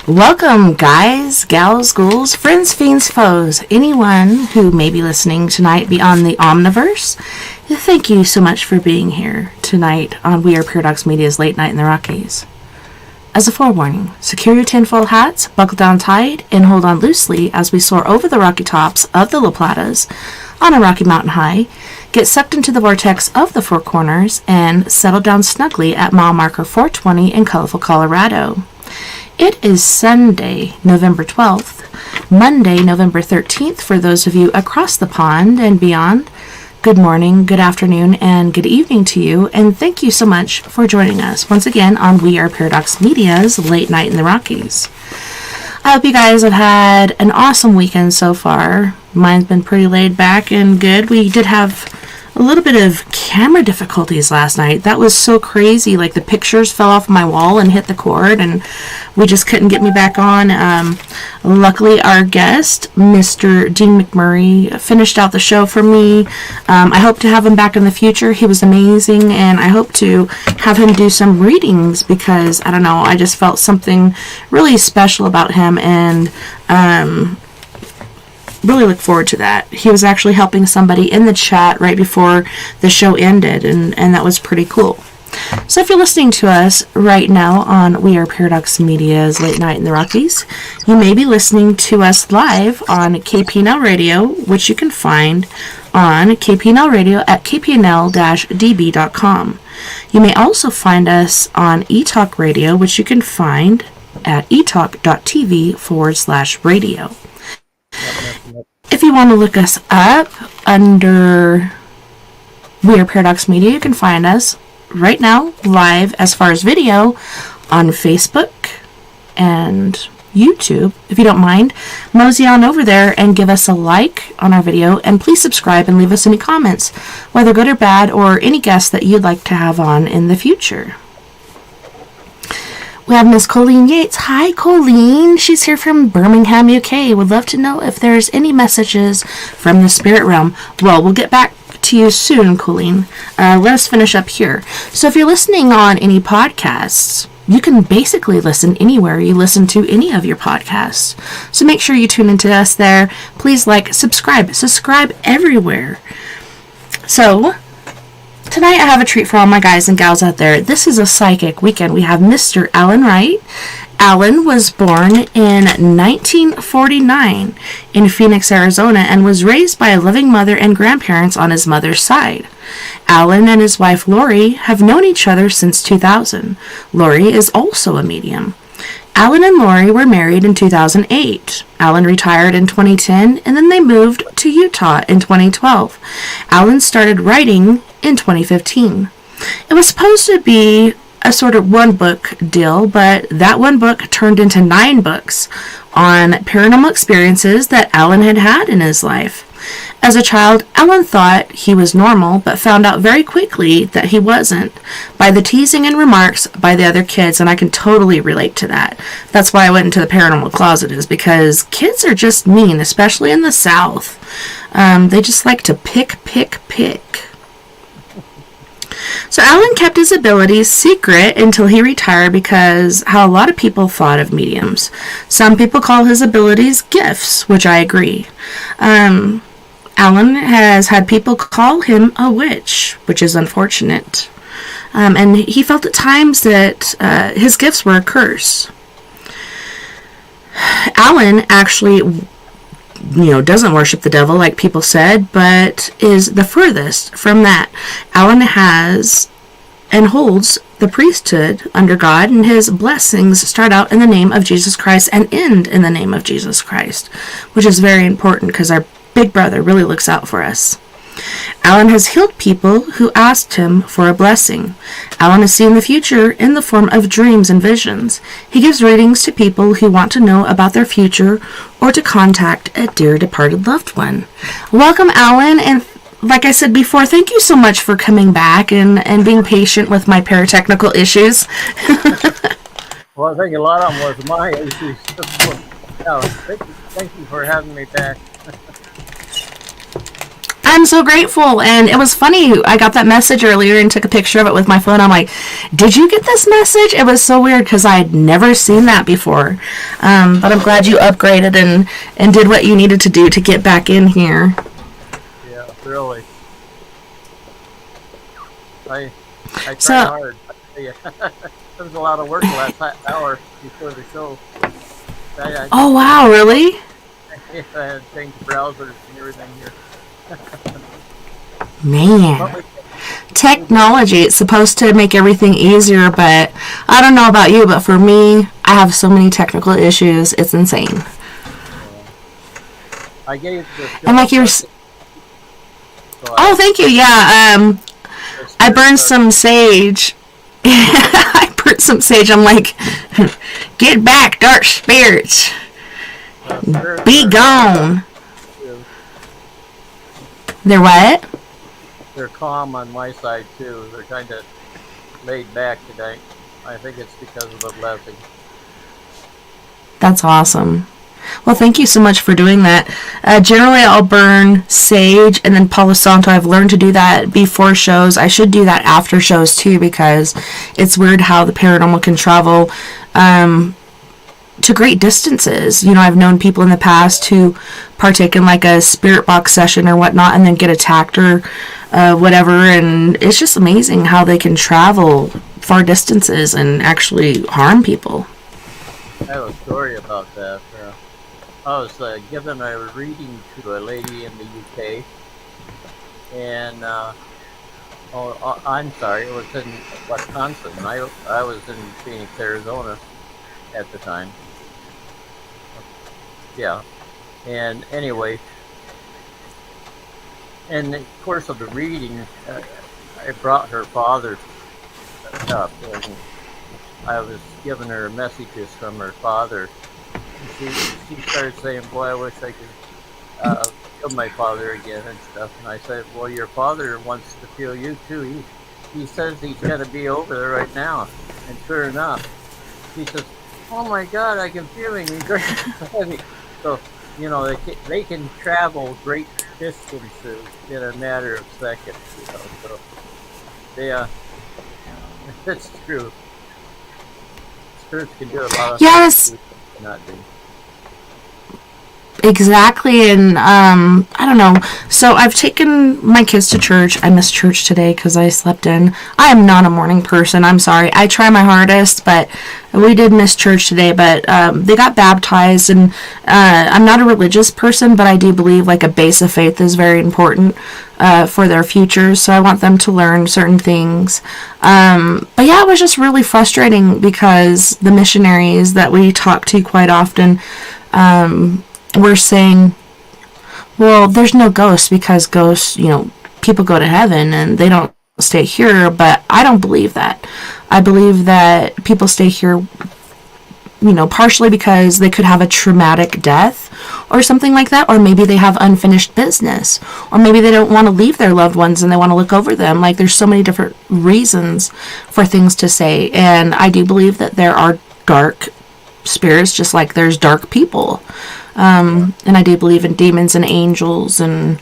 Welcome, guys, gals, ghouls, friends, fiends, foes, anyone who may be listening tonight beyond the Omniverse. Thank you so much for being here tonight on We Are Paradox Media's Late Night in the Rockies. As a forewarning, secure your tinfoil hats, buckle down tight, and hold on loosely as we soar over the rocky tops of the La Platas on a rocky mountain high, get sucked into the vortex of the Four Corners, and settle down snugly at mile marker 420 in colorful Colorado. It is Sunday, November 12th, Monday, November 13th for those of you across the pond and beyond. Good morning, good afternoon, and good evening to you, and thank you so much for joining us once again on We Are Paradox Media's Late Night in the Rockies. I hope you guys have had an awesome weekend so far. Mine's been pretty laid back and good. We did have a little bit of camera difficulties last night. That was so crazy. Like, the pictures fell off my wall and hit the cord, and we just couldn't get me back on. Luckily, our guest, Mr. Dean McMurray, finished out the show for me. I hope to have him back in the future. He was amazing, and I hope to have him do some readings because, I don't know, I just felt something really special about him, and really look forward to that. He was actually helping somebody in the chat right before the show ended, and that was pretty cool. So if you're listening to us right now on We Are Paradox Media's Late Night in the Rockies, you may be listening to us live on KPNL Radio, which you can find on KPNL Radio at kpnl-db.com. You may also find us on eTalk Radio, which you can find at etalk.tv/radio. If you want to look us up under We Are Paradox Media, you can find us right now live as far as video on Facebook and YouTube. If you don't mind, mosey on over there and give us a like on our video, and please subscribe and leave us any comments, whether good or bad, or any guests that you'd like to have on in the future. We have Miss Colleen Yates. Hi, Colleen. She's here from Birmingham, UK. Would love to know if there's any messages from the spirit realm. Well, we'll get back to you soon, Colleen. Let us finish up here. So if you're listening on any podcasts, you can basically listen anywhere you listen to any of your podcasts. So make sure you tune into us there. Please like, subscribe everywhere. So tonight I have a treat for all my guys and gals out there. This is a psychic weekend. We have Mr. Alan Wright. Alan was born in 1949 in Phoenix, Arizona, and was raised by a loving mother and grandparents on his mother's side. Alan and his wife Lori have known each other since 2000. Lori is also a medium. Alan and Lori were married in 2008. Alan retired in 2010, and then they moved to Utah in 2012. Alan started writing in 2015. It was supposed to be a sort of one-book deal, but that one book turned into 9 books on paranormal experiences that Alan had had in his life. As a child, Alan thought he was normal, but found out very quickly that he wasn't by the teasing and remarks by the other kids, and I can totally relate to that. That's why I went into the paranormal closet, is because kids are just mean, especially in the South. They just like to pick. So Alan kept his abilities secret until he retired because how a lot of people thought of mediums. Some people call his abilities gifts, which I agree. Alan has had people call him a witch, which is unfortunate. And he felt at times that his gifts were a curse. Alan actually doesn't worship the devil like people said, but is the furthest from that. Alan has and holds the priesthood under God, and his blessings start out in the name of Jesus Christ and end in the name of Jesus Christ, which is very important because our big brother really looks out for us. Alan has healed people who asked him for a blessing. Alan has seen the future in the form of dreams and visions. He gives readings to people who want to know about their future or to contact a dear departed loved one. Welcome, Alan, and like I said before, thank you so much for coming back and being patient with my paratechnical issues. Well, I think a lot of them was my issues. Thank you for having me back. I'm so grateful. And it was funny. I got that message earlier and took a picture of it with my phone. I'm like, did you get this message? It was so weird because I had never seen that before. But I'm glad you upgraded and did what you needed to do to get back in here. Yeah, really. I tried hard. It was a lot of work the last hour before the show. Oh, wow, really? I had to change browsers and everything here. Man. Technology, it's supposed to make everything easier, but I don't know about you, but for me, I have so many technical issues. It's insane. I gave this. And like you're. Oh, thank you. Yeah. I burned some sage. I burnt some sage. I'm like, get back, dark spirits. Be gone. They're what? They're calm on my side too. They're kind of laid back today. I think it's because of the blessing. That's awesome. Well, thank you so much for doing that. Generally, I'll burn sage and then Palo Santo. I've learned to do that before shows. I should do that after shows too, because it's weird how the paranormal can travel to great distances. You know, I've known people in the past who partake in like a spirit box session or whatnot and then get attacked or whatever. And it's just amazing how they can travel far distances and actually harm people. I have a story about that. I was given a reading to a lady in the UK, and I'm sorry, it was in Wisconsin. I was in Phoenix, Arizona at the time. Yeah, and anyway, in the course of the reading, I brought her father up, and I was giving her messages from her father. She started saying, boy, I wish I could feel my father again and stuff. And I said, well, your father wants to feel you too. He says he's going to be over there right now. And sure enough, he says, oh my God, I can feel him. He's very heavy. So, you know, they can travel great distances in a matter of seconds, you know. So they, it's true. Spirits can do a lot of Yes. things we cannot do. Exactly, and I don't know. So I've taken my kids to church. I missed church today because I slept in. I am not a morning person. I'm sorry. I try my hardest, but we did miss church today. But they got baptized, and I'm not a religious person, but I do believe like a base of faith is very important for their futures. So I want them to learn certain things. But yeah, it was just really frustrating because the missionaries that we talk to quite often. We're saying, well, there's no ghosts because ghosts, you know, people go to heaven and they don't stay here, but I don't believe that. I believe that people stay here, you know, partially because they could have a traumatic death or something like that, or maybe they have unfinished business, or maybe they don't want to leave their loved ones and they want to look over them. Like, there's so many different reasons for things to say, and I do believe that there are dark spirits just like there's dark people. And I do believe in demons and angels, and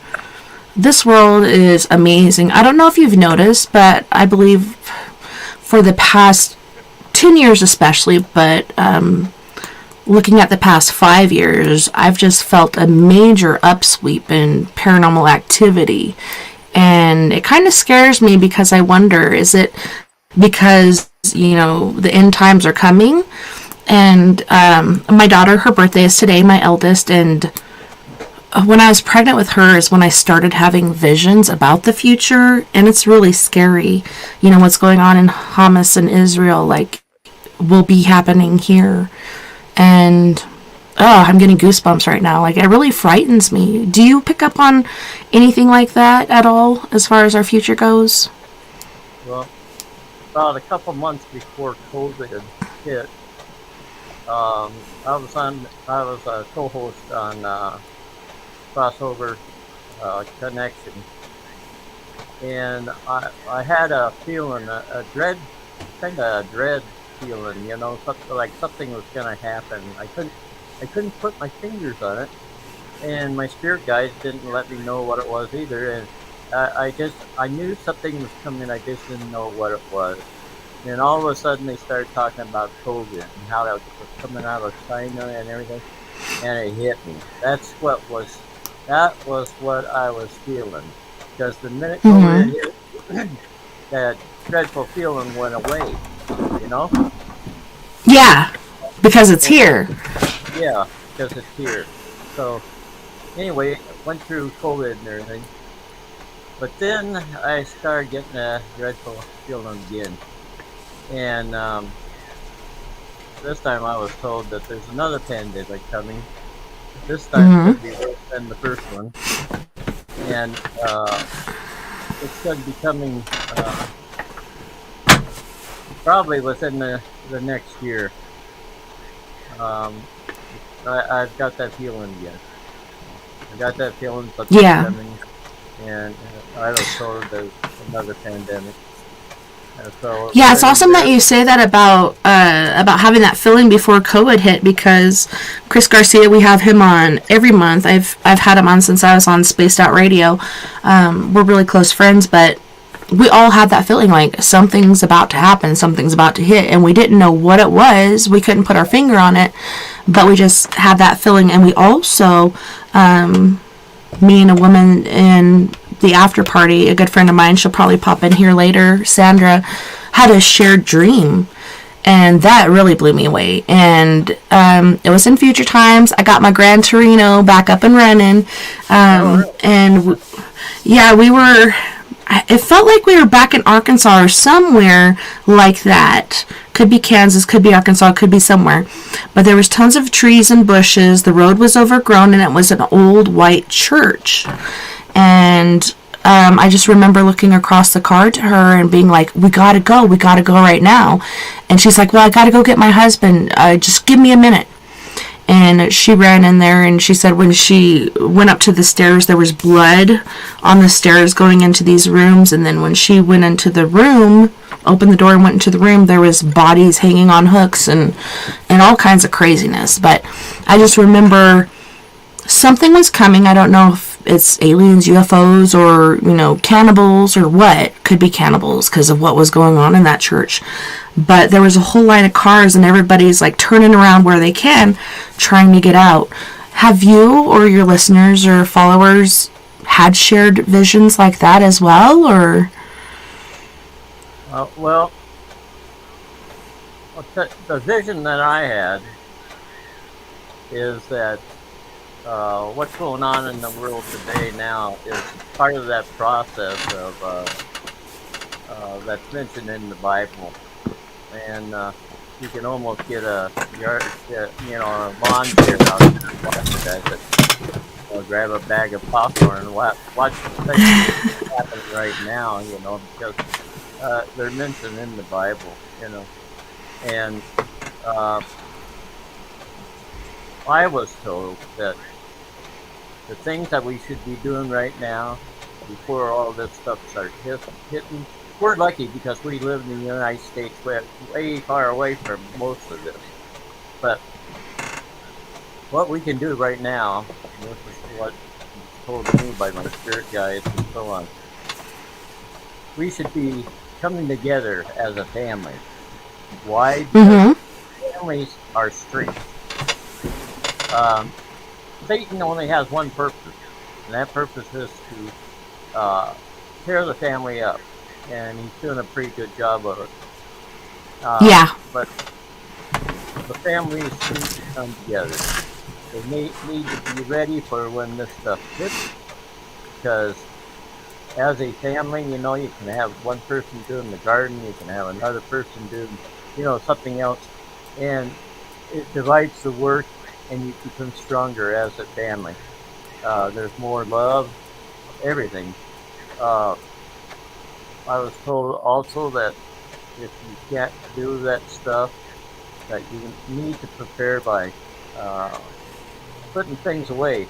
this world is amazing. I don't know if you've noticed, but I believe for the past 10 years especially, but looking at the past 5 years, I've just felt a major upsweep in paranormal activity. And it kind of scares me because I wonder, is it because, you know, the end times are coming? And my daughter, her birthday is today, my eldest, and when I was pregnant with her is when I started having visions about the future, and it's really scary. You know, what's going on in Hamas and Israel, like, will be happening here. And, oh, I'm getting goosebumps right now. Like, it really frightens me. Do you pick up on anything like that at all, as far as our future goes? Well, about a couple months before COVID hit, I was a co-host on Crossover Connection, and I had a feeling, a dread feeling, you know, something was going to happen. I couldn't put my fingers on it, and my spirit guides didn't let me know what it was either. And I knew something was coming. I just didn't know what it was. And all of a sudden, they started talking about COVID and how that was coming out of China and everything, and it hit me. That was what I was feeling. Because the minute Mm-hmm. COVID hit, that dreadful feeling went away. You know? Yeah, because it's And here. yeah, because it's here. So anyway, went through COVID and everything. But then I started getting a dreadful feeling again. And this time I was told that there's another pandemic coming. This time it's going Mm-hmm. to be worse than the first one. And it's going to be coming probably within the next year. Um, I've got that feeling again. I got that feeling something's Yeah. coming. And I was told there's another pandemic. And so Yeah, it's we're awesome that there. you say that about having that feeling before COVID hit, because Chris Garcia, we have him on every month. I've had him on since I was on Spaced Out Radio. We're really close friends, but we all had that feeling like something's about to happen, something's about to hit, and we didn't know what it was. We couldn't put our finger on it, but we just had that feeling. And we also, me and a woman in the after party, a good friend of mine, she'll probably pop in here later, Sandra, had a shared dream. And that really blew me away. And it was in future times. I got my Gran Torino back up and running. Oh, really? Yeah, we were. It felt like we were back in Arkansas or somewhere like that. Could be Kansas, could be Arkansas, could be somewhere. But there was tons of trees and bushes. The road was overgrown, and it was an old white church. And I just remember looking across the car to her and being like, we gotta go right now. And she's like, well, I gotta go get my husband. Just give me a minute. And she ran in there, and she said when she went up to the stairs, there was blood on the stairs going into these rooms. And then when she went into the room, opened the door and went into the room, there was bodies hanging on hooks and all kinds of craziness. But I just remember something was coming. I don't know if it's aliens, UFOs, or, cannibals, or what. Could be cannibals because of what was going on in that church. But there was a whole line of cars, and everybody's like turning around where they can, trying to get out. Have you or your listeners or followers had shared visions like that as well, or? Well, the vision that I had is that what's going on in the world today now is part of that process of that's mentioned in the Bible, and you can almost get a yard, a lawn chair out there and watch it as it, grab a bag of popcorn and watch the things happening right now, because they're mentioned in the Bible, and I was told that the things that we should be doing right now before all this stuff starts hitting. We're lucky because we live in the United States, way far away from most of this. But what we can do right now, and this is what was told to me by my spirit guides and so on, we should be coming together as a family. Why? Because Mm-hmm. families are strength. Satan only has one purpose, and that purpose is to tear the family up, and he's doing a pretty good job of it. Yeah. But the families need to come together. They need to be ready for when this stuff hits, because as a family, you can have one person doing the garden, you can have another person doing, something else, and it divides the work, and you become stronger as a family. There's more love, everything. Uh, I was told also that if you can't do that stuff, that you need to prepare by putting things away.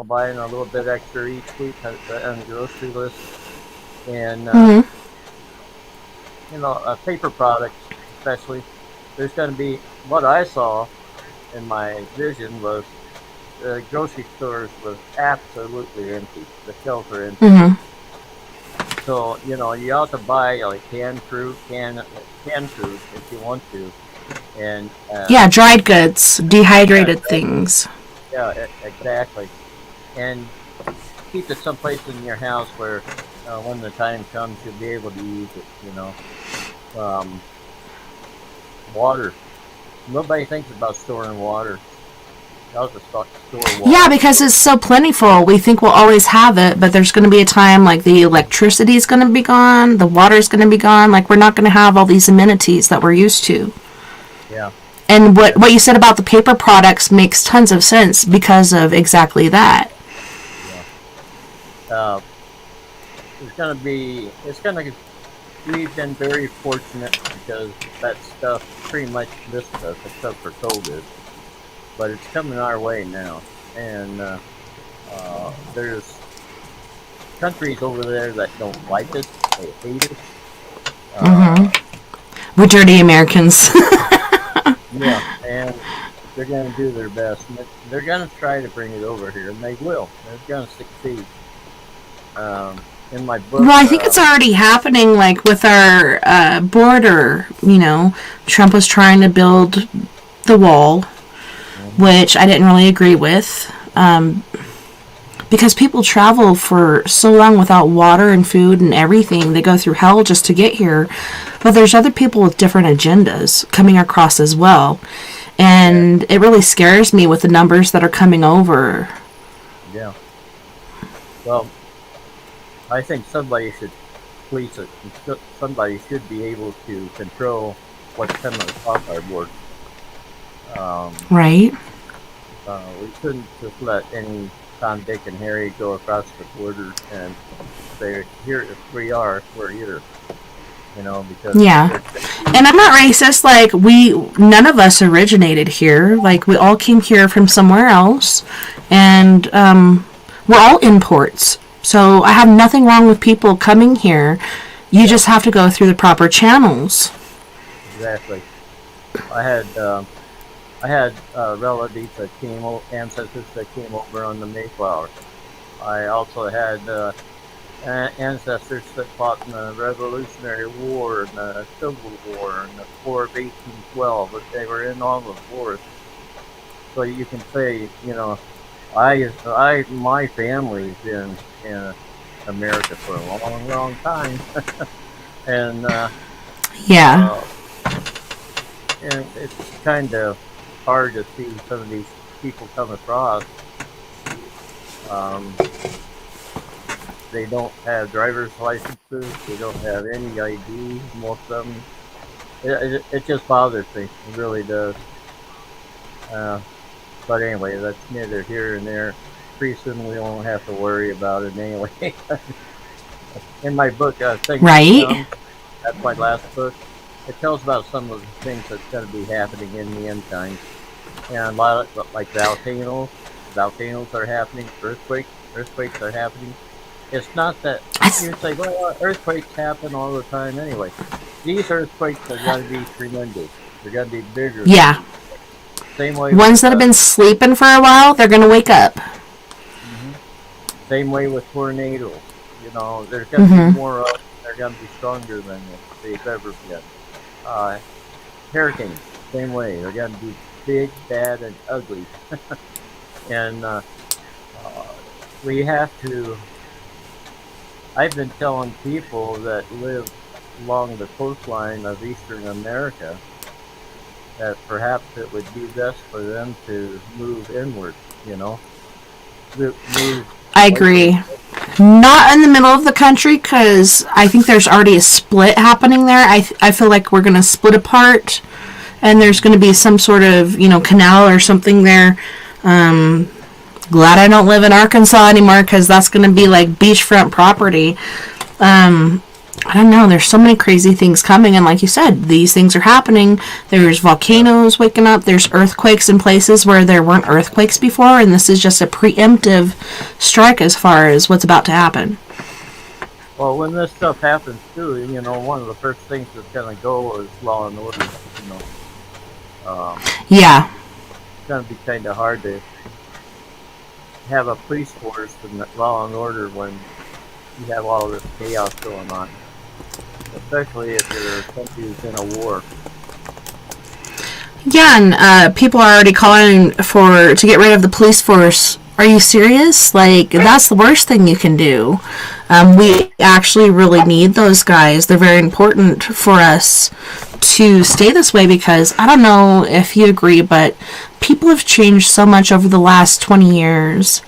Buying a little bit extra each week on the grocery list, and Mm-hmm. paper products especially. There's going to be what I saw in my vision was the grocery stores was absolutely empty. The shelves were empty. Mm-hmm. So you ought to buy like canned fruit, canned food if you want to, and Yeah, dried goods, yeah, dehydrated things. yeah, exactly, and keep it someplace in your house where when the time comes you'll be able to use it. Um, water. Nobody thinks about storing water. You also store Yeah, water. because it's so plentiful. We think we'll always have it, but there's going to be a time like the electricity is going to be gone, the water is going to be gone. Like we're not going to have all these amenities that we're used to. Yeah, And what you said about the paper products makes tons of sense because of exactly that. yeah. Uh, it's gonna. We've been very fortunate because that stuff pretty much missed us except for COVID, but it's coming our way now, and there's countries over there that don't like us. They hate us. Uh, We're dirty Americans. yeah, and they're going to do their best. And they're going to try to bring it over here, and they will. They're going to succeed. In my book, Well, I think it's already happening, like with our border. Trump was trying to build the wall, which I didn't really agree with. Because people travel for so long without water and food and everything. They go through hell just to get here. But there's other people with different agendas coming across as well. And it really scares me with the numbers that are coming over. yeah. Well, I think somebody should police it. Somebody should be able to control what's coming across our border. Right? We couldn't just let any Tom, Dick, and Harry go across the border and say, "Here, if we're here." Because Yeah. And I'm not racist. Like, none of us originated here. Like, we all came here from somewhere else. And we're all imports. So I have nothing wrong with people coming here. You just have to go through the proper channels. exactly. I had relatives that ancestors that came over on the Mayflower. I also had ancestors that fought in the Revolutionary War and the Civil War and the War of 1812. But they were in all the wars, so you can say, my family's been in America for a long, long time, and Yeah. uh, and it's kind of hard to see some of these people come across. Um, they don't have driver's licenses. They don't have any ID. Most of them. It just bothers me. It really does. Uh, but anyway, that's neither here nor there. Pretty soon we won't have to worry about it anyway. In my book, Things to Right? Come, that's my last book. It tells about some of the things that's going to be happening in the end times. And a lot of, like volcanoes are happening, earthquakes are happening. It's not that you say, well, earthquakes happen all the time anyway. These earthquakes are going to be tremendous. They're going to be bigger. Yeah. Same way Ones with, that have been sleeping for a while, they're going to wake up. same way with tornadoes. There's going to be more of them. They're going to be stronger than they've ever been. Hurricanes, same way. They're going to be big, bad, and ugly. And we have to. I've been telling people that live along the coastline of Eastern America that perhaps it would be best for them to move inward. Move I agree. Not in the middle of the country because I think there's already a split happening there. I feel like we're going to split apart and there's going to be some sort of, canal or something there. Glad I don't live in Arkansas anymore because that's going to be like beachfront property. I don't know. There's so many crazy things coming. And like you said, these things are happening. There's volcanoes waking up. There's earthquakes in places where there weren't earthquakes before. And this is just a preemptive strike as far as what's about to happen. Well, when this stuff happens too, one of the first things that's going to go is law and order. Yeah. It's going to be kind of hard to have a police force and law and order when you have all this chaos going on, especially if your country is in a war. Yeah, and people are already calling to get rid of the police force. Are you serious? Like, that's the worst thing you can do. We actually really need those guys. They're very important for us to stay this way because I don't know if you agree, but people have changed so much over the last 20 years.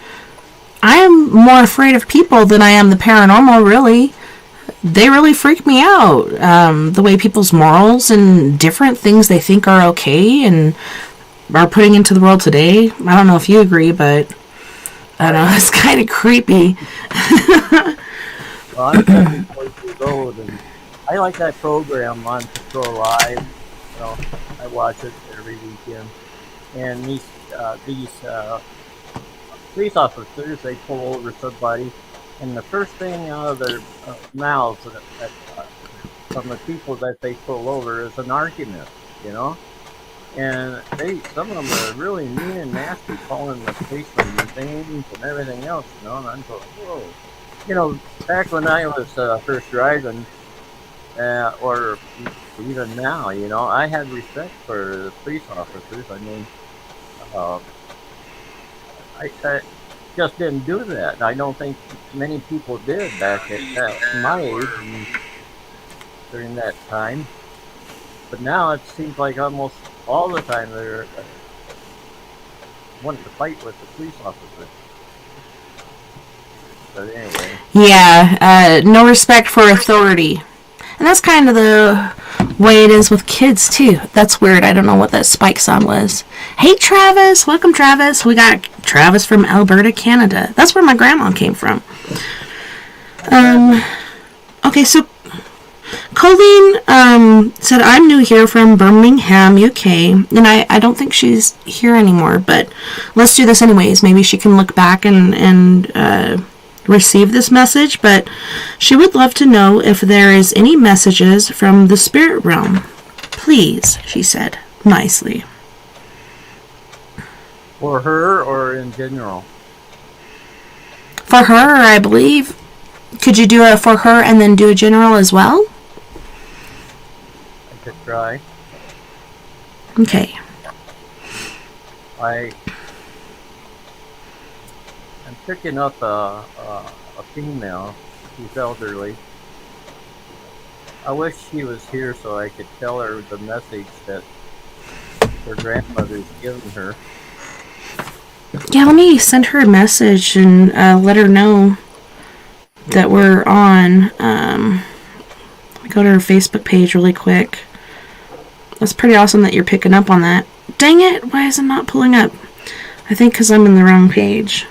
I am more afraid of people than I am the paranormal, really. They really freak me out. The way people's morals and different things they think are okay and are putting into the world today. I don't know if you agree, but I don't know, it's kind of creepy. Well, I'm 74 years old, and I like that program on Patrol Live. I watch it every weekend. And these police officers, they pull over somebody, and the first thing out of their mouths from the people that they pull over is an argument, you know? And some of them are really mean and nasty, calling the policemen names and everything else, and I'm going, whoa. Back when I was first driving, or even now, I had respect for the police officers. I mean, I just didn't do that. I don't think many people did back at my age and during that time. But now it seems like almost all the time they're wanting to fight with the police officers. But anyway. Yeah, no respect for authority. And that's kind of the way it is with kids, too. That's weird. I don't know what that Spike song was. Hey, Travis. Welcome, Travis. We got Travis from Alberta, Canada. That's where my grandma came from. Okay, so Colleen said, I'm new here from Birmingham, UK. And I don't think she's here anymore, but let's do this anyways. Maybe she can look back and receive this message, but she would love to know if there is any messages from the spirit realm. Please, she said, nicely. For her or in general? For her, I believe. Could you do a for her and then do a general as well? I could try. Okay. I'm picking up a female. She's elderly. I wish she was here so I could tell her the message that her grandmother's given her. Yeah, let me send her a message and let her know that we're on. Let me go to her Facebook page really quick. That's pretty awesome that you're picking up on that. Dang it, why is it not pulling up? I think because I'm in the wrong page.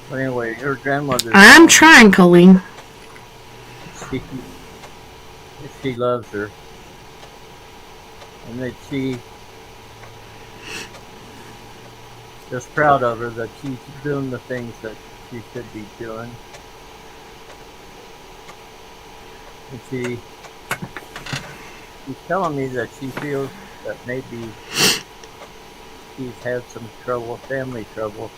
But anyway, her grandmother. I'm trying, Colleen. She loves her. And that she is proud of her, that she's doing the things that she should be doing. And she's telling me that she feels that maybe she's had some trouble, family trouble,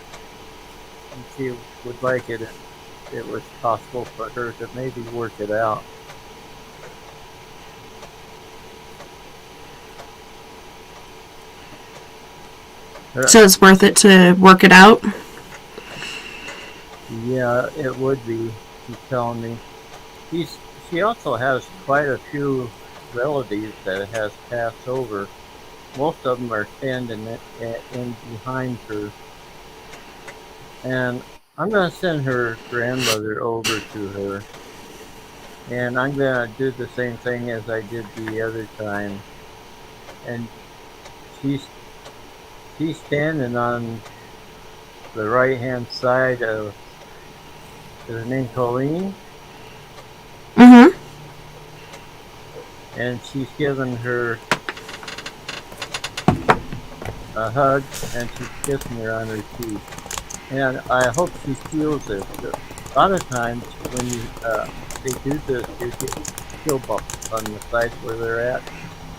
and she would like it if it was possible for her to maybe work it out. So it's worth it to work it out? Yeah, it would be, she's telling me. She also has quite a few relatives that has passed over. Most of them are standing in behind her. And I'm going to send her grandmother over to her. And I'm going to do the same thing as I did the other time. And she's standing on the right-hand side of, is her name Colleen? Mm-hmm. And she's giving her a hug, and she's kissing her on her cheek. And I hope she feels it. A lot of times when they do this, you get chill bumps on the sides where they're at,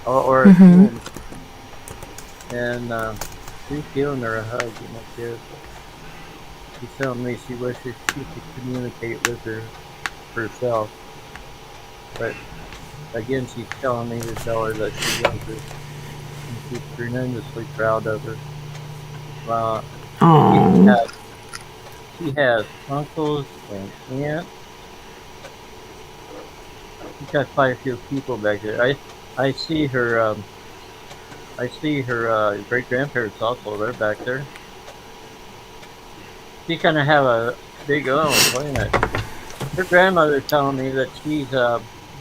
or Mm-hmm. and She's giving her a hug, kid. She's telling me she wishes she could communicate with her herself. But again, she's telling me to tell her that she loves her. And she's tremendously proud of her. Oh. She has uncles and aunts. She's got quite a few people back there. I see her. I see her great grandparents also. They're back there. She kind of have a big wait a minute. Her grandmother's telling me that she's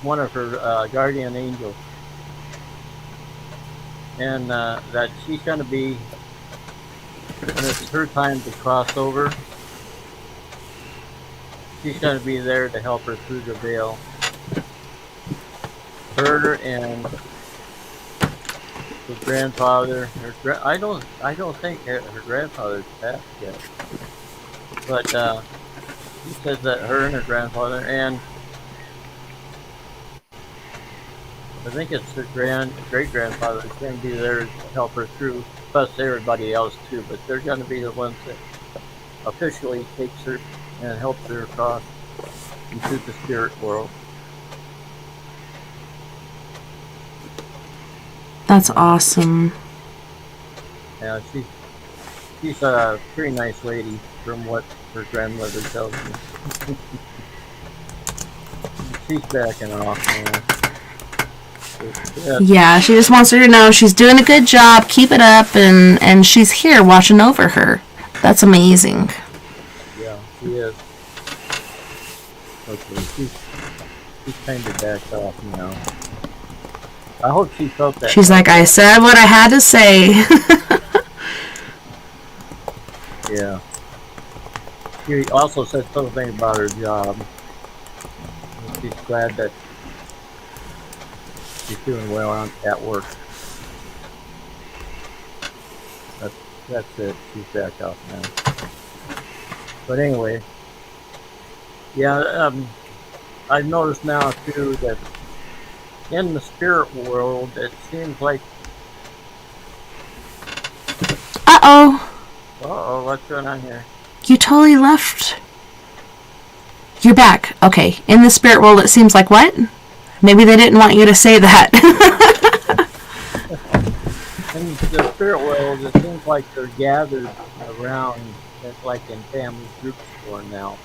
one of her guardian angels, and that she's going to be. When it's her time to cross over, she's going to be there to help her through the veil. Her and her grandfather. I don't think her grandfather's passed yet, but she says that her and her grandfather, and I think it's her great grandfather is going to be there to help her through. Plus everybody else too, but they're going to be the ones that officially takes her and helps her across into the spirit world. That's awesome. Yeah, she's a pretty nice lady from what her grandmother tells me. She's backing off, man. Yeah, she just wants her to know she's doing a good job, keep it up, and she's here watching over her. That's amazing. Yeah, she is. Okay, she's kind of backed off now. I hope she felt that. She's like, I said what I had to say. Yeah. She also said something about her job. She's glad that she's doing well at work. That's it. She's back off now. But anyway, yeah, I've noticed now too that in the spirit world, it seems like. Uh-oh, what's going on here? You totally left. You're back. Okay. In the spirit world, it seems like what? Maybe they didn't want you to say that. In the spirit world, it seems like they're gathered around, like in family groups for now.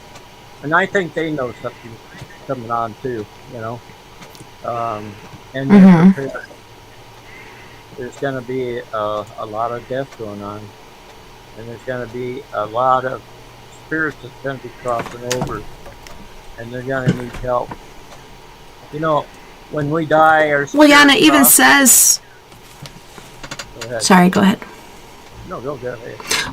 And I think they know something's coming on too, you know. And they're prepared. There's going to be a lot of death going on. And there's going to be a lot of spirits that's going to be crossing over. And they're going to need help. You know, when we die, our well, yeah, and it even says... Sorry, go ahead. No, go ahead.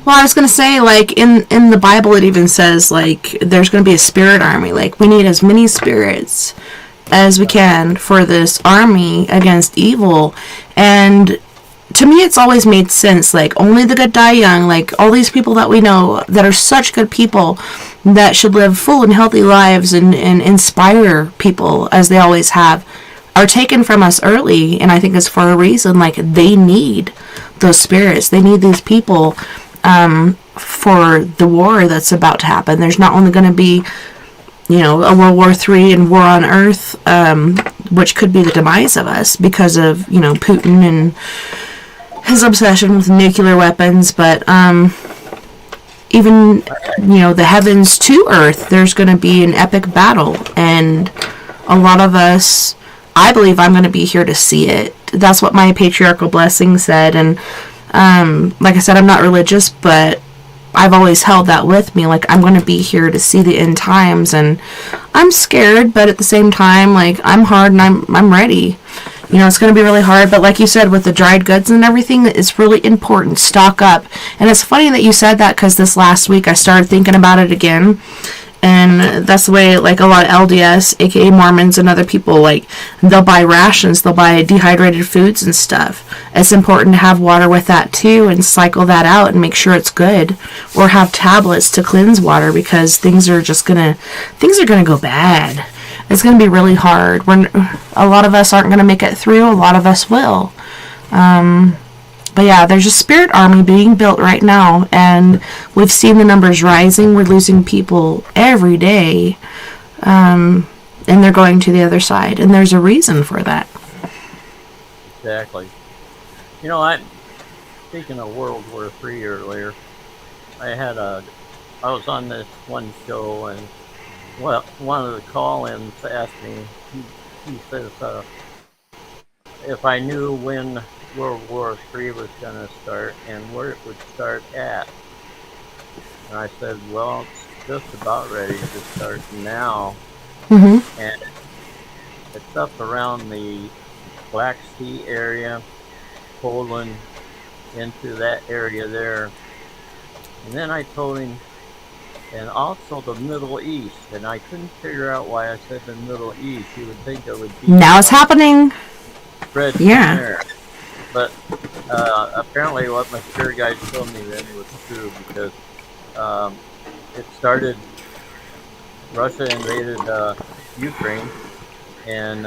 Well, I was going to say, like, in the Bible, it even says, like, there's going to be a spirit army. Like, we need as many spirits as we can for this army against evil. And to me, it's always made sense. Like, only the good die young. Like, all these people that we know that are such good people that should live full and healthy lives and inspire people as they always have are taken from us early. And I think it's for a reason. Like, they need those spirits. They need these people for the war that's about to happen. There's not only going to be, you know, a World War III and war on Earth, which could be the demise of us because of, you know, Putin and his obsession with nuclear weapons, but even, you know, the heavens to Earth, there's going to be an epic battle, and a lot of us, I believe I'm going to be here to see it. That's what my patriarchal blessing said, and like I said, I'm not religious, but I've always held that with me. Like, I'm going to be here to see the end times, and I'm scared, but at the same time, like, I'm hard and I'm ready. You know, it's going to be really hard, but like you said, with the dried goods and everything, it's really important. Stock up. And it's funny that you said that, because this last week I started thinking about it again. And that's the way, like, a lot of LDS, aka Mormons, and other people, like, they'll buy rations, they'll buy dehydrated foods and stuff. It's important to have water with that too, and cycle that out and make sure it's good. Or have tablets to cleanse water, because things are gonna go bad. It's going to be really hard. A lot of us aren't going to make it through. A lot of us will. But yeah, there's a spirit army being built right now, and we've seen the numbers rising. We're losing people every day, and they're going to the other side, and there's a reason for that. Exactly. You know, I speaking of World War III earlier, I was on this one show, and well, one of the call-ins asked me. He says, if I knew when World War III was going to start and where it would start at. And I said, well, it's just about ready to start now. Mm-hmm. And it's up around the Black Sea area, Poland, into that area there. And then I told him, and also the Middle East. And I couldn't figure out why I said the Middle East. You would think it would be... Now it's happening. Spread Yeah. there. But apparently what my spirit guide told me then was true, because it started, Russia invaded Ukraine, and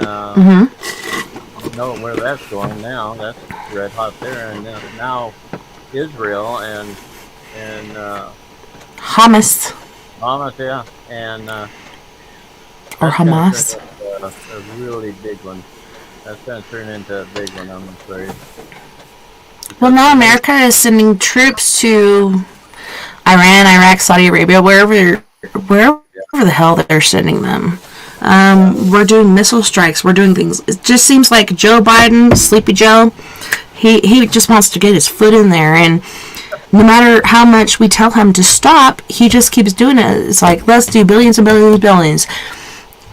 you know where that's going now. That's red hot there. And now Israel and Hamas. Hamas, yeah, and Or Hamas. a really big one. That's going to turn into a big one, I'm afraid. Well, now America is sending troops to Iran, Iraq, Saudi Arabia, wherever the hell they're sending them. We're doing missile strikes. We're doing things. It just seems like Joe Biden, Sleepy Joe, he just wants to get his foot in there, and no matter how much we tell him to stop, he just keeps doing it. It's like, let's do billions and billions and billions.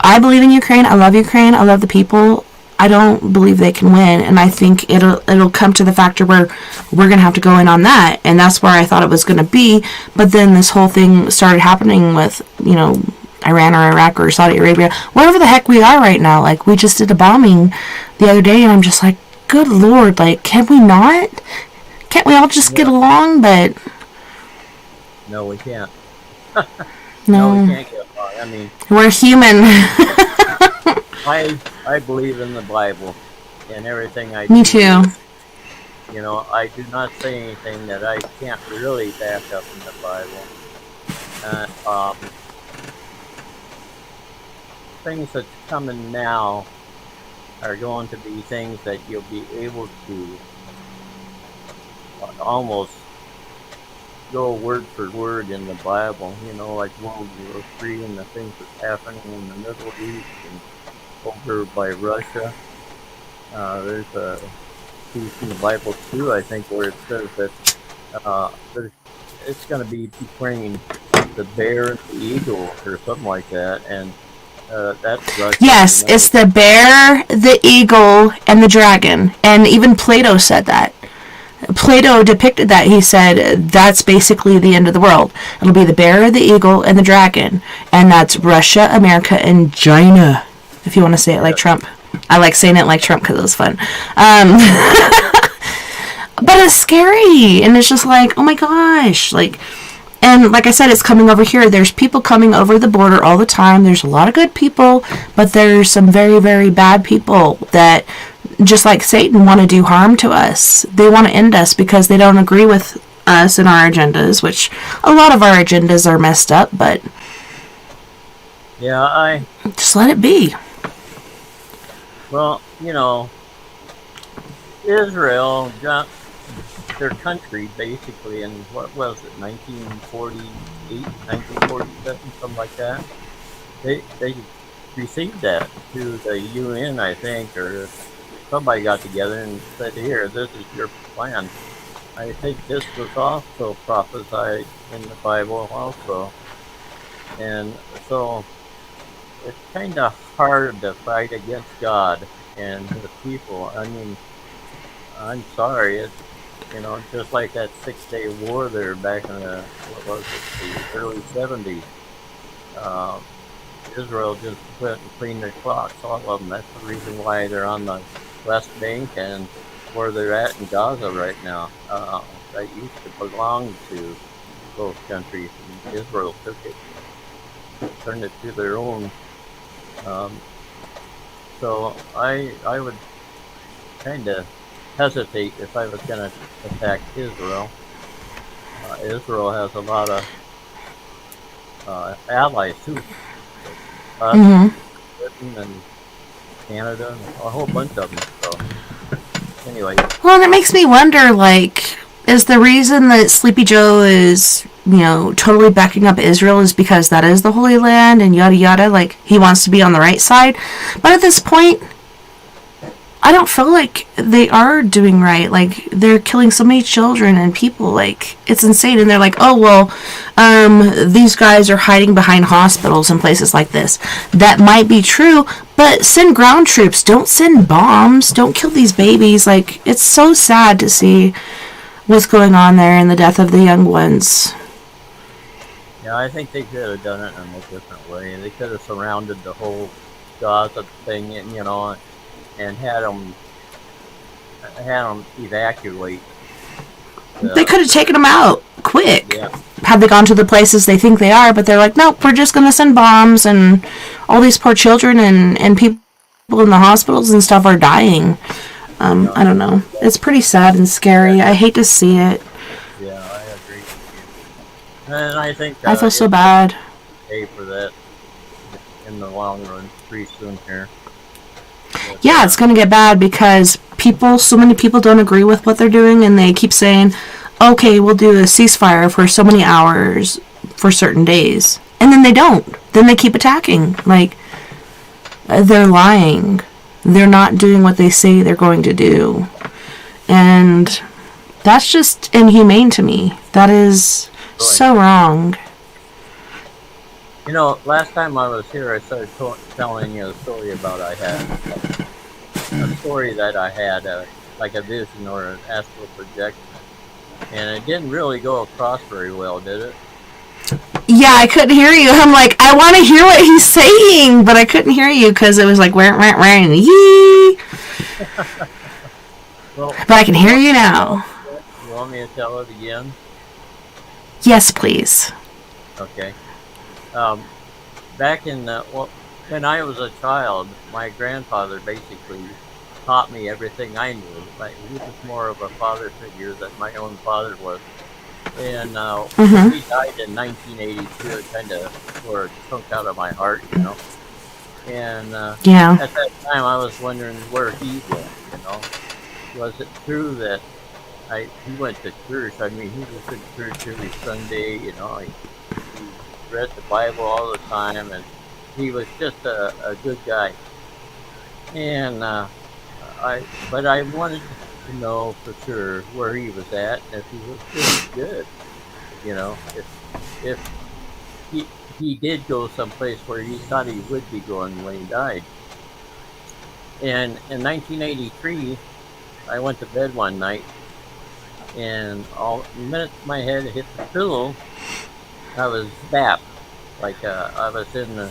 I believe in Ukraine. I love Ukraine. I love the people. I don't believe they can win, and I think it'll come to the factor where we're gonna have to go in on that, and that's where I thought it was gonna be. But then this whole thing started happening with, Iran or Iraq or Saudi Arabia, wherever the heck we are right now. Like, we just did a bombing the other day, and I'm just like, good Lord, like, can we not? Can't we all just get along? But no, we can't. no, we can't get along. I mean, we're human. I believe in the Bible and everything I do. Me too. I do not say anything that I can't really back up in the Bible. Things that's coming now are going to be things that you'll be able to almost go word for word in the Bible, like World War III and the things that's happening in the Middle East and over by Russia. There's a piece in the Bible too, I think, where it says that it's going to be between the bear and the eagle or something like that, and that's Russia. Yes, it's the bear, the eagle, and the dragon, and even Plato said that. Plato depicted that. He said that's basically the end of the world. It'll be the bear, the eagle, and the dragon, and that's Russia, America, and China. If you want to say it like Trump. I like saying it like Trump because it was fun. But it's scary, and it's just like, oh my gosh, and like I said, it's coming over here. There's people coming over the border all the time. There's a lot of good people, but there's some very, very bad people that, just like Satan, want to do harm to us. They want to end us because they don't agree with us and our agendas, which a lot of our agendas are messed up, but yeah, just let it be. Well, Israel got their country basically in, what was it, 1948, 1947, something like that. They received that through the UN, I think, or somebody got together and said, here, this is your plan. I think this was also prophesied in the Bible also. And so it's kind of hard to fight against God and the people. I mean, I'm sorry, it's, just like that 6-day war there back in the early 70s. Israel just quit and cleaned their clocks, all of them. That's the reason why they're on the West Bank and where they're at in Gaza right now. That used to belong to both countries, and Israel took it, turned it to their own. So I would kind of hesitate if I was going to attack Israel. Israel has a lot of allies too. Us, Hmm. Britain, and Canada, and a whole bunch of them. So anyway, Well, and it makes me wonder, like, is the reason that Sleepy Joe is, totally backing up Israel is because that is the Holy Land and yada yada, like, he wants to be on the right side. But at this point, I don't feel like they are doing right. Like, they're killing so many children and people. Like, it's insane. And they're like, oh, well, these guys are hiding behind hospitals and places like this. That might be true, but send ground troops. Don't send bombs. Don't kill these babies. Like, it's so sad to see what's going on there and the death of the young ones. yeah, I think they could have done it in a different way. They could have surrounded the whole Gaza thing, and and had them evacuate. They could have taken them out quick. Yeah, Had they gone to the places they think they are, but they're like, nope, we're just going to send bombs, and all these poor children and people in the hospitals and stuff are dying. I don't know. It's pretty sad and scary. I hate to see it. yeah, I agree with you. And I think I feel so it bad. pay for that in the long run pretty soon here. But, Yeah, it's going to get bad because so many people don't agree with what they're doing, and they keep saying, okay, we'll do a ceasefire for so many hours for certain days. And then they don't. Then they keep attacking. Like, they're lying. They're not doing what they say they're going to do. And that's just inhumane to me. That is so wrong. last time I was here, I started telling you a story about a story that I had, like a vision or an astral projection, and it didn't really go across very well, did it? Yeah, I couldn't hear you. I'm like, I want to hear what he's saying, but I couldn't hear you because it was like, and yee. Well, But I can hear you now. you want me to tell it again? Yes, please. Okay. Um, Back when I was a child, my grandfather basically taught me everything I knew. Like, he was more of a father figure than my own father was. And when he died in 1982, it kind of tore a chunk out of my heart. And Yeah. at that time, I was wondering where he went. Was it true that he went to church? I mean, he was in church every Sunday. He read the Bible all the time, and he was just a good guy. And but I wanted to know for sure where he was at, and if he was really good. If he did go someplace where he thought he would be going when he died. And in 1983, I went to bed one night, and the minute my head hit the pillow, I was zapped, like I was in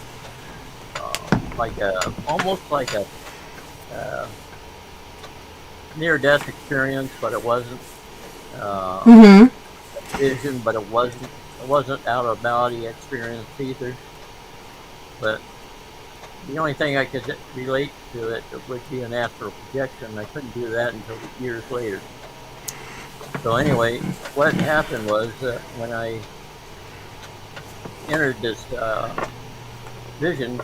almost like a uh, near-death experience, but it wasn't. Mm-hmm. Vision, but it wasn't out of body experience either. But the only thing I could relate to it would be an astral projection. I couldn't do that until years later. So anyway, what happened was when I entered this vision,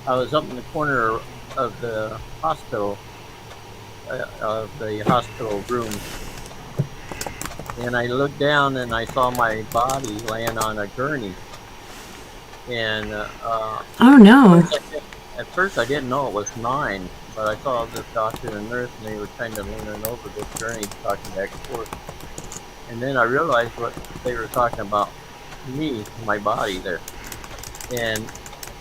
I was up in the corner of the hospital room, and I looked down and I saw my body laying on a gurney. And Oh no. at first I didn't know it was mine, but I saw this doctor and nurse, and they were kind of leaning over this gurney, talking back and forth. And then I realized what they were talking about me, my body there. And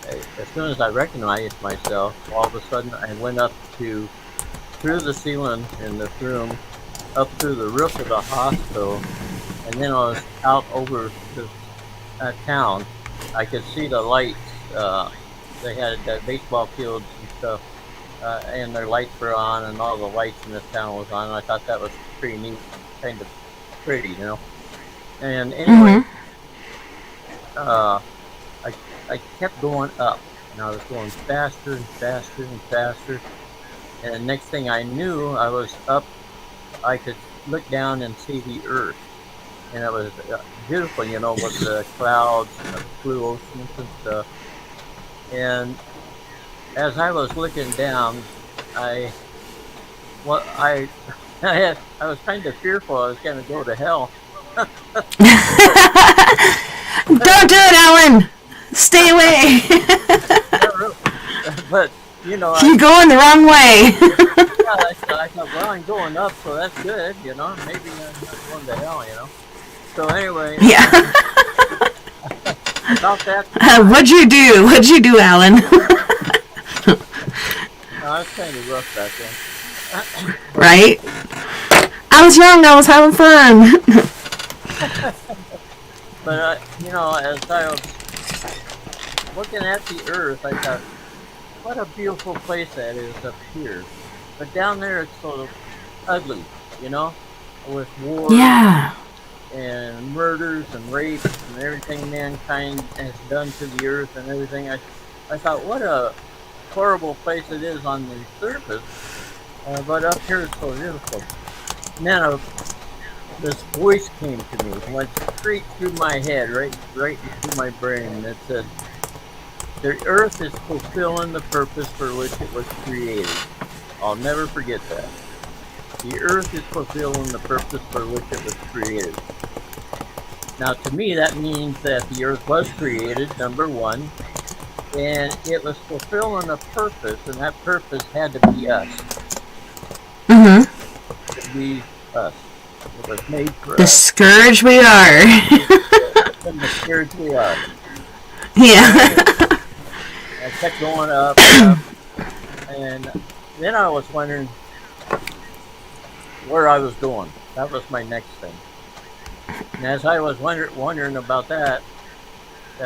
as soon as I recognized myself, all of a sudden I went up through the ceiling in this room, up through the roof of the hospital, and then I was out over this town. I could see the lights. They had baseball fields and stuff, and their lights were on, and all the lights in this town was on. And I thought that was pretty neat, kind of pretty. And anyway, I kept going up, and I was going faster and faster and faster. And next thing I knew, I was up. I could look down and see the earth. And it was beautiful, with the clouds and the blue oceans and stuff. And as I was looking down, I, well, I, I was kind of fearful I was going to go to hell. Don't do it, Alan! Stay away! But, You're going the wrong way. I thought, well, I'm going up, so that's good, maybe I'm not going to hell. So anyway, Yeah. about that. What'd you do, Alan? That's kind of rough back then. Right? I was young, I was having fun. But, as I was looking at the earth, I thought, what a beautiful place that is up here. But down there it's so ugly, with war Yeah. and murders and rapes and everything mankind has done to the earth and everything. I thought, what a horrible place it is on the surface, but up here it's so beautiful. And then this voice came to me, went straight through my head, right into my brain, that said, the earth is fulfilling the purpose for which it was created. I'll never forget that. The earth is fulfilling the purpose for which it was created. Now, to me, that means that the earth was created, number one, and it was fulfilling a purpose, and that purpose had to be us. Mm-hmm. To be us. It was made for The us. scourge we are. And the scourge we are. Yeah. I kept going up, and then I was wondering where I was going. That was my next thing. And as I was wondering about that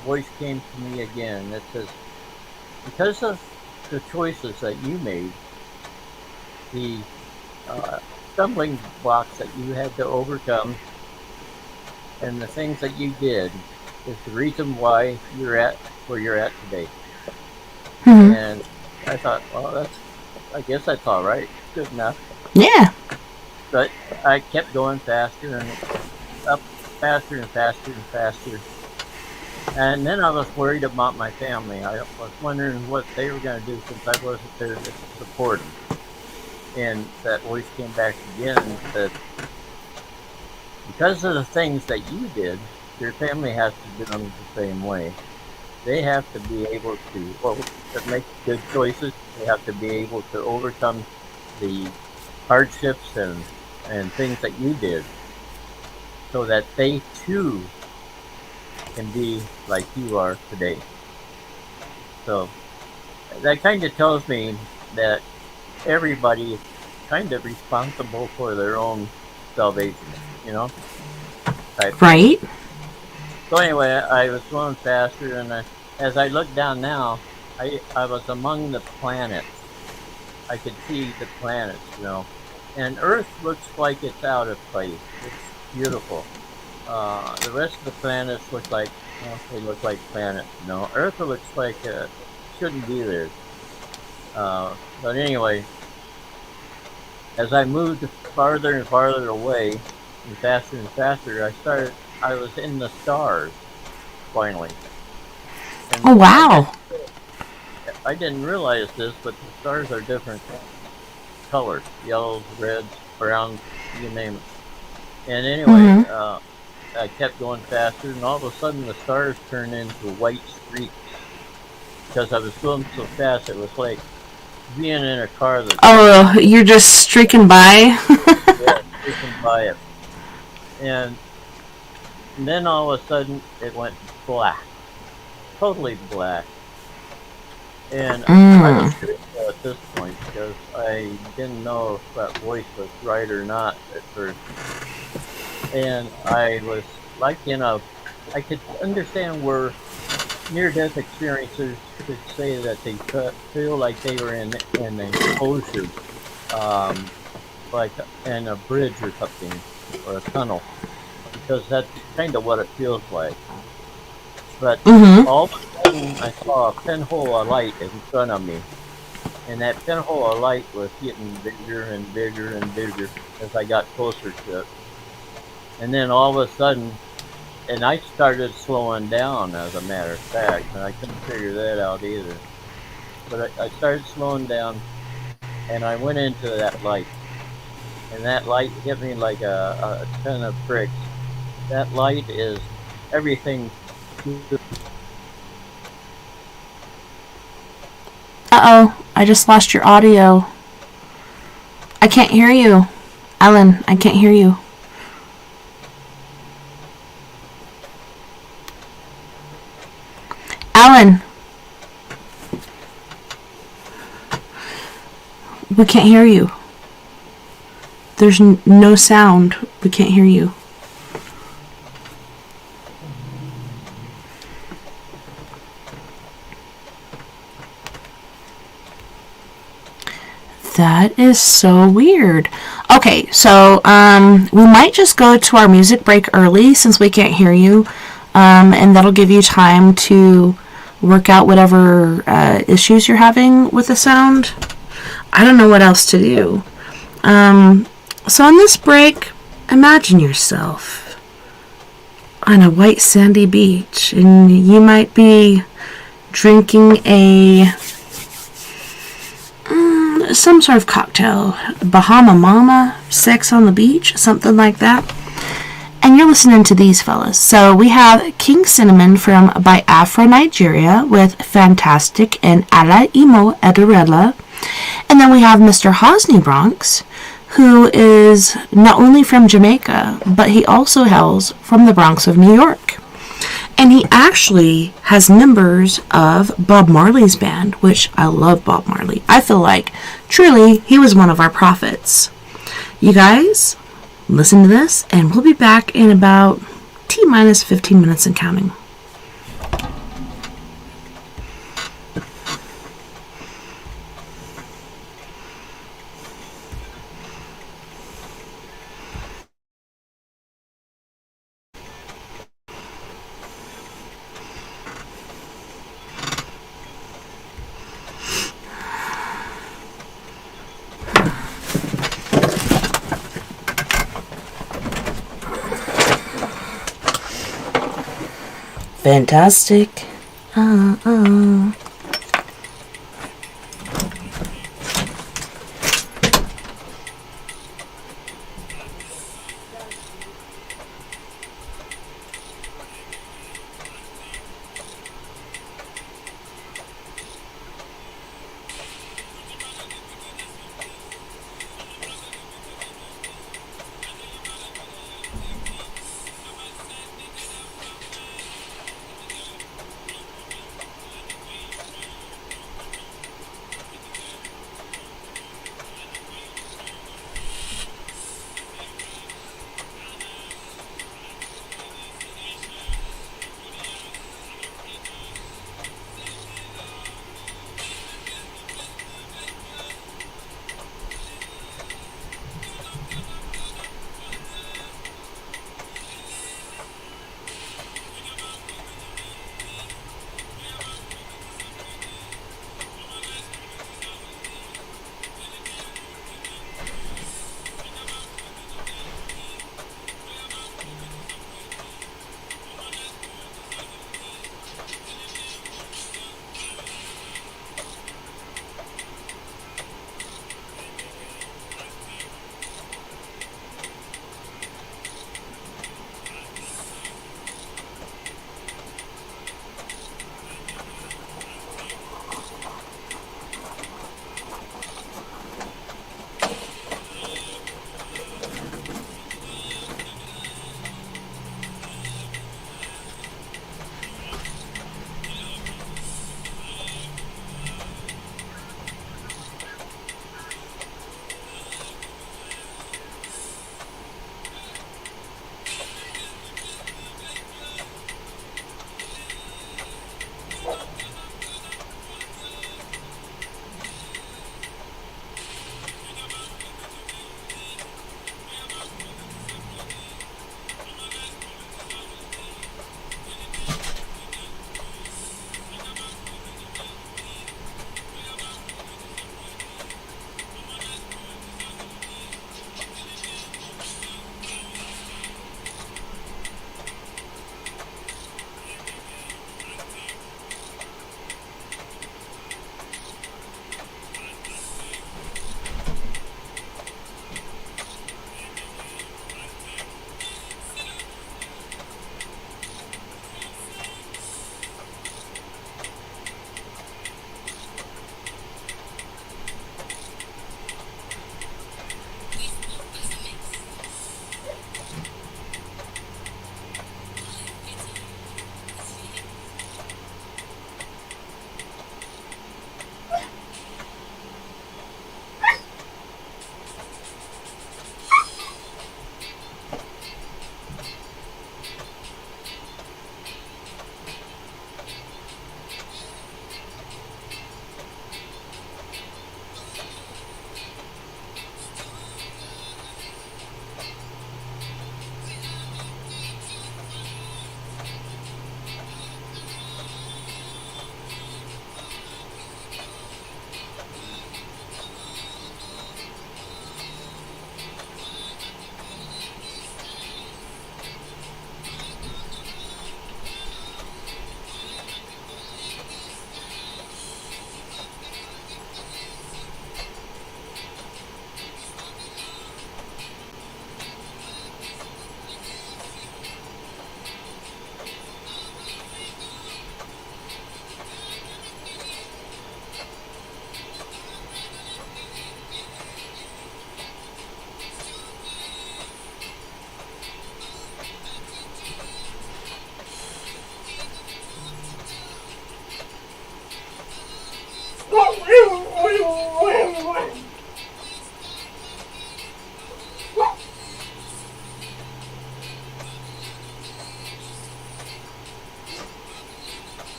voice came to me again. It says, because of the choices that you made, the stumbling blocks that you had to overcome, and the things that you did is the reason why you're at where you're at today. Mm-hmm. And I thought, well, I guess that's all right. Good enough. Yeah. But I kept going faster and up faster and faster and faster. And then I was worried about my family. I was wondering what they were going to do since I wasn't there to support them. And that voice came back again and said, because of the things that you did, your family has to do them the same way. They have to be able to make good choices. They have to be able to overcome the hardships and things that you did, so that they too can be like you are today. So that kind of tells me that everybody is kind of responsible for their own salvation, Right? So anyway, I was going faster, and as I look down now, I was among the planets. I could see the planets, and Earth looks like it's out of place. It's beautiful. The rest of the planets look like, they look like planets, Earth looks like it shouldn't be there. But anyway, as I moved farther and farther away, and faster, I was in the stars, finally. And Oh, wow. I didn't realize this, but the stars are different colors. Yellows, reds, browns, you name it. And anyway, I kept going faster, and all of a sudden the stars turned into white streaks. Because I was going so fast, it was like being in a car that... Oh, you're just streaking by? Yeah, streaking by it. And then all of a sudden, it went black. Totally black. And I was critical at this point because I didn't know if that voice was right or not at first. And I was like, I could understand where near-death experiencers could say that they feel like they were in an enclosure, like in a bridge or something, or a tunnel, because that's kind of what it feels like. But all of a sudden, I saw a pinhole of light in front of me, and that pinhole of light was getting bigger and bigger and bigger as I got closer to it. And then all of a sudden, and I started slowing down, as a matter of fact, and I couldn't figure that out either. But I started slowing down, and I went into that light, and that light hit me like a ton of bricks. That light is everything. Uh-oh, I just lost your audio. I can't hear you. Ellen, I can't hear you. Alan, we can't hear you. There's no sound. We can't hear you. That is so weird. Okay, so we might just go to our music break early since we can't hear you, and that'll give you time to work out whatever issues you're having with the sound. I don't know what else to do. So on this break, imagine yourself on a white sandy beach, and you might be drinking some sort of cocktail, Bahama Mama, Sex on the Beach, something like that. And you're listening to these fellas. So we have King Cinnamon from Biafra, Nigeria with Fantastic and Ala Imo Ederella. And then we have Mr. Hosni Bronx, who is not only from Jamaica, but he also hails from the Bronx of New York. And he actually has members of Bob Marley's band, which I love Bob Marley. I feel like, truly, he was one of our prophets. You guys, listen to this, and we'll be back in about T-minus 15 minutes and counting. Fantastic.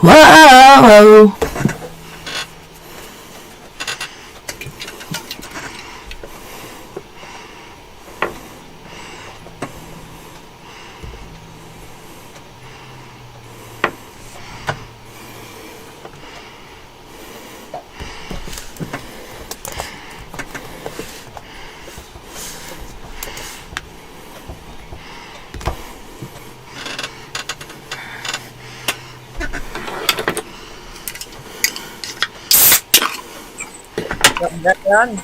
Whoa! Getting that done?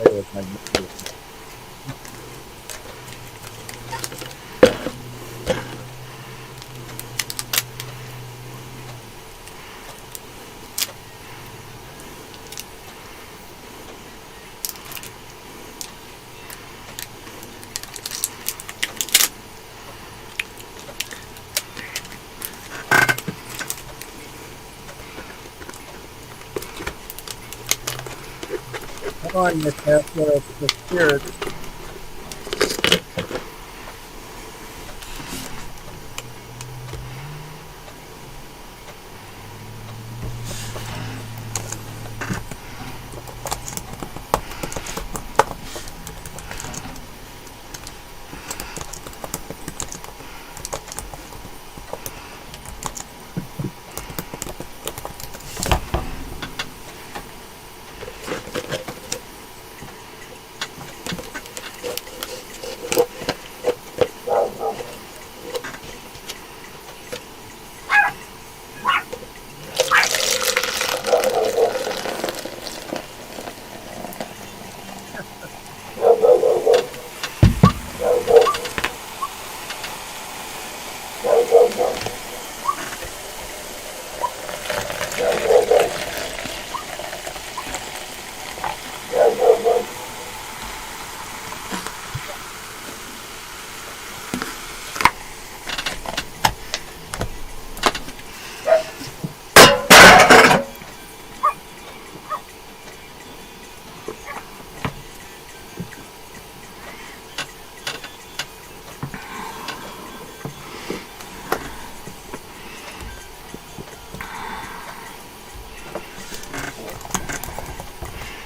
There was my Come on, Miss the spirit.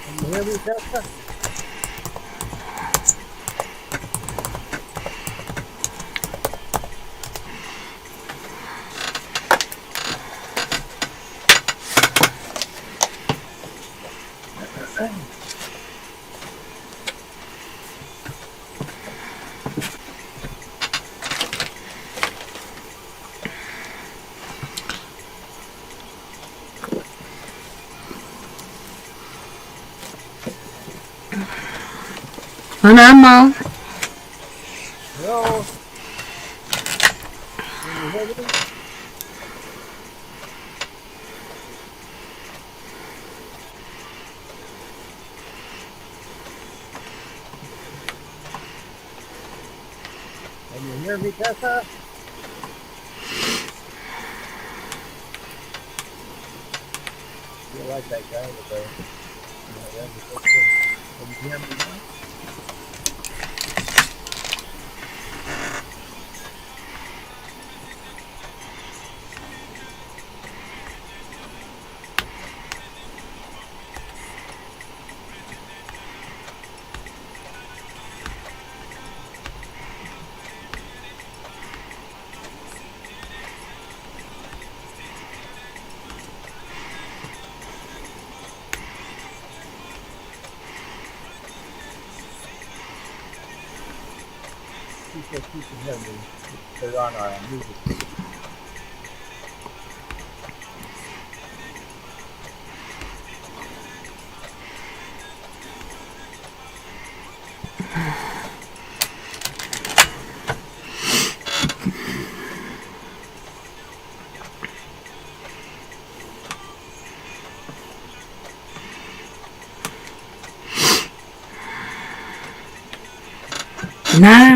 Can you hear me, Jessica? Paranormal. Hello? Can you hear me? Can you hear me, Tessa? You're like that guy with the red reflection. Can you hear me now? She said she can hear me. They're on our music. No,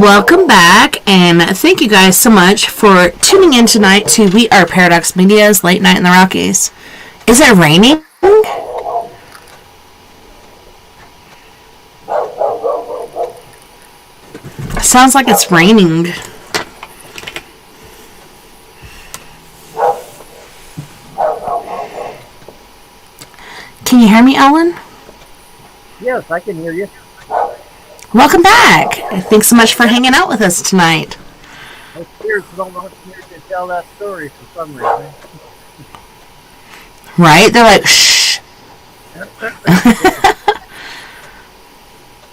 welcome back, and thank you guys so much for tuning in tonight to We Are Paradox Media's Late Night in the Rockies. Is it raining? Sounds like it's raining. Can you hear me, Ellen? Yes, I can hear you. Welcome back. Thanks so much for hanging out with us tonight. Those spirits don't want me to tell that story for some reason. Right? They're like, shh.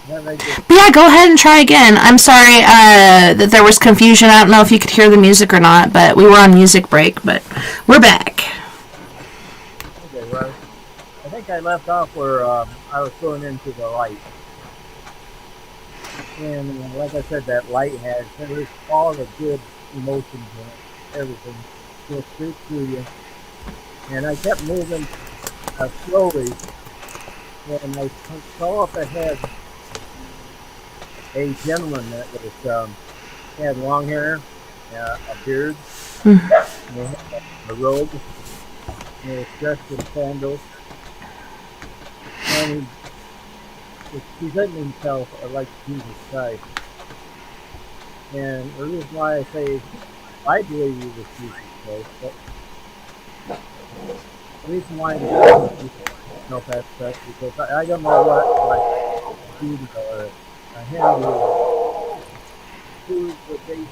Then I just, But yeah, go ahead and try again. I'm sorry that there was confusion. I don't know if you could hear the music or not, but we were on music break, but we're back. okay, well, I think I left off where I was going into the light. And like I said, that light there was all the good emotions in it, everything, just straight through you. And I kept moving slowly, and I saw up ahead a gentleman that was had long hair, a beard, and he had a robe, and he was dressed in sandals, and he was presenting himself like Jesus Christ. And the reason why I say I believe he was Jesus Christ, but the reason why I don't know if that's correct, because I don't know what like Judah or a Hindu who would they be.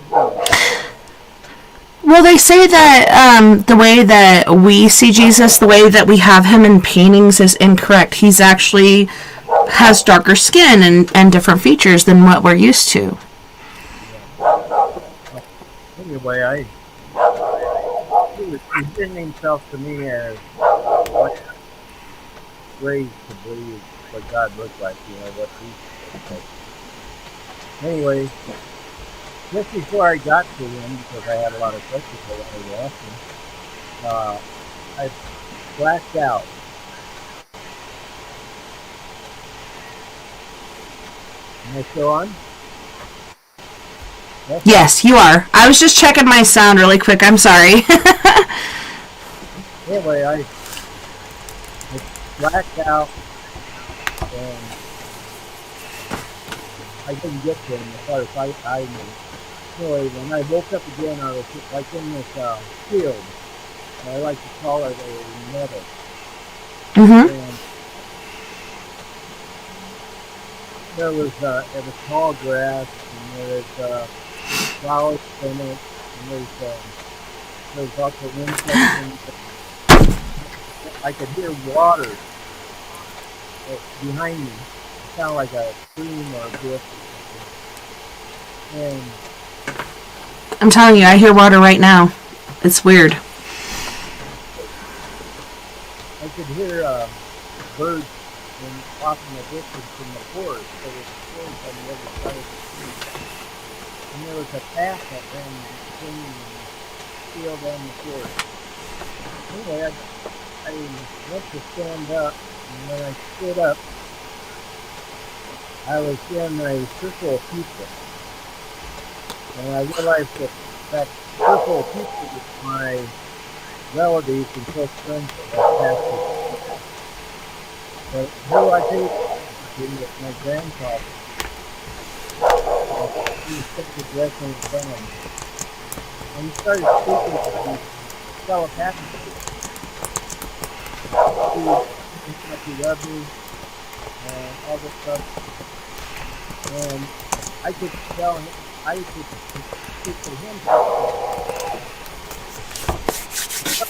Well, they say that the way that we see Jesus, the way that we have him in paintings, is incorrect. He's actually has darker skin and different features than what we're used to. Anyway, he was presenting himself to me as what raised to believe what God looked like, what he looked like. Anyway, just before I got to him, because I had a lot of questions I wanted to ask him, I blacked out. Am I still on? Yes, you are. I was just checking my sound really quick. I'm sorry. Anyway, I blacked out, and I couldn't get to him as far as I knew. Anyway, when I woke up again, I was like in this field. I like to call it a meadow. And there was tall grass, and there was flowers in it, and there's also insects. I could hear water behind me. It sounded like a stream or a brook. And I'm telling you, I hear water right now. It's weird. I could hear birds off in the distance in the forest. There was a forest on the other side of the street. And there was a path that ran between the field and the forest. Anyway, I went to stand up, and when I stood up, I was in a circle of people. And I realized that circle of people was my relatives and close friends that had passed away. But who I think was my grandfather. He was sitting directly in front of me. And he started speaking to me telepathically. He loved me and all this stuff. And I could tell him, I could speak to him.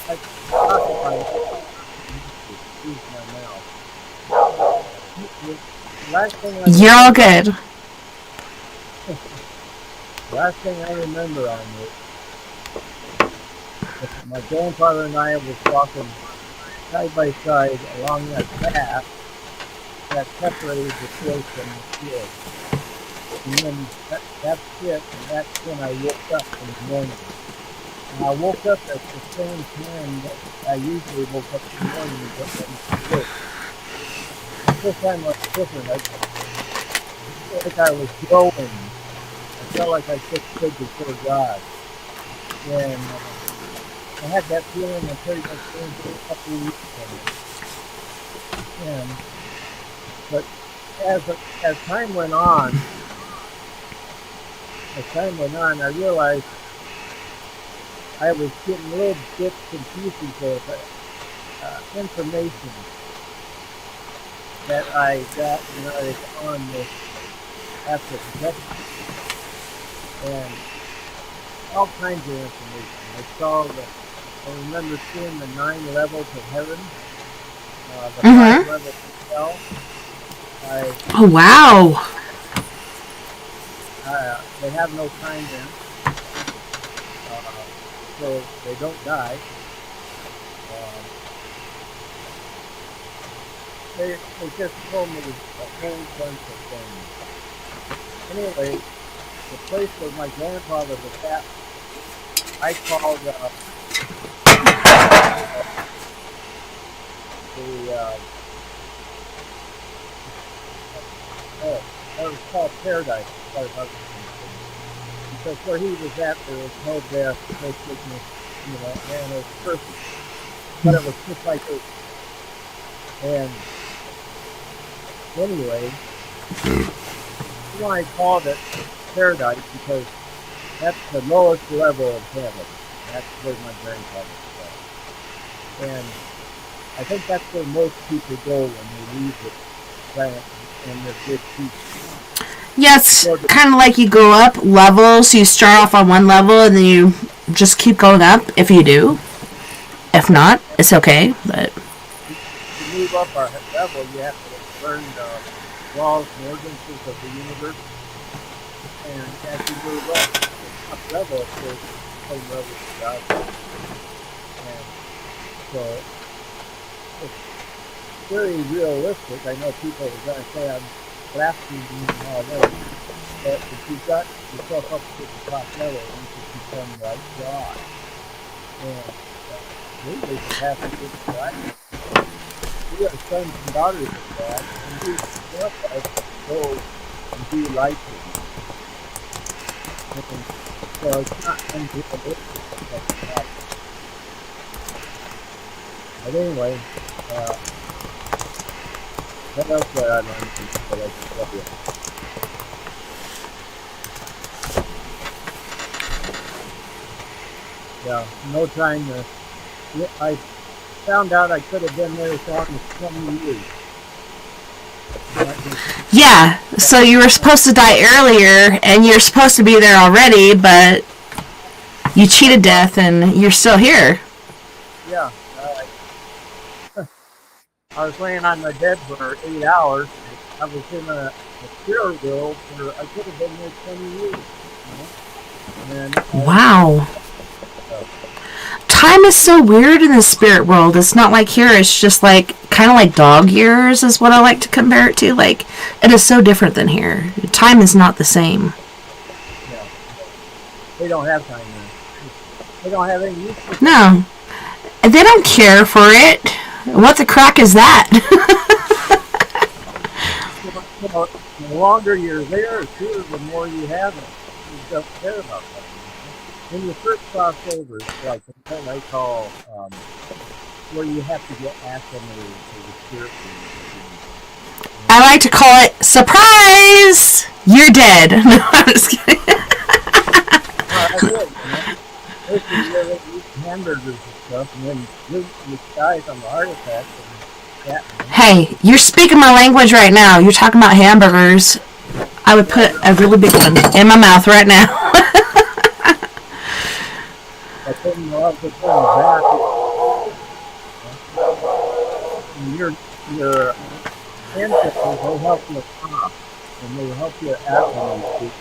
I could talk about it. Use my mouth. Last thing You're all good. Last thing I remember on it, my grandfather and I was walking side by side along that path that separated the field from the field. And then that's it, and that's when I woke up in the morning. And I woke up at the same time that I usually woke up in the morning to get ready for work. And this time was different. I felt like I was glowing. I felt like I stood before God. And I had that feeling that pretty much came for a couple of weeks from it. But as time went on, I realized I was getting little bits and pieces of information that I got when I was on this after protection. And all kinds of information. I remember seeing the 9 levels of heaven. The Mm-hmm. 5-level hotel. Oh, wow. They have no time then, so they don't die. They just told me a whole bunch of things. Anyway, the place where my grandfather was at, I called the that was called Paradise, as far as I was concerned. Because where he was at, there was no death, no sickness, and it was perfect. But it was just like this. And anyway, I called it Paradise because that's the lowest level of heaven. That's where my grandfather was. And I think that's where most people go when they leave the planet and they're good people. Yeah, it's kind of like you go up levels. You start off on one level and then you just keep going up if you do. If not, it's okay. But to move up our level, you have to learn the laws and ordinances of the universe. And as you move up level, of course, the same level as God. And so it's very realistic. I know people are going to say I'm blaspheming and all that, but if you've got yourself up to the top level, you can become like God. And really, the passage is right. We are sons and daughters of God, and we want us to go and be like Him. And so it's not unrealistic that's God. But anyway, what else did I learn that I can tell you? Yeah, no time to. I found out I could have been there as long as 20 years. yeah, so you were supposed to die earlier, and you're supposed to be there already, but you cheated death, and you're still here. Yeah. I was laying on my bed for 8 hours. I was in a spirit world where I could have been there 20 years. And Wow. Time is so weird in the spirit world. It's not like here. It's just like kind of like dog years is what I like to compare it to. Like it is so different than here. Time is not the same. Yeah. They don't have time there. They don't have any use for it. No. They don't care for it. What the crack is that? The longer you're there, too, the more you have it. You don't care about that. When you first cross over, it's like what I call where you have to get acclimated to the spirit world. I like to call it surprise. You're dead. No, I'm just kidding. That's it. First you eat hamburgers and stuff, and then you die from a heart attack. Hey, you're speaking my language right now. You're talking about hamburgers. I would put a really big one in my mouth right now. But then you also put back. Your ancestors will help you stop, and they will help you acclimate.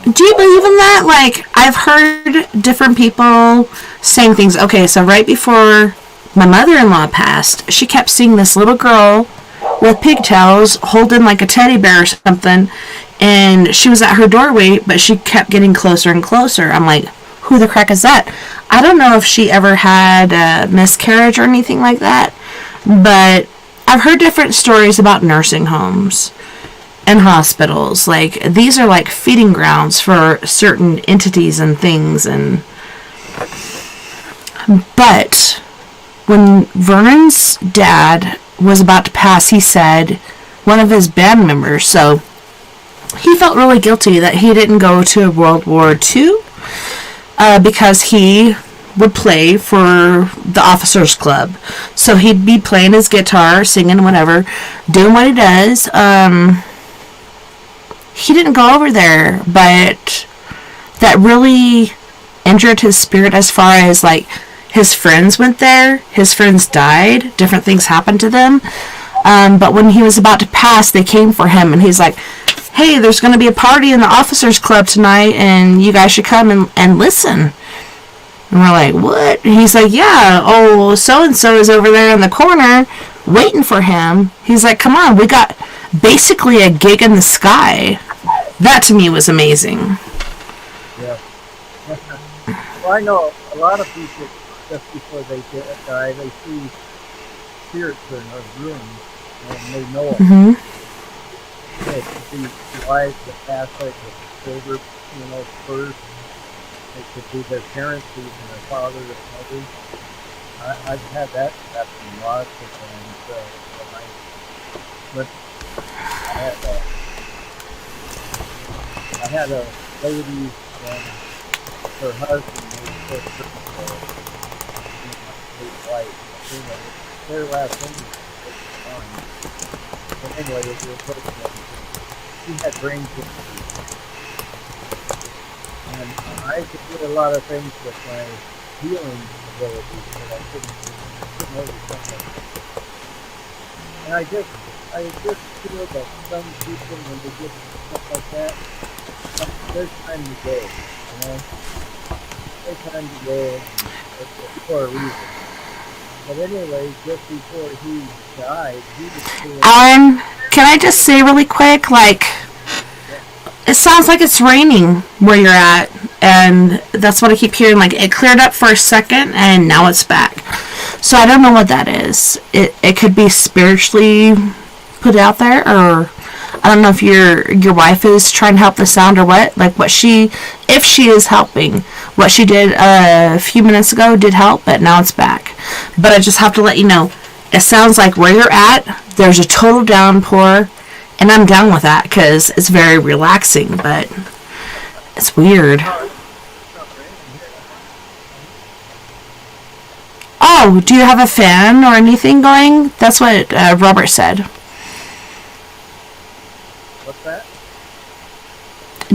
Do you believe in that? Like, I've heard different people saying things. Okay, so right before my mother-in-law passed, she kept seeing this little girl with pigtails holding like a teddy bear or something, and she was at her doorway, but she kept getting closer and closer. I'm like, who the crack is that? I don't know if she ever had a miscarriage or anything like that, but I've heard different stories about nursing homes and hospitals. Like, these are like feeding grounds for certain entities and things. But when Vernon's dad was about to pass, he said one of his band members, so he felt really guilty that he didn't go to World War II because he would play for the officers club. So he'd be playing his guitar, singing, whatever, doing what he does. He didn't go over there, but that really injured his spirit as far as like his friends went there. His friends died. Different things happened to them. But when he was about to pass, they came for him, and he's like, hey, there's going to be a party in the officers club tonight, and you guys should come and listen. And we're like, what? And he's like, yeah, oh, so-and-so is over there in the corner waiting for him. He's like, come on, we got basically a gig in the sky. That to me was amazing. Yeah. Well, I know a lot of people, just before they die, they see spirits in their rooms, and they know it. Mm-hmm. It could be wives that pass like the silver, first. It could be their parents, even their father or mother. I've had that happen lots of times. When I had a lady and her husband was his wife. Their last name was fine. But anyway, it was like she had brain cancer. And I could do a lot of things with my healing abilities, but I couldn't overcome them. And I just feel that some people, when they get stuff like that, there's time to go, There's time to go, and for a reason. But anyway, just before he died, he was feeling... Alan, can I just say really quick, it sounds like it's raining where you're at, and that's what I keep hearing. It cleared up for a second, and now it's back. So I don't know what that is. It could be spiritually put out there, or I don't know if your wife is trying to help the sound or what. If she is helping, what she did a few minutes ago did help, but now it's back. But I just have to let you know, it sounds like where you're at, there's a total downpour. And I'm down with that because it's very relaxing, but it's weird. Oh, do you have a fan or anything going? That's what Robert said. What's that?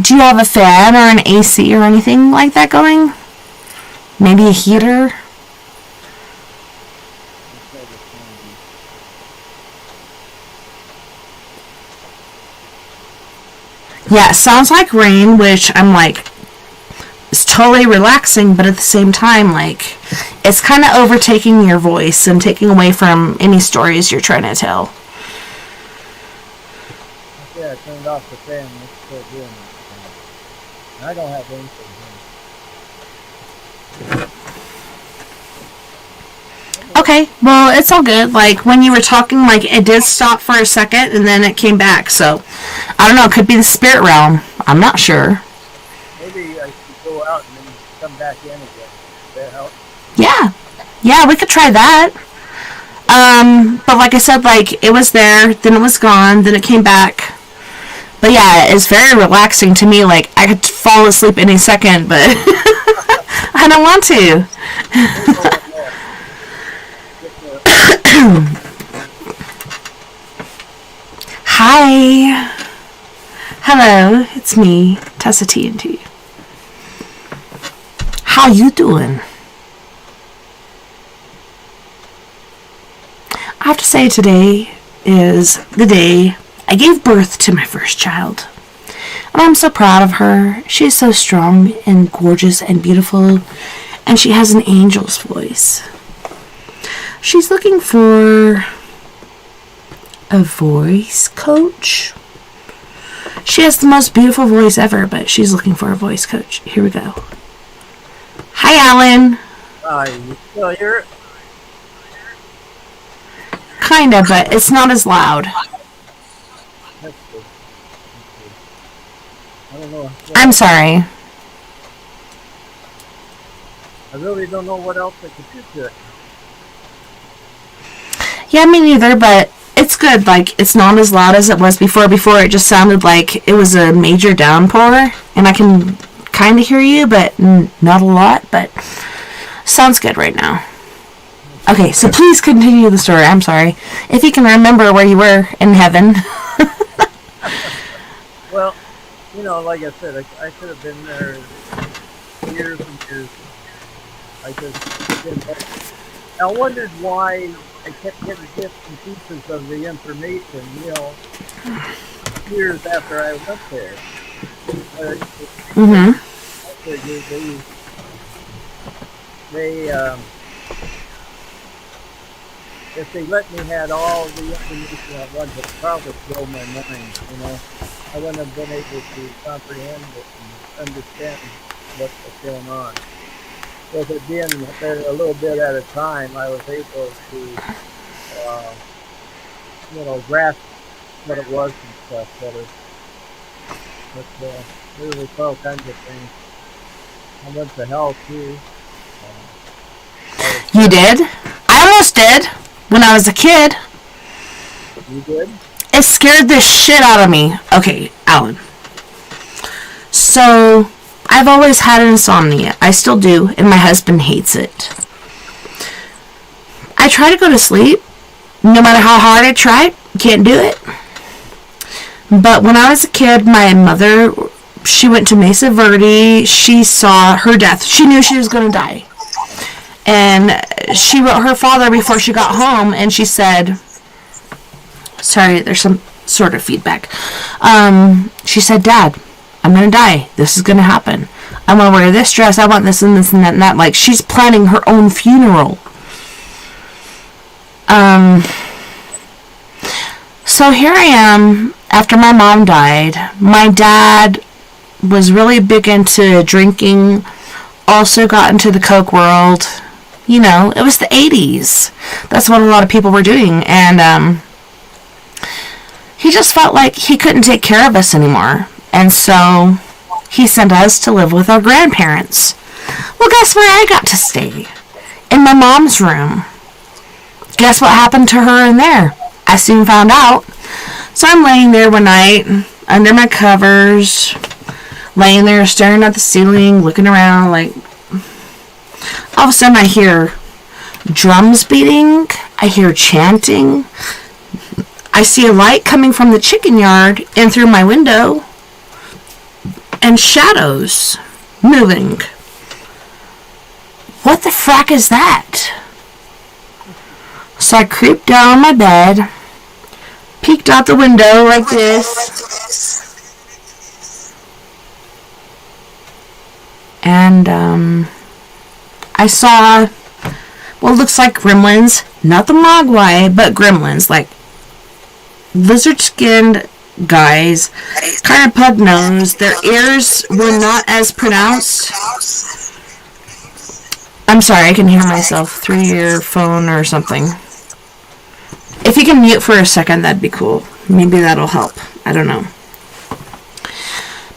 Do you have a fan or an AC or anything like that going? Maybe a heater? Yeah, it sounds like rain, which I'm it's totally relaxing, but at the same time, it's kind of overtaking your voice and taking away from any stories you're trying to tell. Yeah, I turned off the fan, it's still doing it. I don't have anything here. Okay, well, it's all good. When you were talking, it did stop for a second, and then it came back, so, I don't know, it could be the spirit realm. I'm not sure. Maybe I should go out and then come back in again. Does that help? Yeah, we could try that. But like I said, it was there, then it was gone, then it came back. But yeah, it's very relaxing to me, I could fall asleep any second, but I don't want to. Hi. Hello, it's me, Tessa TNT. How you doing? I have to say today is the day I gave birth to my first child. And I'm so proud of her. She's so strong and gorgeous and beautiful, and she has an angel's voice. She's looking for a voice coach. She has the most beautiful voice ever, but she's looking for a voice coach. Here we go. Hi, Alan. You still hear it? Kinda, but it's not as loud. That's good. I don't know. I'm sorry. I really don't know what else I could do to it. Yeah, me neither, but it's good. It's not as loud as it was before. Before, it just sounded like it was a major downpour, and I can kind of hear you, but not a lot, but sounds good right now. Okay, so please continue the story. I'm sorry. If you can remember where you were in heaven. Well, like I said, I could have been there years and years. I just didn't know. I wondered why I kept getting bits and pieces of the information, years after I went there. Uh, Mm-hmm. I figured they if they let me had all the information at once, it probably blow my mind. I wouldn't have been able to comprehend it and understand what was going on. With it being there a little bit at a time, I was able to, uh, grasp what it was and stuff better. But there was all kinds of things. I went to hell too. You did? I almost did when I was a kid. You did? It scared the shit out of me. Okay, Alan. So, I've always had insomnia. I still do, and my husband hates it. I try to go to sleep. No matter how hard I try, can't do it. But when I was a kid, my mother, she went to Mesa Verde. She saw her death. She knew she was going to die. And she wrote her father before she got home, and she said, sorry, there's some sort of feedback. She said, Dad, I'm going to die. This is going to happen. I want to wear this dress. I want this and this and that and that. Like, she's planning her own funeral. So here I am after my mom died. My dad was really big into drinking, also got into the coke world. It was the 80s. That's what a lot of people were doing. And he just felt like he couldn't take care of us anymore. And so he sent us to live with our grandparents. Well, guess where I got to stay? In my mom's room. Guess what happened to her in there? I soon found out. So I'm laying there one night, under my covers, laying there staring at the ceiling, looking around, like, all of a sudden I hear drums beating, I hear chanting, I see a light coming from the chicken yard in through my window, and shadows moving. What the frack is that? So I creeped down on my bed, peeked out the window like this, and I saw what looks like gremlins, not the mogwai, but gremlins, like lizard-skinned guys, kind of pug-nosed. Their ears were not as pronounced. I'm sorry, I can hear myself through your phone or something. If you can mute for a second, that'd be cool. Maybe that'll help. I don't know.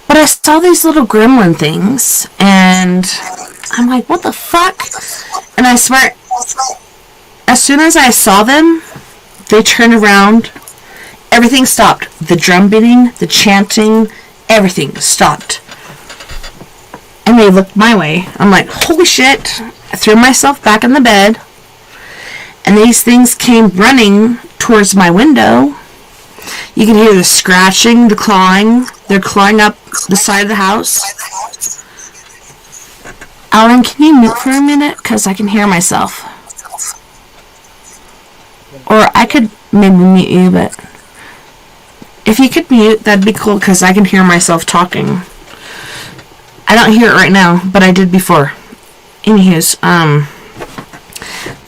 But I saw these little gremlin things, and I'm like, what the fuck? And I swear, as soon as I saw them, they turned around. Everything stopped. The drum beating, the chanting, everything stopped. And they looked my way. I'm like, holy shit. I threw myself back in the bed. And these things came running towards my window. You can hear the scratching, the clawing. They're clawing up the side of the house. Alan, can you mute for a minute? Because I can hear myself. Or I could maybe mute you, but if you could mute, that'd be cool because I can hear myself talking. I don't hear it right now, but I did before. Anywho's,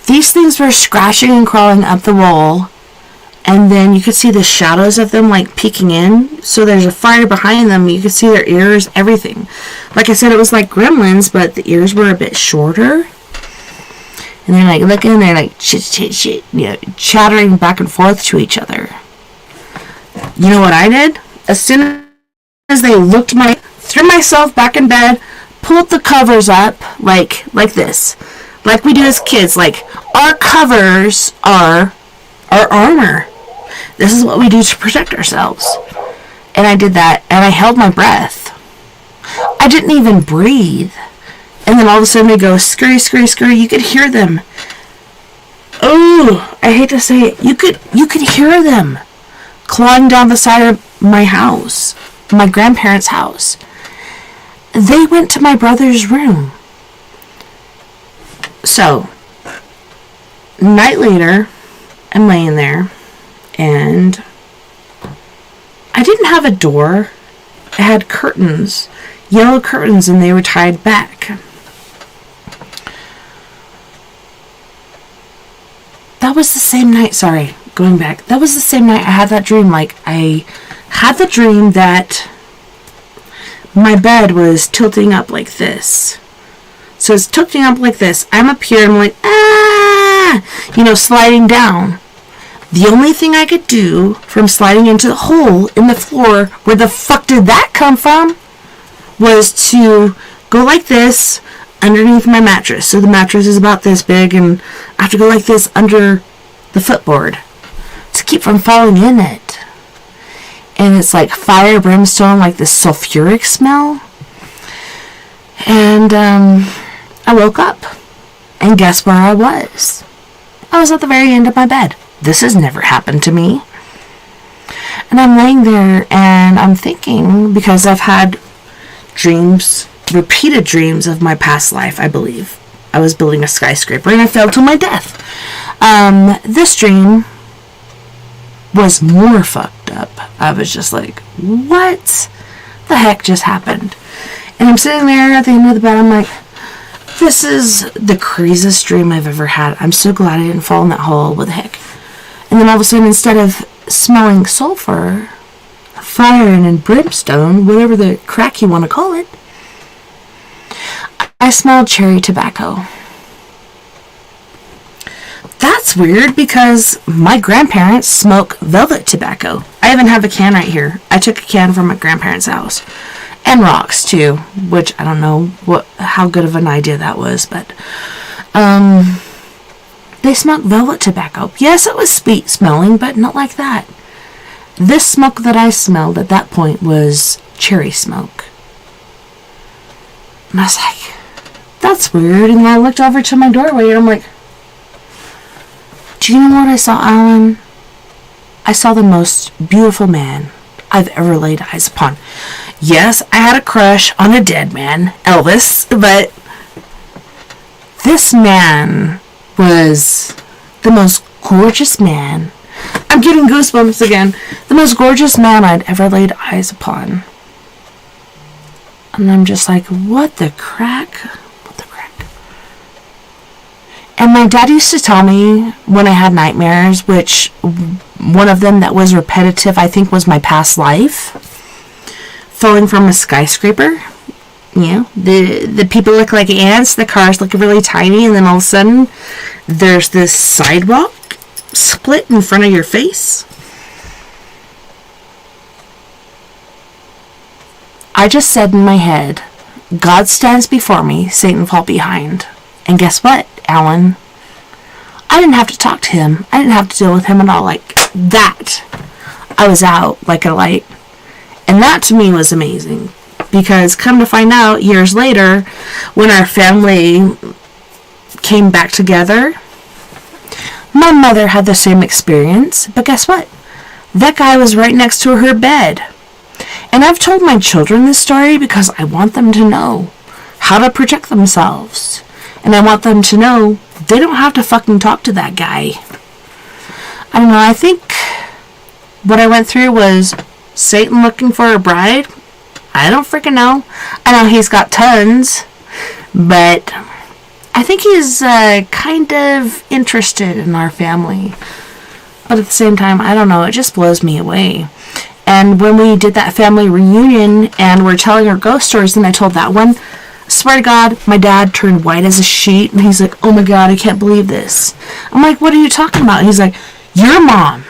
these things were scratching and crawling up the wall, and then you could see the shadows of them, like, peeking in. So there's a fire behind them. You could see their ears, everything. Like I said, it was like gremlins, but the ears were a bit shorter. And they're, like, looking, and they're, like, chattering back and forth to each other. You know what I did? As soon as they looked threw myself back in bed, pulled the covers up, like this. Like we do as kids. Like, our covers are our armor. This is what we do to protect ourselves. And I did that, and I held my breath. I didn't even breathe. And then all of a sudden they go, scurry, scurry, scurry. You could hear them. Oh, I hate to say it. You could hear them clawing down the side of my house, my grandparents' house. They went to my brother's room. So, a night later, I'm laying there, and I didn't have a door. I had curtains, yellow curtains, and they were tied back. That was the same night, going back. That was the same night I had that dream. Like, I had the dream that my bed was tilting up like this. So it's tilting up like this. I'm up here, I'm like, sliding down. The only thing I could do from sliding into the hole in the floor, where the fuck did that come from, was to go like this underneath my mattress. So the mattress is about this big, and I have to go like this under the footboard to keep from falling in it. And it's like fire, brimstone, like this sulfuric smell. And I woke up, and guess where I was? I was at the very end of my bed. This has never happened to me. And I'm laying there, and I'm thinking, because I've had dreams, repeated dreams of my past life, I believe. I was building a skyscraper, and I fell to my death. This dream was more fucked up. I was just like, what the heck just happened? And I'm sitting there at the end of the bed, I'm like, this is the craziest dream I've ever had. I'm so glad I didn't fall in that hole. What the heck? And then all of a sudden, instead of smelling sulfur, fire, and brimstone, whatever the crack you want to call it, I smelled cherry tobacco. That's weird, because my grandparents smoke velvet tobacco. I even have a can right here. I took a can from my grandparents' house. And rocks, too, which I don't know how good of an idea that was, but they smoked velvet tobacco. Yes, it was sweet smelling, but not like that. This smoke that I smelled at that point was cherry smoke. And I was like, that's weird. And I looked over to my doorway, and I'm like, do you know what I saw, Alan? I saw the most beautiful man I've ever laid eyes upon. Yes, I had a crush on a dead man, Elvis, but this man was the most gorgeous man. I'm getting goosebumps again. The most gorgeous man I'd ever laid eyes upon. And I'm just like, what the crack? What the crack? And my dad used to tell me when I had nightmares, which one of them that was repetitive, I think, was my past life. Falling from a skyscraper. The people look like ants, the cars look really tiny, and then all of a sudden there's this sidewalk split in front of your face. I just said in my head, God stands before me, Satan fall behind. And guess what, Alan? I didn't have to talk to him. I didn't have to deal with him at all. Like that. I was out like a light. And that to me was amazing. Because come to find out, years later, when our family came back together, my mother had the same experience. But guess what? That guy was right next to her bed. And I've told my children this story because I want them to know how to protect themselves. And I want them to know they don't have to fucking talk to that guy. I don't know, I think what I went through was Satan looking for a bride. I don't freaking know. I know he's got tons, but I think he's kind of interested in our family. But at the same time, I don't know, it just blows me away. And when we did that family reunion and we're telling our ghost stories, and I told that one, I swear to God, my dad turned white as a sheet, and he's like, oh my God, I can't believe this. I'm like, what are you talking about? And he's like, your mom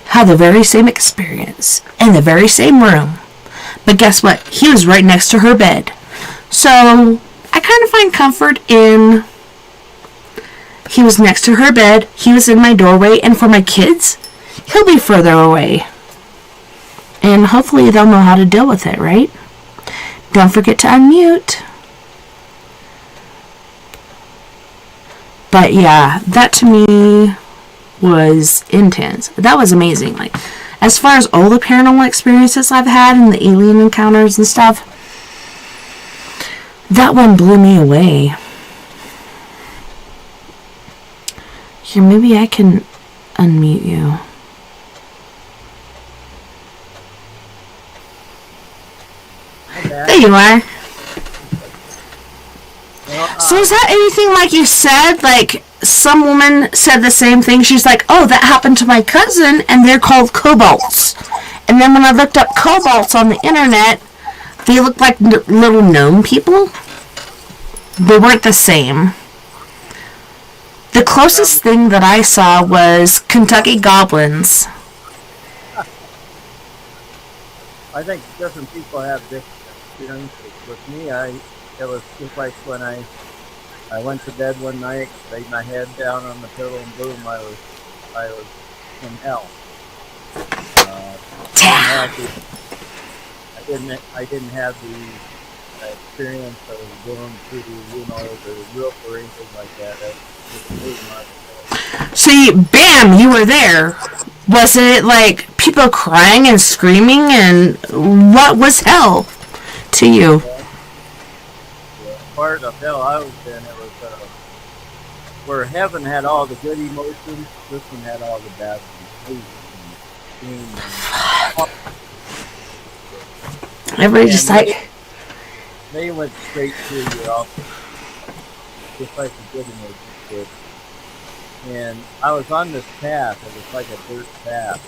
had the very same experience in the very same room. But guess what? He was right next to her bed. So I kind of find comfort in he was next to her bed, he was in my doorway, and for my kids, he'll be further away. And hopefully they'll know how to deal with it, right? Don't forget to unmute. But yeah, that to me was intense. That was amazing. Like, as far as all the paranormal experiences I've had and the alien encounters and stuff, that one blew me away. Here, maybe I can unmute you. There you are. So is that anything like you said? Like, some woman said the same thing. She's like, oh, that happened to my cousin, and they're called kobolds. And then when I looked up kobolds on the internet, they looked like little gnome people. They weren't the same. The closest thing that I saw was Kentucky goblins. I think different people have different experiences. With me, it was just like when I went to bed one night, laid my head down on the pillow, and boom, I was in hell. I didn't have the experience of going through, the roof or anything like that. See, bam, you were there. Was it like people crying and screaming, and what was hell to you? The part of hell I was in, it was where heaven had all the good emotions, this one had all the bad ones. Everybody just like... They went straight through your office, just like the good emotions did. And I was on this path. It was like a dirt path.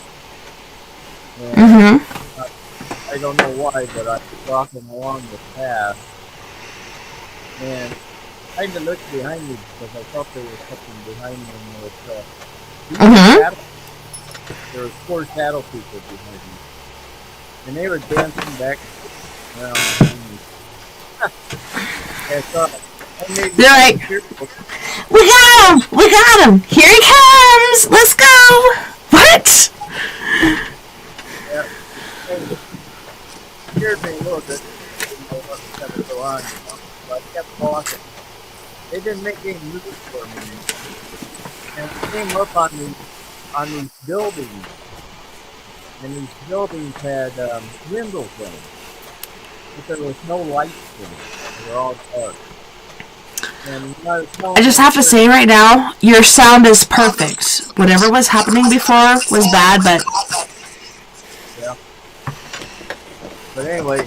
And I don't know why, but I was walking along the path. And I kind of looked behind me because I thought there was something behind me. And there was 4 shadow people behind me. And they were dancing back around behind me. And so they're like, we got him! We got him! Here he comes! Let's go! What? Yeah, it scared me a little bit. I didn't know what was going to go on. So I kept walking. They didn't make any moves for me. And we came up on these buildings. And these buildings had windows in them. But there was no lights in them. They were all dark. I just have to say right now, your sound is perfect. Whatever was happening before was bad, but... Yeah. But anyway,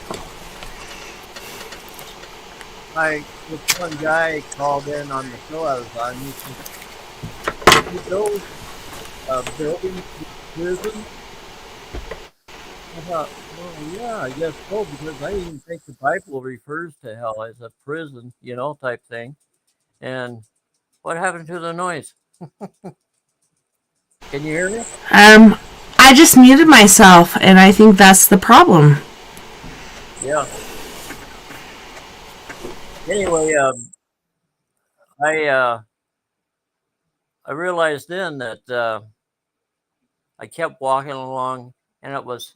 this one guy called in on the show I was on. He said, "You build buildings to prison?" I thought, well, yeah, I guess so, because I even think the Bible refers to hell as a prison, type thing. And what happened to the noise? Can you hear me? I just muted myself, and I think that's the problem. Yeah. Anyway, I realized then that I kept walking along, and it was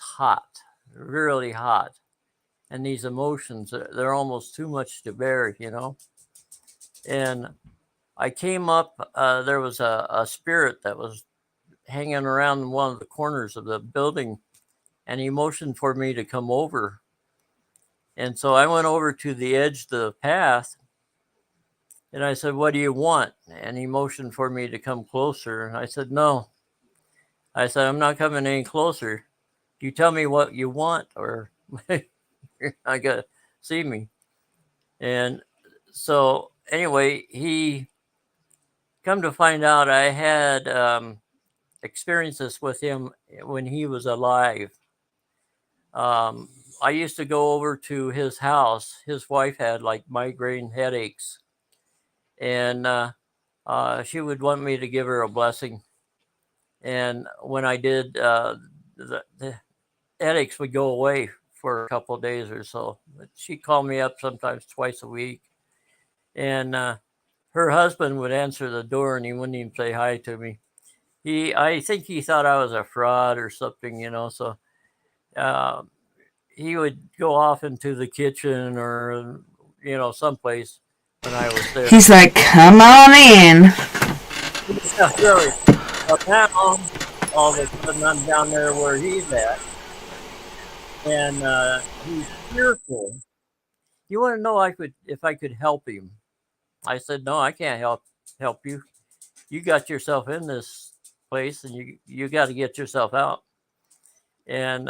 hot, really hot, and these emotions, they're almost too much to bear, And I came up, there was a spirit that was hanging around one of the corners of the building, and he motioned for me to come over. And so I went over to the edge of the path, and I said, "What do you want?" And he motioned for me to come closer. And I said, "No." I said, "I'm not coming any closer. You tell me what you want, or you're not going to see me." And so anyway, he come to find out I had experiences with him when he was alive. I used to go over to his house. His wife had like migraine headaches, and she would want me to give her a blessing. And when I did, the headaches would go away for a couple of days or so. But she'd call me up sometimes twice a week, and her husband would answer the door, and he wouldn't even say hi to me. I think he thought I was a fraud or something, So he would go off into the kitchen or, someplace when I was there. He's like, "Come on in." Yeah, really. But now, all of a sudden, I'm down there where he's at, and he's fearful. You want to know if I could help him? I said, "No, I can't help you." you got yourself in this place, and you got to get yourself out. And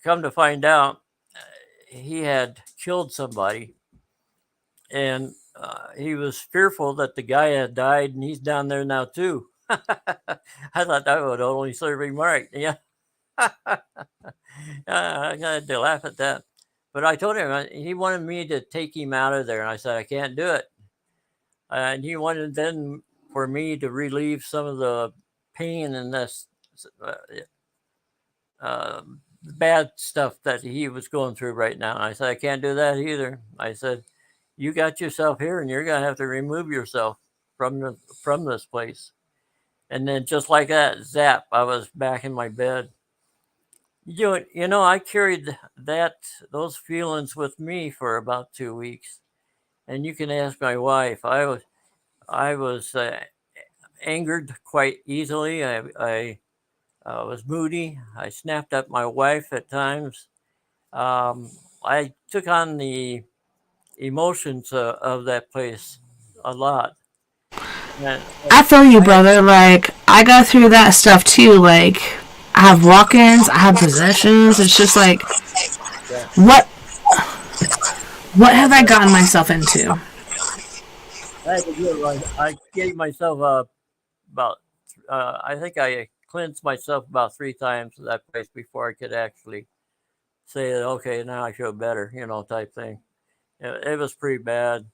come to find out, he had killed somebody, and he was fearful that the guy had died, and he's down there now too. I thought that would only serve him right. Yeah, I had to laugh at that. But I told him he wanted me to take him out of there, and I said I can't do it. And he wanted then for me to relieve some of the pain and this uh, uh, bad stuff that he was going through right now. And I said I can't do that either. I said you got yourself here, and you're gonna have to remove yourself from this place. And then just like that, zap, I was back in my bed. I carried those feelings with me for about 2 weeks. And you can ask my wife. I was angered quite easily. I was moody. I snapped at my wife at times. I took on the emotions of that place a lot. And I feel you, I had, brother. Like, I go through that stuff too. Like, I have walk ins, I have possessions. It's just like, yeah, what what I have had I to, gotten myself into? I had to do it right. I gave myself about, I think I cleansed myself about 3 times in that place before I could actually say that, okay, now I feel better, type thing. It was pretty bad.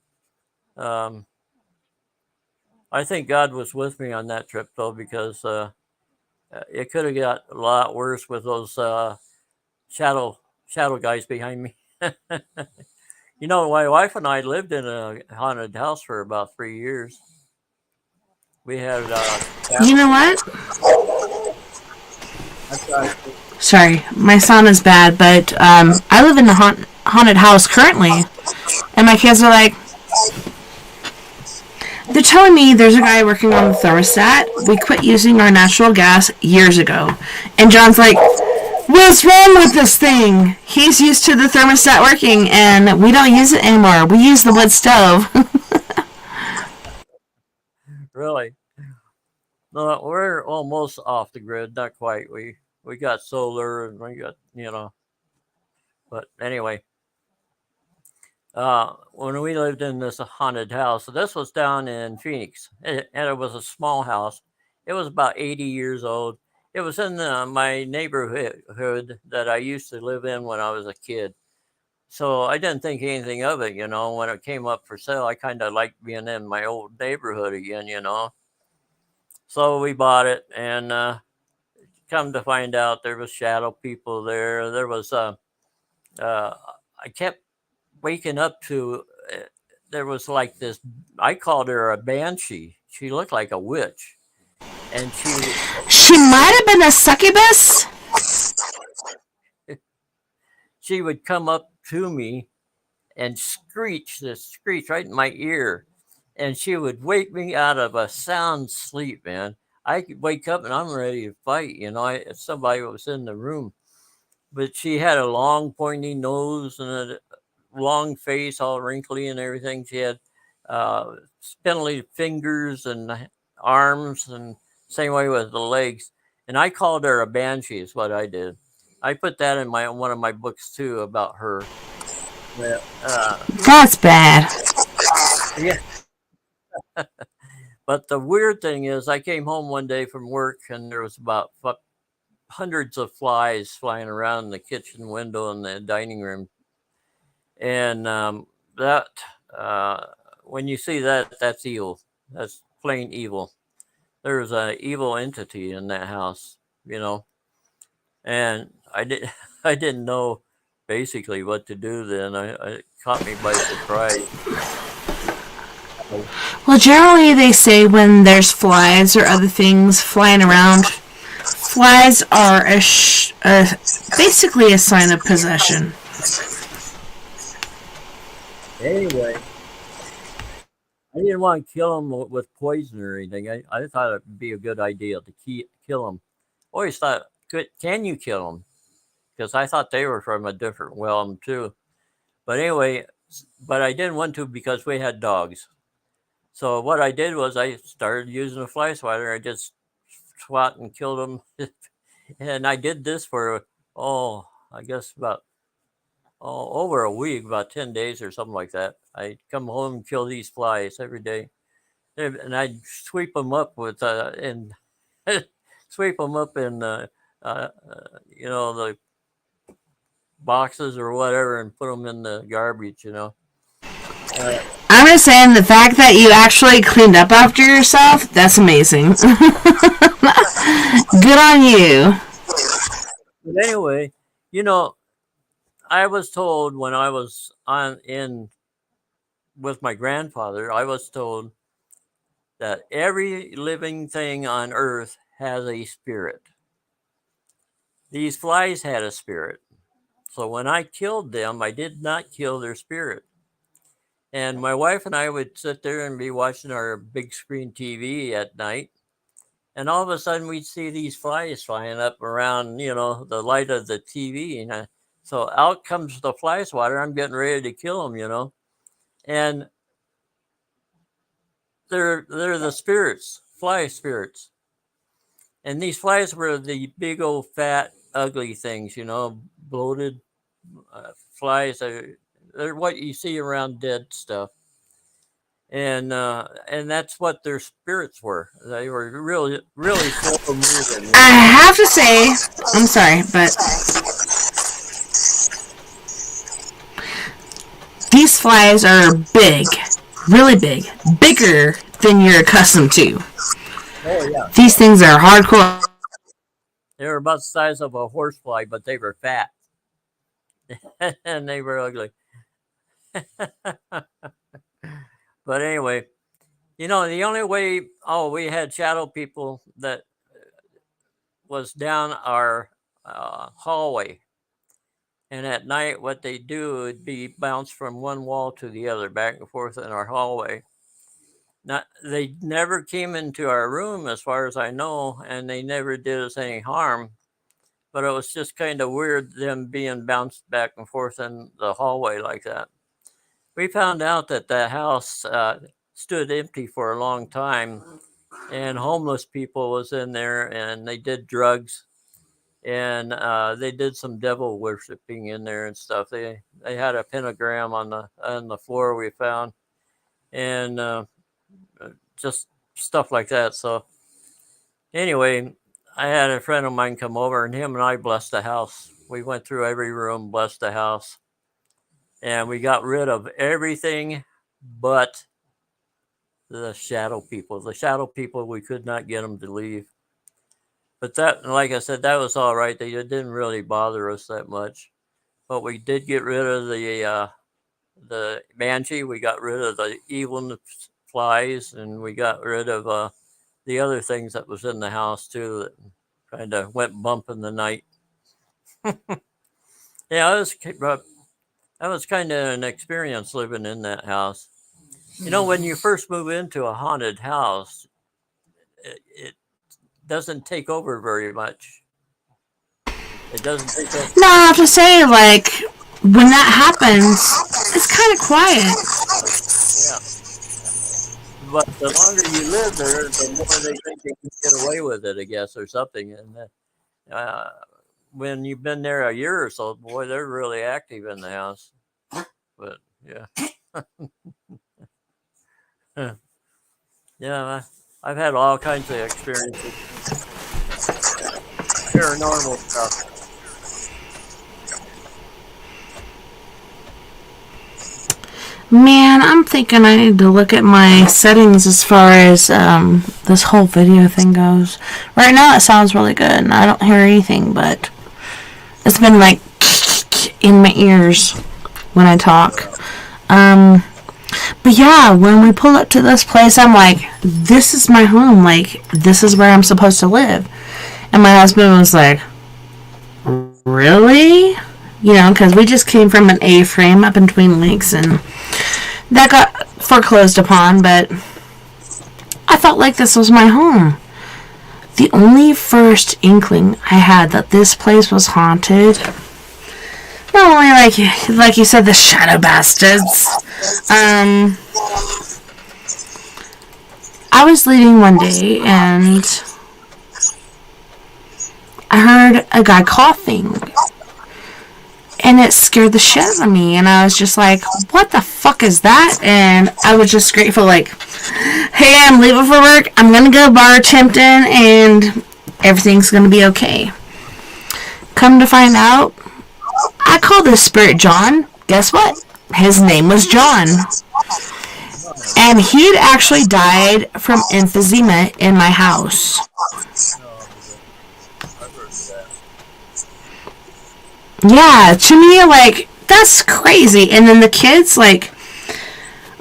Um, I think God was with me on that trip though, because it could have got a lot worse with those shadow shadow guys behind me. My wife and I lived in a haunted house for about 3 years. We had You know shadows. what? I'm sorry. Sorry, my sound is bad, but I live in a haunted house currently, and my kids are like, they're telling me there's a guy working on the thermostat. We quit using our natural gas years ago. And John's like, what's wrong with this thing? He's used to the thermostat working, and we don't use it anymore. We use the wood stove. Really? No, we're almost off the grid. Not quite. We got solar, and we got But anyway, when we lived in this haunted house, so this was down in Phoenix, and it was a small house. It was about 80 years old. It was in my neighborhood that I used to live in when I was a kid. So I didn't think anything of it, when it came up for sale. I kind of liked being in my old neighborhood again. So we bought it, and come to find out, there was shadow people there. There was uh, I kept waking up to there was like this. I called her a banshee. She looked like a witch, and She might have been a succubus. she would come up to me and screech right in my ear, and she would wake me out of a sound sleep, man. I could wake up and I'm ready to fight. Somebody was in the room, but she had a long pointy nose and a long face, all wrinkly and everything. She had spindly fingers and arms, and same way with the legs. And I called her a banshee. Is what I did. I put that in my one of my books too about her. Yeah, That's bad. yeah. But the weird thing is, I came home one day from work, and there was about hundreds of flies flying around the kitchen window and the dining room. And that uh, when you see that, that's evil. That's plain evil. There's an evil entity in that house, you know. And I did I didn't know basically what to do then. It caught me by surprise. So, Well, generally they say when there's flies or other things flying around, flies are basically a sign of possession. anyway, I didn't want to kill him with poison or anything. I thought it'd be a good idea to kill him. Always thought, can you kill them? Because I thought they were from a different realm too. But anyway, but I didn't want to because we had dogs. So what I did was I started using a fly swatter. I just swat and killed them, and I did this for I guess about over a week, about 10 days or something like that. I come home and kill these flies every day, and I'd sweep them up with and sweep them up in uh, the boxes or whatever and put them in the garbage. Uh, I'm just saying the fact that you actually cleaned up after yourself, that's amazing. Good on you. but anyway, you know, I was told when I was on in with my grandfather, I was told that every living thing on earth has a spirit. These flies had a spirit. So when I killed them, I did not kill their spirit. And my wife and I would sit there and be watching our big screen TV at night. And all of a sudden, we'd see these flies flying up around, the light of the TV. So out comes the fly swatter. I'm getting ready to kill them. And they're the spirits, fly spirits. And these flies were the big old fat ugly things, bloated flies. They're what you see around dead stuff, and that's what their spirits were. They were really really slow moving. I have to say, I'm sorry, but these flies are big, really big, bigger than you're accustomed to. Oh yeah, These things are hardcore. they were about the size of a horsefly, but they were fat and they were ugly. But anyway, the only way, we had shadow people that was down our hallway. And at night, what they do would be bounce from one wall to the other, back and forth in our hallway. Not, they never came into our room, as far as I know, and they never did us any harm. But it was just kind of weird them being bounced back and forth in the hallway like that. We found out that the house stood empty for a long time, and homeless people was in there, and they did drugs, and they did some devil worshiping in there and stuff. They had a pentagram on the floor we found, and just stuff like that. So anyway, I had a friend of mine come over, and him and I blessed the house. We went through every room, blessed the house, and we got rid of everything but the shadow people. The shadow people, we could not get them to leave. But that, like I said, that was all right. They didn't really bother us that much. But we did get rid of the banshee. We got rid of the evil flies, and we got rid of the other things that was in the house too that kind of went bump in the night. Yeah, that was kind of an experience living in that house. When you first move into a haunted house, it doesn't take over very much. It doesn't take over. No, I have to say, like, when that happens, it's kind of quiet. Yeah. But the longer you live there, the more they think they can get away with it, I guess, or something. And when you've been there a year or so, boy, they're really active in the house. But yeah, yeah, I've had all kinds of experiences, paranormal stuff. Man, I'm thinking I need to look at my settings as far as this whole video thing goes. Right now it sounds really good, and I don't hear anything, but it's been like in my ears when I talk. But yeah, when we pull up to this place, I'm like, this is my home. Like, this is where I'm supposed to live. And my husband was like, really? Because we just came from an A-frame up in Twin Lakes, and that got foreclosed upon, but I felt like this was my home. The only first inkling I had that this place was haunted, not only like you said, the shadow bastards, I was leaving one day and I heard a guy coughing. And it scared the shit out of me. And I was just like, what the fuck is that? And I was just grateful, like, hey, I'm leaving for work. I'm going to go bar tempting and everything's going to be okay. Come to find out, I called this spirit John. Guess what? His name was John. And he'd actually died from emphysema in my house. Yeah, to me, like, that's crazy. And then the kids, like,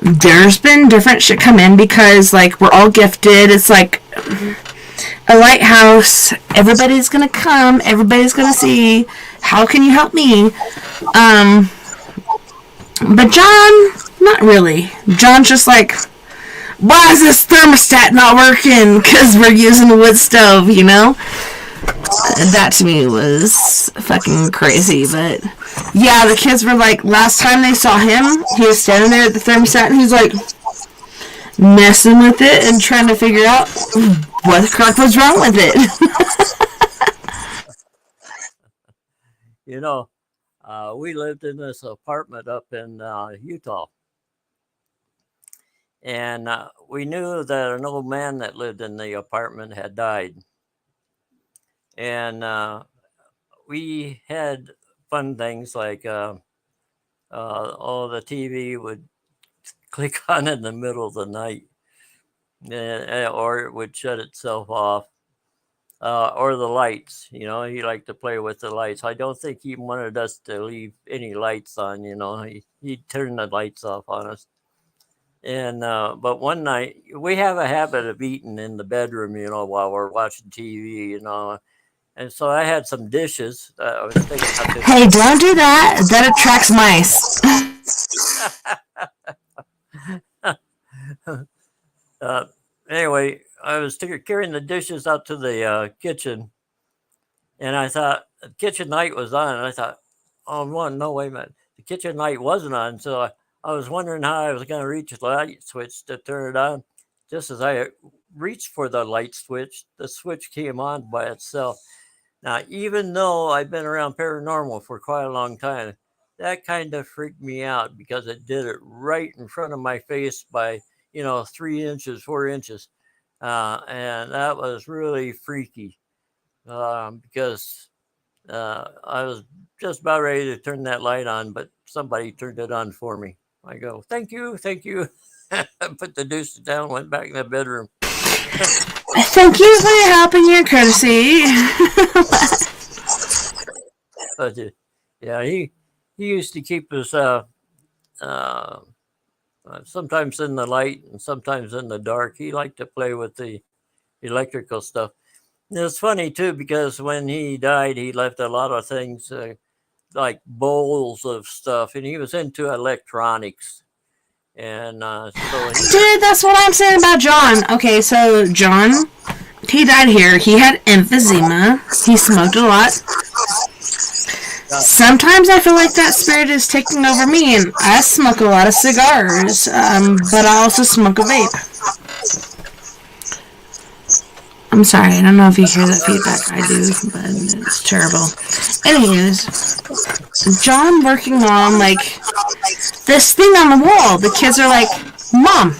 there's been different shit come in because, like, we're all gifted. It's like a lighthouse. Everybody's gonna come. Everybody's gonna see. How can you help me? But John, not really. John's just like, why is this thermostat not working? Because we're using a wood stove, you know? That to me was fucking crazy. But yeah, the kids were like, last time they saw him, he was standing there at the thermostat and he's like messing with it and trying to figure out what the crap was wrong with it. You know, we lived in this apartment up in Utah. And we knew that an old man that lived in the apartment had died. And we had fun things like the TV would click on in the middle of the night, or it would shut itself off, or the lights. You know, he liked to play with the lights. I don't think he wanted us to leave any lights on. You know, he'd turn the lights off on us. And but one night we have a habit of eating in the bedroom, you know, while we're watching TV, you know. And so I had some dishes. I was thinking about this. Hey, don't do that. That attracts mice. Anyway, I was carrying the dishes out to the kitchen, and I thought the kitchen light was on. And I thought, oh, no, wait a minute. The kitchen light wasn't on. So I was wondering how I was going to reach the light switch to turn it on. Just as I reached for the light switch, the switch came on by itself. Now, even though I've been around paranormal for quite a long time, that kind of freaked me out because it did it right in front of my face by, 3 inches, 4 inches. And that was really freaky because I was just about ready to turn that light on, but somebody turned it on for me. I go, thank you, thank you. I put the deuce down, went back in the bedroom. Thank you for your help and your courtesy. But yeah, he used to keep us sometimes in the light and sometimes in the dark. He liked to play with the electrical stuff. And it's funny too because when he died, he left a lot of things like bowls of stuff, and he was into electronics. And dude, that's what I'm saying about John. Okay, so John, he died here. He had emphysema. He smoked a lot. Sometimes I feel like that spirit is taking over me, and I smoke a lot of cigars, but I also smoke a vape. I'm sorry, I don't know if you hear that feedback. I do, but it's terrible. Anyways, John working on, like, this thing on the wall. The kids are like, Mom,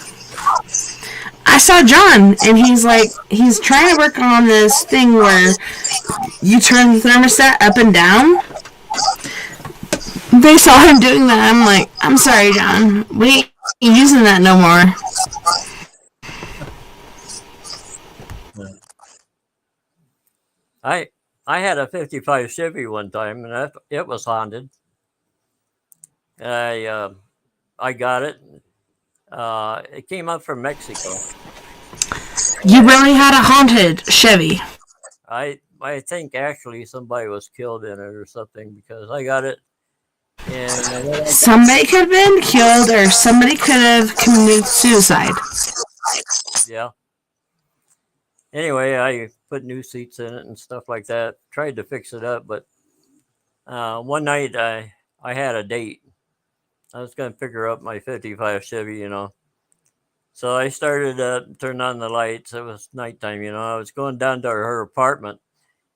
I saw John, and he's trying to work on this thing where you turn the thermostat up and down. They saw him doing that. I'm like, I'm sorry, John. We ain't using that no more. I had a 55 Chevy one time, and it was haunted. I got it. It came up from Mexico. You really had a haunted Chevy. I think actually somebody was killed in it or something because I got it. And somebody could have been killed, or somebody could have committed suicide. Yeah. Anyway, I put new seats in it and stuff like that. Tried to fix it up, but one night I had a date. I was going to pick her up my 55 Chevy, So I started turning on the lights. It was nighttime, you know. I was going down to her apartment,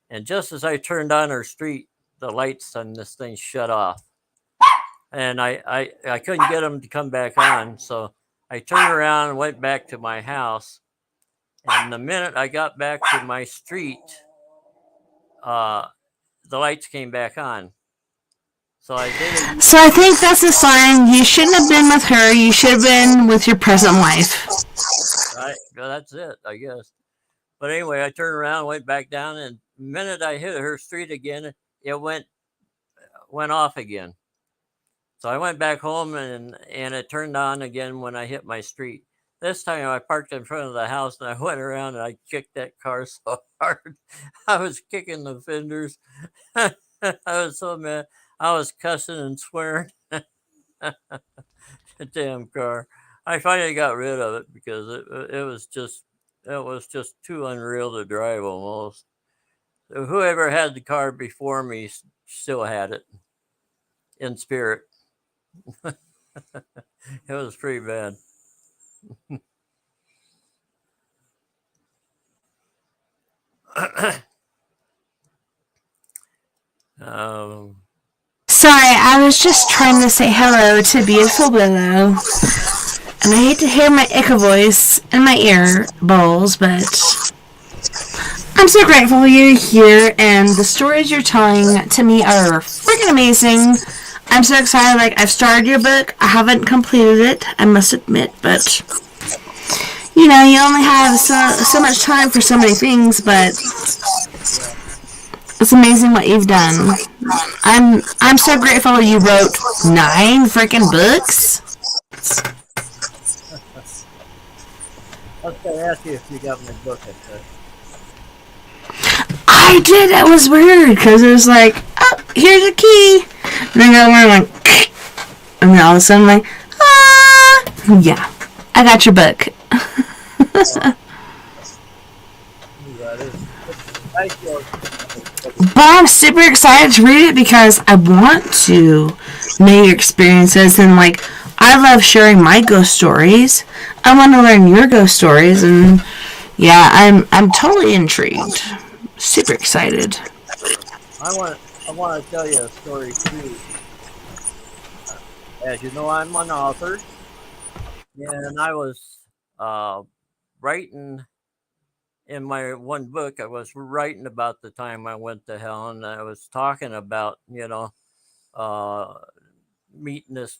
and just as I turned on her street, the lights on this thing shut off, and I couldn't get them to come back on. So I turned around and went back to my house. And the minute I got back to my street, uh, the lights came back on. So I did it. So I think that's a sign you shouldn't have been with her. You should have been with your present wife. Right, well, that's it, I guess. But anyway, I turned around, went back down, and the minute I hit her street again, it went off again. So I went back home, and it turned on again when I hit my street. This time I parked in front of the house, and I went around and I kicked that car so hard. I was kicking the fenders. I was so mad. I was cussing and swearing. The damn car. I finally got rid of it because it was just too unreal to drive almost. So whoever had the car before me still had it in spirit. It was pretty bad. um, Sorry, I was just trying to say hello to beautiful Willow. And I hate to hear my echo voice in my ear bowls, but I'm so grateful you're here, and the stories you're telling to me are freaking amazing. I'm so excited. Like, I've started your book. I haven't completed it, I must admit, but you know, you only have so much time for so many things, but it's amazing what you've done. I'm so grateful you wrote 9 freaking books. I was going to ask you if you got my book at first. I did. That was weird because it was like, oh, here's a key, and then I went like, and then all of a sudden I'm like, ah, yeah, I got your book. But I'm super excited to read it because I want to know your experiences, and like, I love sharing my ghost stories. I want to learn your ghost stories, and yeah, I'm totally intrigued. Super excited. I want to tell you a story too. As you know, I'm an author, and I was writing in my one book. I was writing about the time I went to hell, and I was talking about uh, meeting this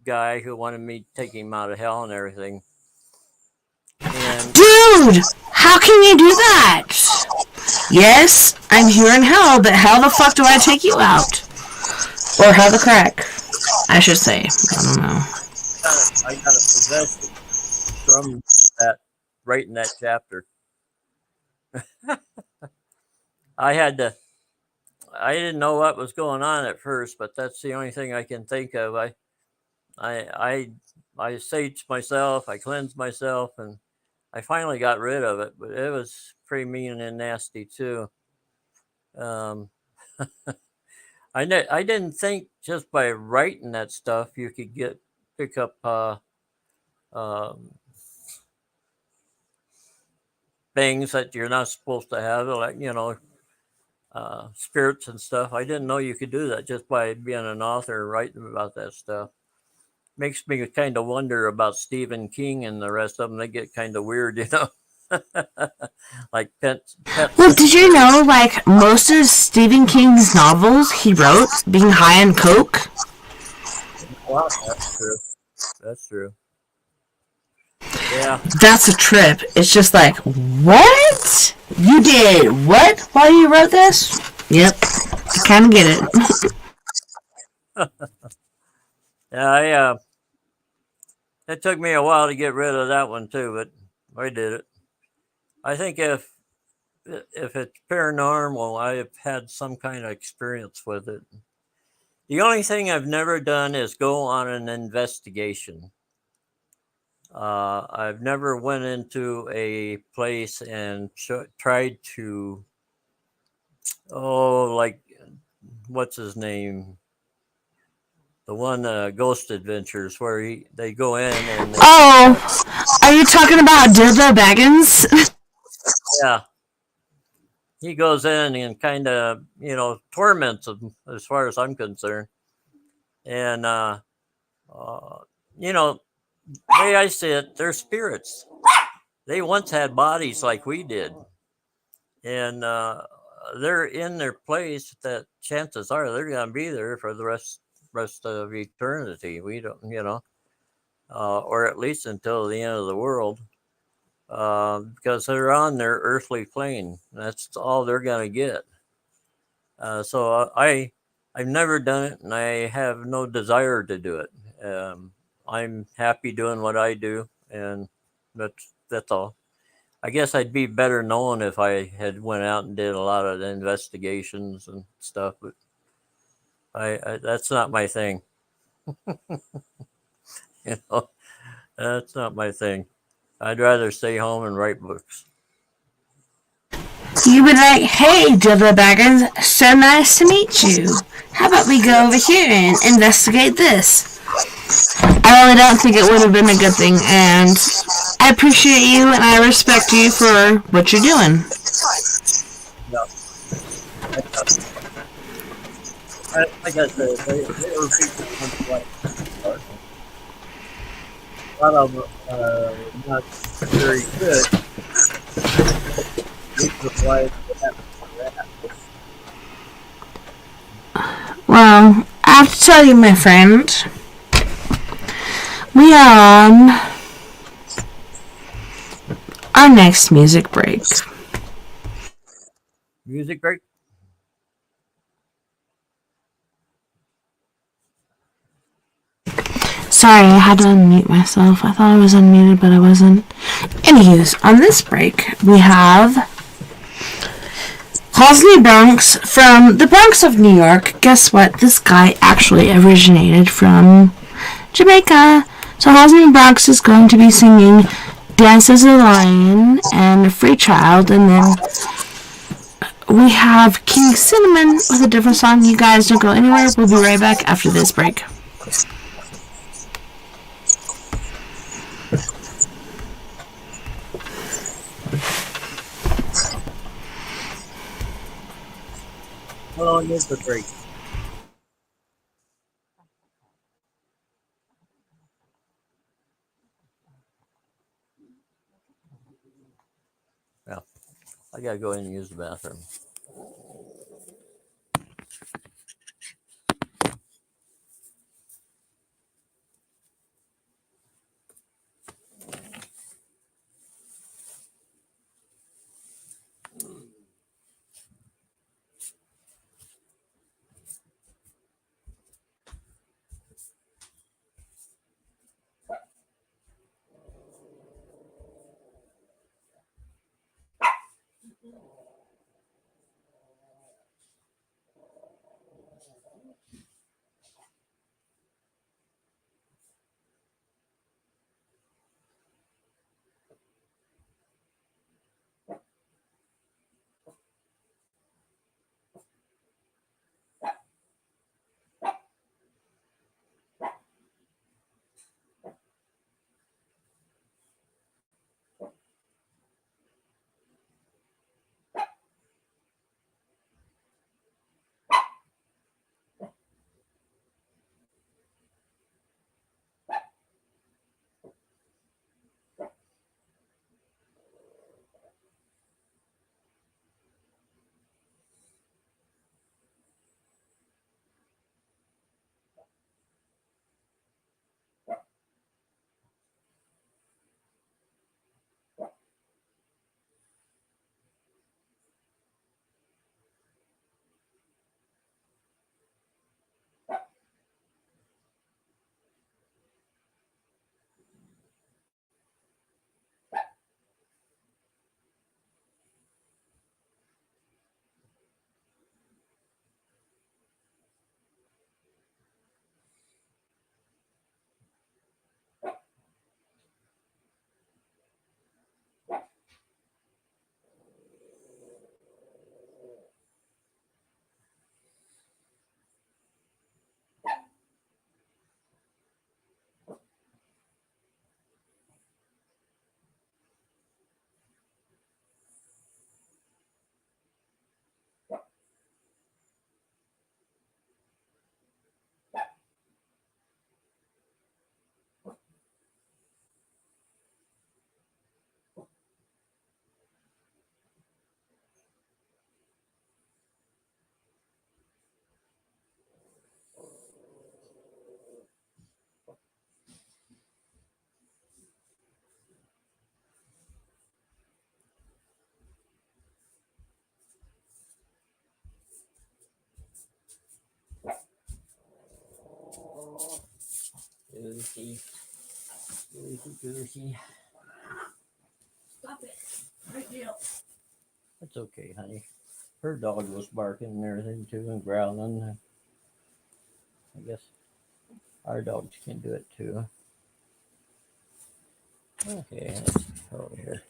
guy who wanted me to take him out of hell and everything. And Dude, how can you do that? Yes, I'm here in hell, but how the fuck do I take you out? Or how the crack, I should say. I don't know. I got a possession from that, writing that chapter. I had to. I didn't know what was going on at first, but that's the only thing I can think of. I saged myself, I cleansed myself, and I finally got rid of it. But it was pretty mean and nasty too. Um, I didn't think just by writing that stuff you could pick up um, things that you're not supposed to have, like spirits and stuff. I didn't know you could do that just by being an author and writing about that stuff. Makes me kind of wonder about Stephen King and the rest of them. They get kind of weird, like pets. Well, did you know, like, most of Stephen King's novels he wrote being high on coke? Wow, that's true. That's true. Yeah. That's a trip. It's just like, what? You did what while you wrote this? Yep. I kind of get it. Yeah, it took me a while to get rid of that one too, but I did it. I think if it's paranormal, I've had some kind of experience with it. The only thing I've never done is go on an investigation. I've never went into a place and tried to, like, what's his name? The one Ghost Adventures where they go in and Are you talking about Dildo Baggins? Yeah, he goes in and kind of, torments them as far as I'm concerned. And, uh, you know, the way I see it, they're spirits. They once had bodies like we did. And they're in their place that chances are they're going to be there for the rest of eternity. We don't, or at least until the end of the world, because they're on their earthly plane. That's all they're going to get. I've never done it, and I have no desire to do it. I'm happy doing what I do, and that's all. I guess I'd be better known if I had went out and did a lot of investigations and stuff, but I that's not my thing. You know, that's not my thing. I'd rather stay home and write books. You would like, hey, Dildo Baggins, so nice to meet you. How about we go over here and investigate this? I really don't think it would have been a good thing, and I appreciate you and I respect you for what you're doing. No, like I said, they were people like a lot of them not very good. Which is why they have that. Well, I have to tell you, my friend, we are on our next music break. Music break. Sorry, I had to unmute myself. I thought I was unmuted, but I wasn't. Anywho's, on this break, we have Halsey Bronx from the Bronx of New York. Guess what? This guy actually originated from Jamaica. So Halsey Bronx is going to be singing Dance as a Lion and Free Child, and then we have King Cinnamon with a different song. You guys don't go anywhere. We'll be right back after this break. How long is the break? Yeah, I gotta go in and use the bathroom. Goosey. Goosey. Stop it. Right deal. That's okay, honey. Her dog was barking and everything too and growling. I guess our dogs can do it too. Okay, let's go over here.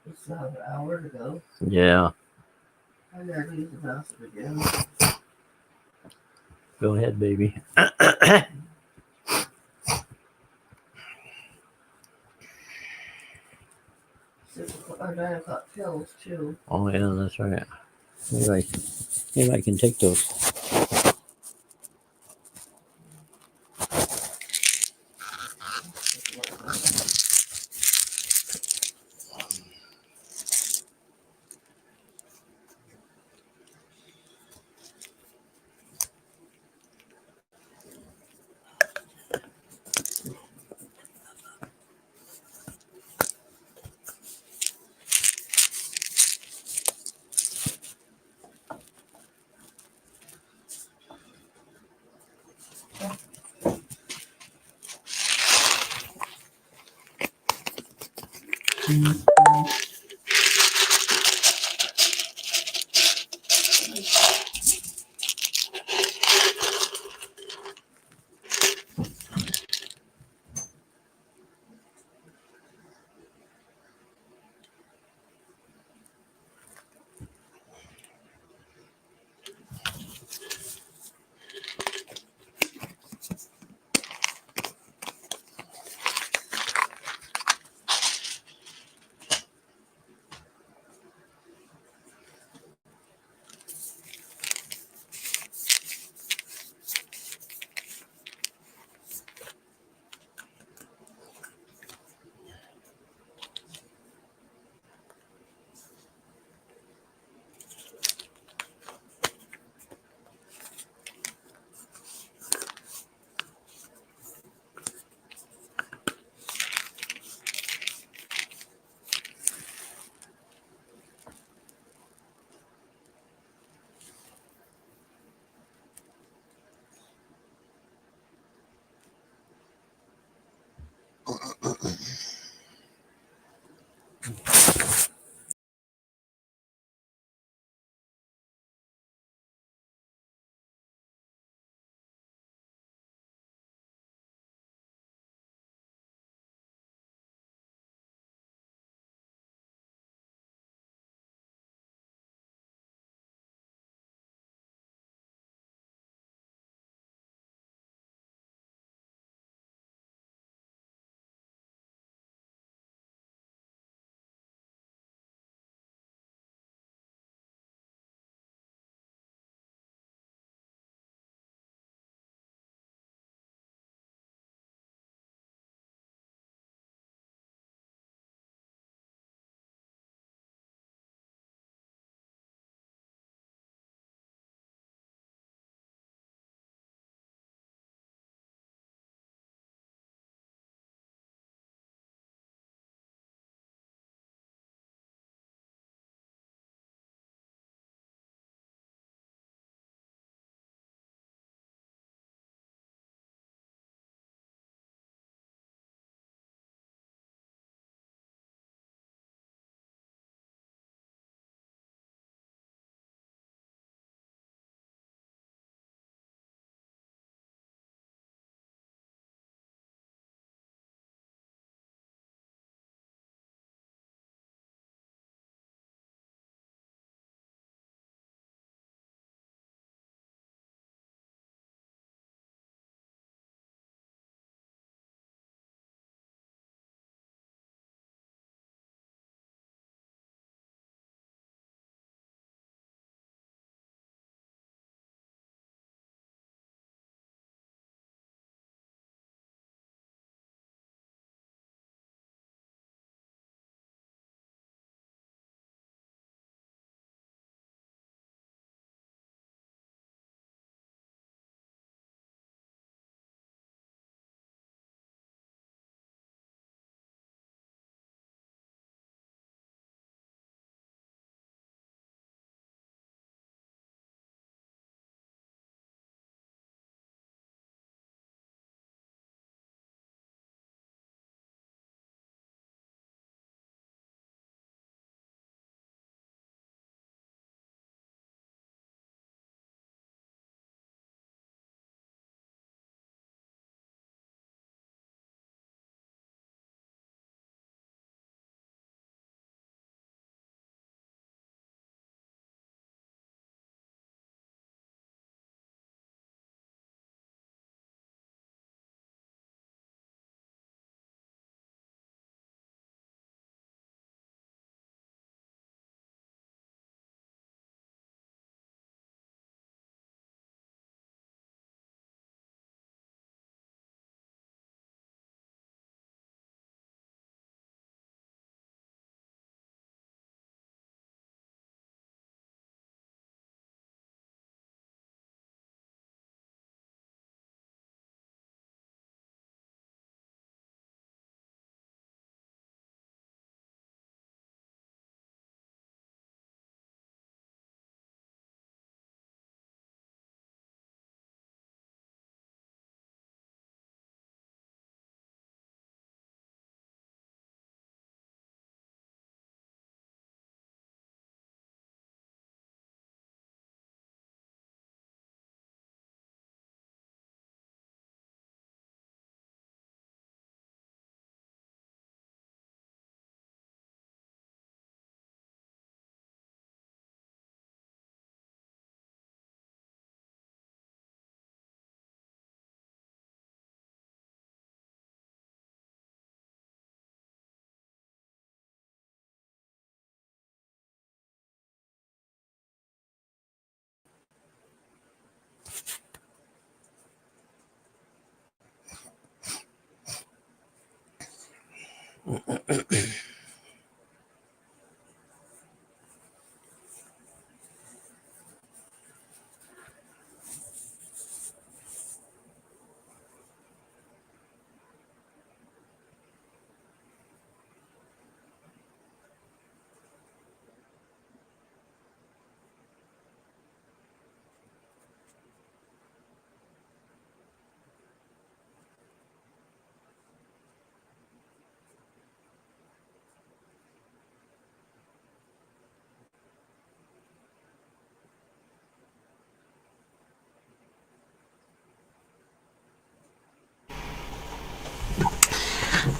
It's about an hour to go. Yeah, I gotta leave the bathroom again. go ahead, baby. 6 o'clock or 9 o'clock pills too. Oh yeah, that's right. Maybe I can take those.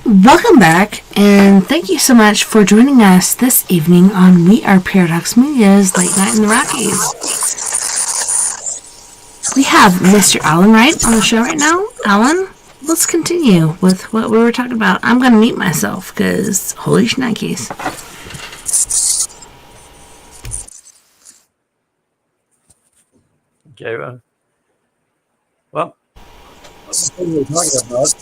Welcome back, and thank you so much for joining us this evening on We Are Paradox Media's Late Night in the Rockies. We have Mr. Alan Wright on the show right now. Alan, let's continue with what we were talking about. I'm going to mute myself because holy shnikes. Okay. Well, what we're talking about.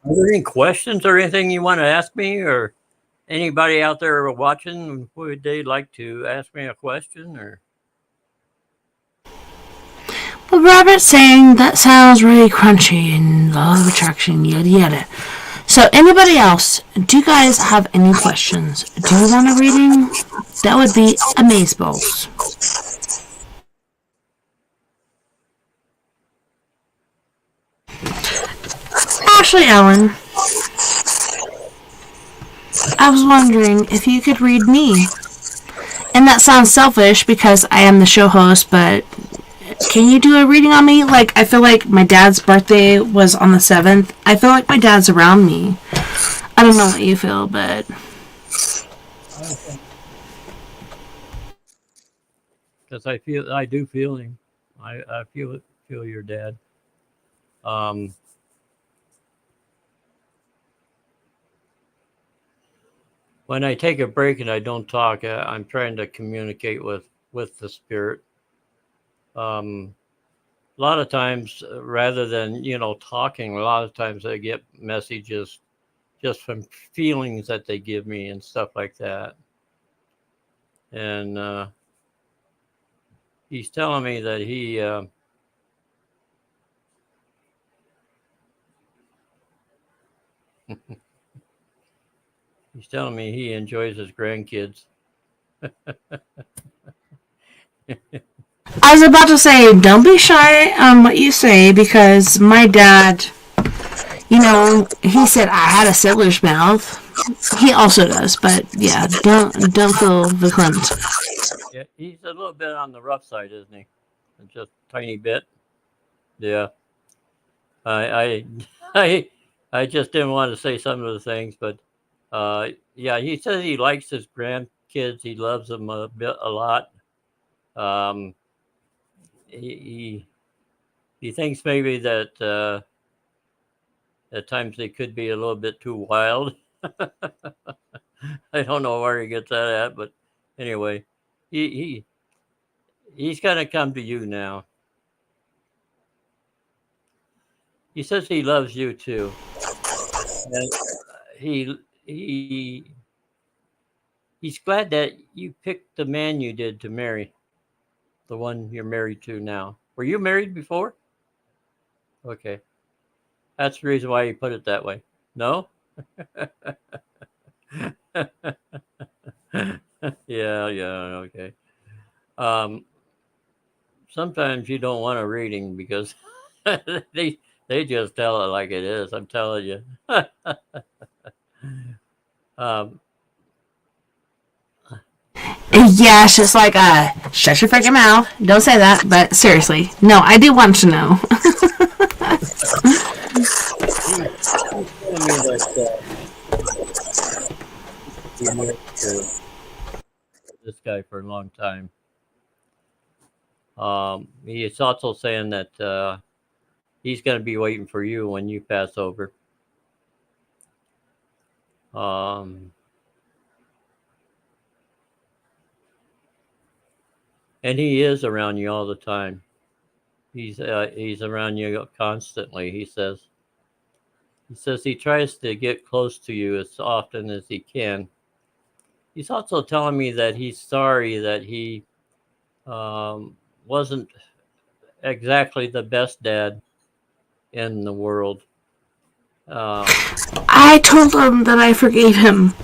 Are there any questions or anything you want to ask me, or anybody out there watching? Would they like to ask me a question, or? Well, Robert's saying that sounds really crunchy and law of attraction, yada yada. So, anybody else, do you guys have any questions? Do you want a reading? That would be amazeballs. Actually, Alan, I was wondering if you could read me. And that sounds selfish because I am the show host, but can you do a reading on me? Like, I feel like my dad's birthday was on the 7th. I feel like my dad's around me. I don't know what you feel, but... Because I do feel him. I feel your dad. When I take a break and I don't talk, I'm trying to communicate with the spirit. A lot of times, rather than talking, a lot of times I get messages just from feelings that they give me and stuff like that. And he's telling me that he's telling me he enjoys his grandkids. I was about to say, don't be shy on what you say, because my dad, he said I had a sailor's mouth. He also does, but yeah, don't feel verklempt. Yeah, he's a little bit on the rough side, isn't he? Just a tiny bit. Yeah. I I just didn't want to say some of the things, but yeah, he says he likes his grandkids. He loves them a lot. Um, he thinks maybe that at times they could be a little bit too wild. I don't know where he gets that at, but anyway, he's gonna come to you now. He says he loves you too, and he he's glad that you picked the man you did to marry, the one you're married to now. Were you married before? Okay, that's the reason why he put it that way. No. Yeah, okay. Um, Sometimes you don't want a reading because they just tell it like it is. I'm telling you. um, Yeah, it's just like, shut your freaking mouth. Don't say that, but seriously. No, I do want to know. this guy for a long time. He is also saying that he's going to be waiting for you when you pass over. And he is around you all the time. He's around you constantly, he says. He says he tries to get close to you as often as he can. He's also telling me that he's sorry that he wasn't exactly the best dad in the world. I told him that I forgave him.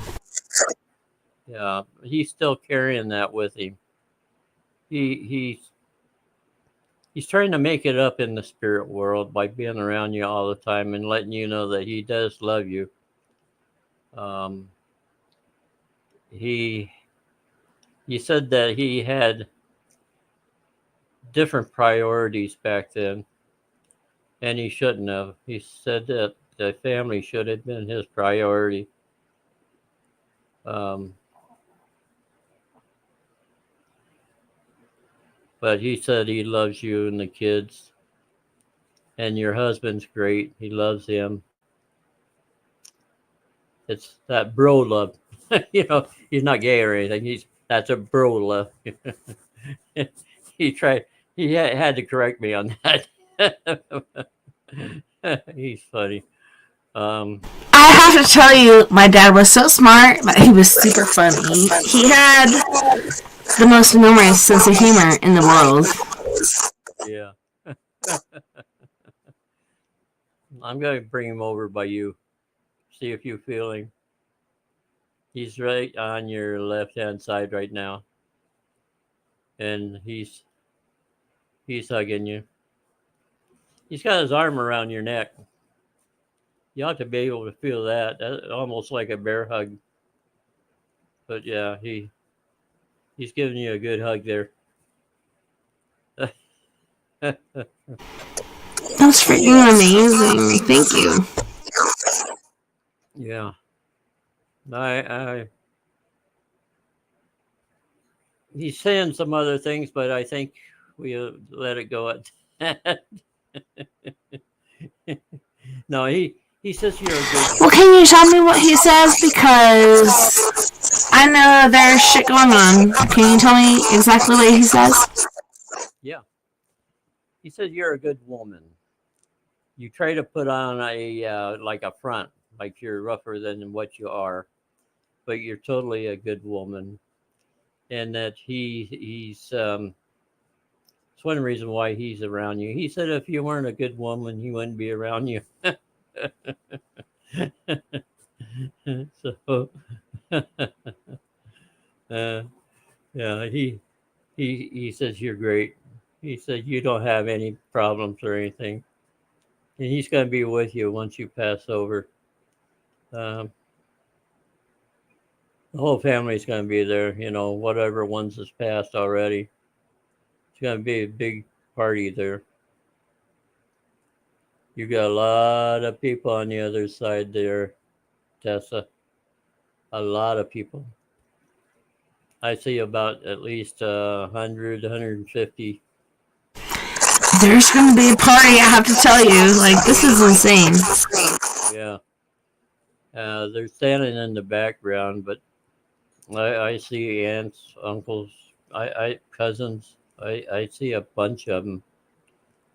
Yeah, he's still carrying that with him. He's trying to make it up in the spirit world by being around you all the time and letting you know that he does love you. He said that he had different priorities back then, and he shouldn't have. He said that the family should have been his priority. But he said he loves you and the kids, and your husband's great. He loves him. It's that bro love. He's not gay or anything. That's a bro love. He tried. He had to correct me on that. He's funny. I have to tell you, my dad was so smart, but he was super funny. He had the most enormous sense of humor in the world. Yeah. I'm going to bring him over by you. See if you feel him. He's right on your left-hand side right now. And he's hugging you. He's got his arm around your neck. You ought to be able to feel that. That's almost like a bear hug. But yeah, he's giving you a good hug there. That's freaking amazing. Thank you. Yeah. He's saying some other things, but I think we let it go at that. No, he says you're a good. Well, can you tell me what he says? Because I know there's shit going on. Can you tell me exactly what he says? Yeah. He says you're a good woman. You try to put on like a front, like you're rougher than what you are, but you're totally a good woman. And that he's it's one reason why he's around you. He said if you weren't a good woman, he wouldn't be around you. So yeah, he says you're great. He said you don't have any problems or anything, and he's going to be with you once you pass over. The whole family's going to be there. Whatever ones has passed already. It's going to be a big party there. You got a lot of people on the other side there, Tessa. A lot of people. I see about at least 100, 150. There's going to be a party, I have to tell you. Like, this is insane. Yeah. They're standing in the background, but I see aunts, uncles, cousins. I see a bunch of them.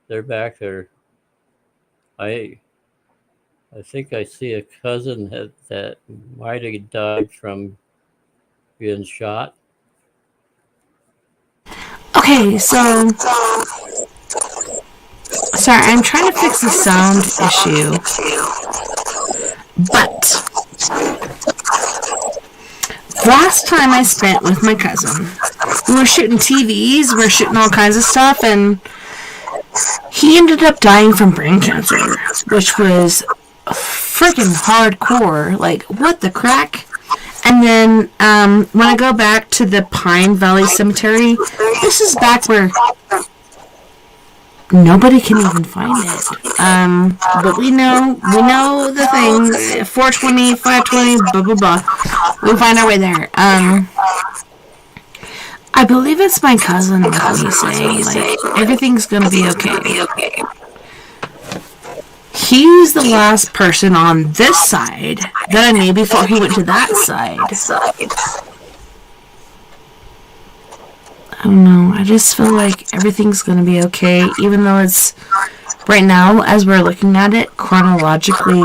They're back there. I think I see a cousin that might have died from being shot. Okay, so... Sorry, I'm trying to fix the sound issue. But... last time I spent with my cousin, we were shooting TVs, we were shooting all kinds of stuff, and he ended up dying from brain cancer, which was freaking hardcore. Like, what the crack? And then, when I go back to the Pine Valley Cemetery, this is back where nobody can even find it. But we know the thing, 420, 520, blah, blah, blah. We'll find our way there. I believe it's my cousin, like he's saying, like, everything's gonna be okay. He's the last person on this side that I knew before he went to that side. I don't know, I just feel like everything's gonna be okay, even though it's right now, as we're looking at it chronologically,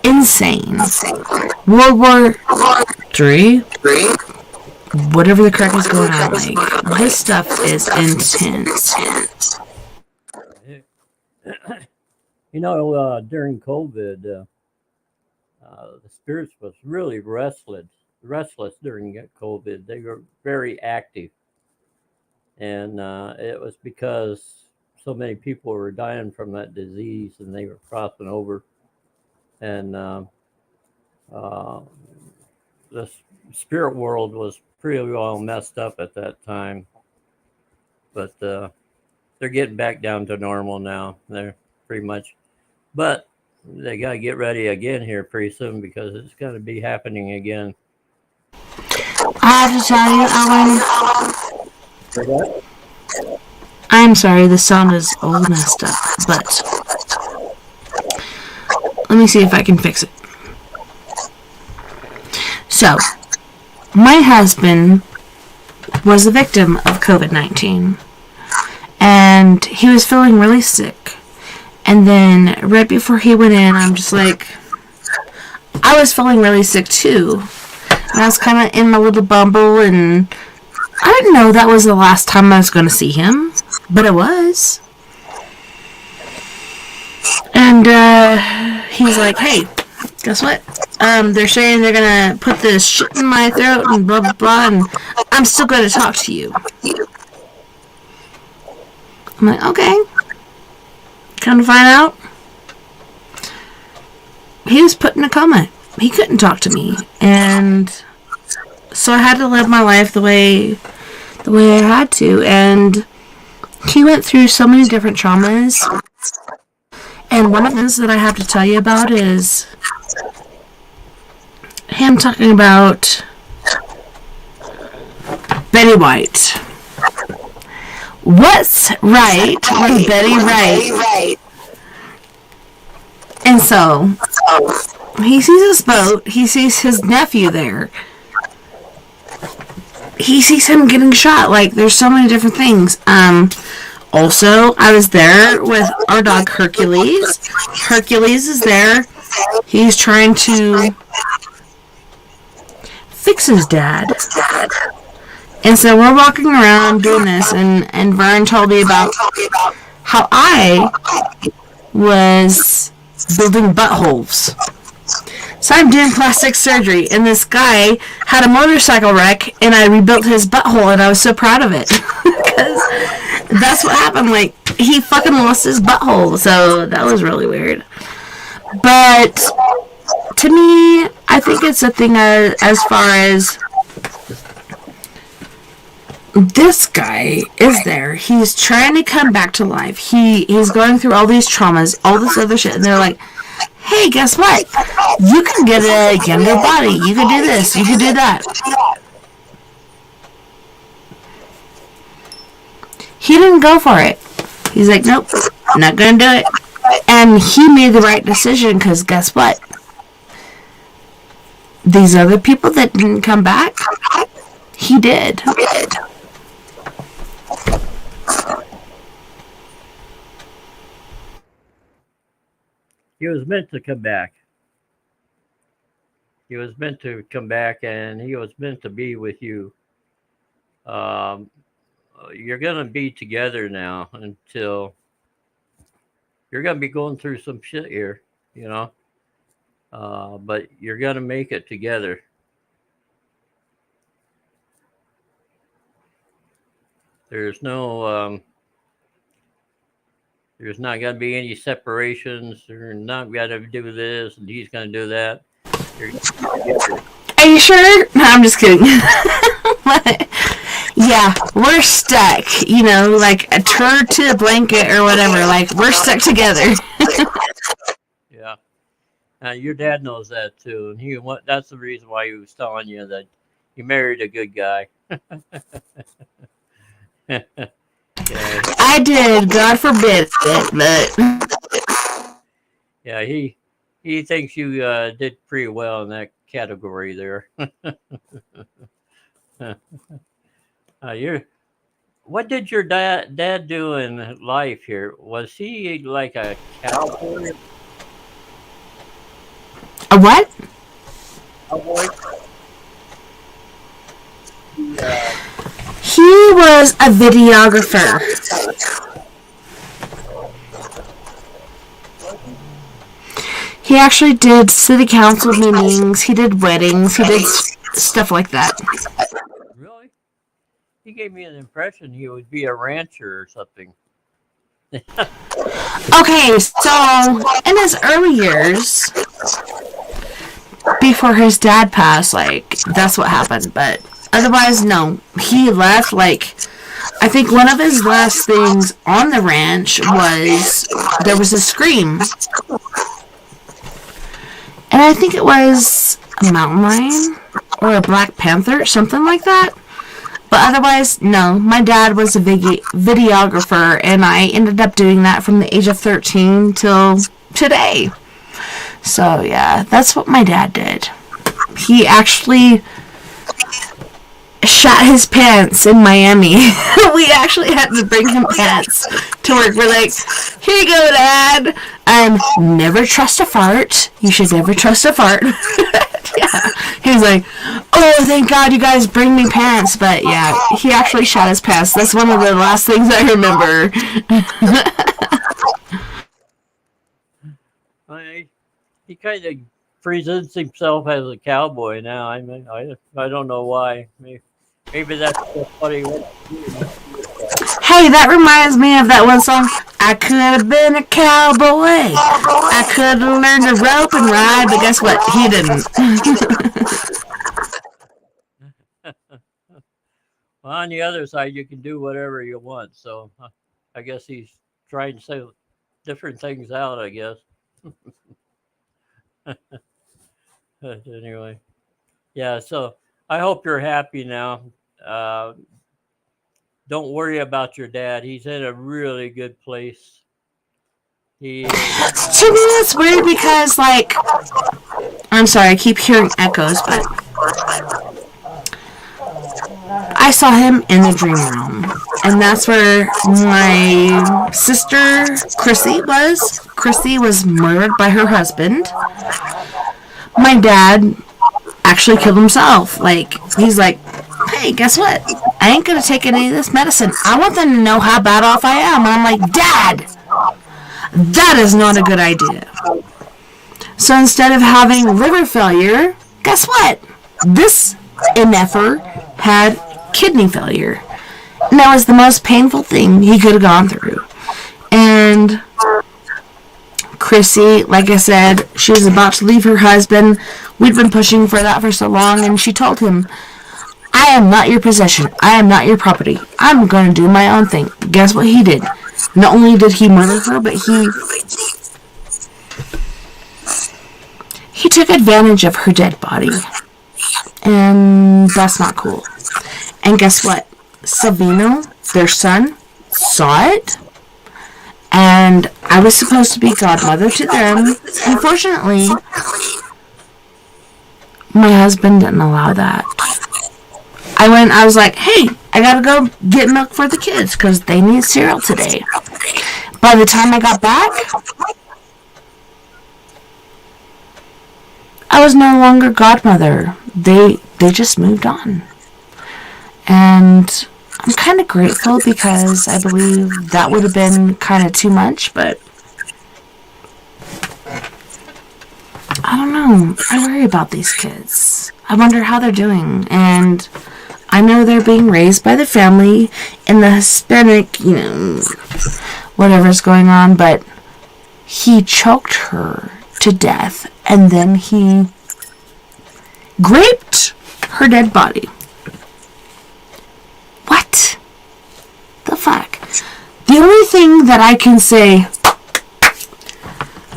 insane. World War III, whatever the crap is going on, like, this stuff is intense. During COVID, the spirits was really restless during COVID. They were very active, and it was because so many people were dying from that disease, and they were crossing over, and uh, the spirit world was pretty well messed up at that time. But they're getting back down to normal now. They're pretty much, but they got to get ready again here pretty soon because it's going to be happening again. I have to tell you, Alan, I'm sorry, the sound is all messed up, but let me see if I can fix it. So, my husband was a victim of COVID-19, and he was feeling really sick. And then, right before he went in, I'm just like, I was feeling really sick too. And I was kind of in my little bubble, and I didn't know that was the last time I was going to see him, but it was. And he's like, hey, guess what? They're saying they're going to put this shit in my throat and blah, blah, blah, and I'm still going to talk to you. I'm like, okay. Come to find out, he was put in a coma. He couldn't talk to me, and so I had to live my life the way I had to. And he went through so many different traumas, and one of the things that I have to tell you about is him talking about Betty White. What's right with Betty Wright? And so, he sees this boat, he sees his nephew there. He sees him getting shot. Like, there's so many different things. Also, I was there with our dog Hercules. Hercules is there. He's trying to fix his dad. And so we're walking around doing this, and Vern told me about how I was building buttholes. So I'm doing plastic surgery, and this guy had a motorcycle wreck, and I rebuilt his butthole, and I was so proud of it. Because that's what happened. Like, he fucking lost his butthole, so that was really weird. But to me, I think it's a thing as far as this guy is there. He's trying to come back to life. He's going through all these traumas, all this other shit, and they're like, hey, guess what? You can get a younger body. You can do this. You can do that. He didn't go for it. He's like, nope, not gonna do it. And he made the right decision, because guess what? These other people that didn't come back, he did. He was meant to come back. He was meant to come back, and he was meant to be with you. You're going to be together now until you're going to be going through some shit here, you know. But you're going to make it together. There's no... there's not going to be any separations. You're not going to do this, and he's going to do that. Are you sure? No, I'm just kidding. Yeah, we're stuck. You know, like a turd to a blanket or whatever. Like, we're stuck together. Yeah. Your dad knows that, too. And that's the reason why he was telling you that you married a good guy. Yeah. I did, God forbid it, but Yeah, he thinks you did pretty well in that category there. what did your dad do in life here? Was he like a cowboy? A what? Cowboy? He was a videographer. He actually did city council meetings. He did weddings. He did stuff like that. Really? He gave me an impression he would be a rancher or something. Okay, so in his early years, before his dad passed, like, that's what happened. But otherwise, no. He left, like, I think one of his last things on the ranch was there was a scream. And I think it was a mountain lion or a black panther, something like that. But otherwise, no. My dad was a videographer, and I ended up doing that from the age of 13 till today. So, yeah, that's what my dad did. He actually shot his pants in Miami. We actually had to bring him pants to work. We're like, here you go, Dad. Never trust a fart. You should never trust a fart. Yeah. He was like, oh, thank God you guys bring me pants. But yeah, he actually shot his pants. That's one of the last things I remember. He kind of presents himself as a cowboy now. I mean, I don't know why. Maybe that's just what he wants to do. Hey, that reminds me of that one song. I could have been a cowboy. I could have learned to rope and ride, but guess what? He didn't. Well, on the other side, you can do whatever you want. So I guess he's trying to say different things out, I guess. But anyway, yeah, so I hope you're happy now. Don't worry about your dad. He's in a really good place. To me, it's weird because, like, I'm sorry, I keep hearing echoes, but I saw him in the dream room, and that's where my sister Chrissy was. Chrissy was murdered by her husband. My dad actually killed himself. Like, he's like, hey, guess what? I ain't gonna take any of this medicine. I want them to know how bad off I am. And I'm like, Dad, that is not a good idea. So instead of having liver failure, guess what? This MFer had kidney failure. And that was the most painful thing he could have gone through. And Chrissy, like I said, she was about to leave her husband. We'd been pushing for that for so long, and she told him, I am not your possession. I am not your property. I'm going to do my own thing. Guess what he did? Not only did he murder her, but he took advantage of her dead body. And that's not cool. And guess what? Savino, their son, saw it. And I was supposed to be godmother to them. Unfortunately, my husband didn't allow that. I was like, hey, I gotta go get milk for the kids because they need cereal today. By the time I got back, I was no longer godmother. They just moved on. And I'm kind of grateful because I believe that would have been kind of too much, but I don't know. I worry about these kids. I wonder how they're doing. And I know they're being raised by the family in the Hispanic, whatever's going on, but he choked her to death and then he raped her dead body. What the fuck? The only thing that I can say,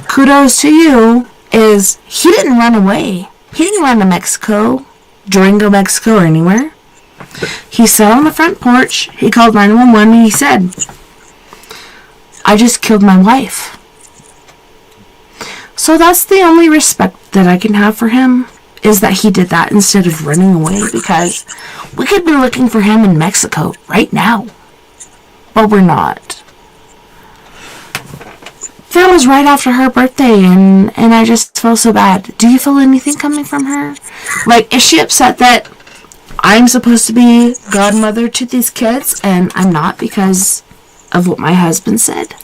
kudos to you, is he didn't run away. He didn't run to Mexico, Durango, Mexico, or anywhere. He sat on the front porch, he called 911, and he said, I just killed my wife. So that's the only respect that I can have for him, is that he did that instead of running away, because we could be looking for him in Mexico right now. but we're not. That was right after her birthday, and I just feel so bad. Do you feel anything coming from her? Like, is she upset that I'm supposed to be godmother to these kids and I'm not because of what my husband said?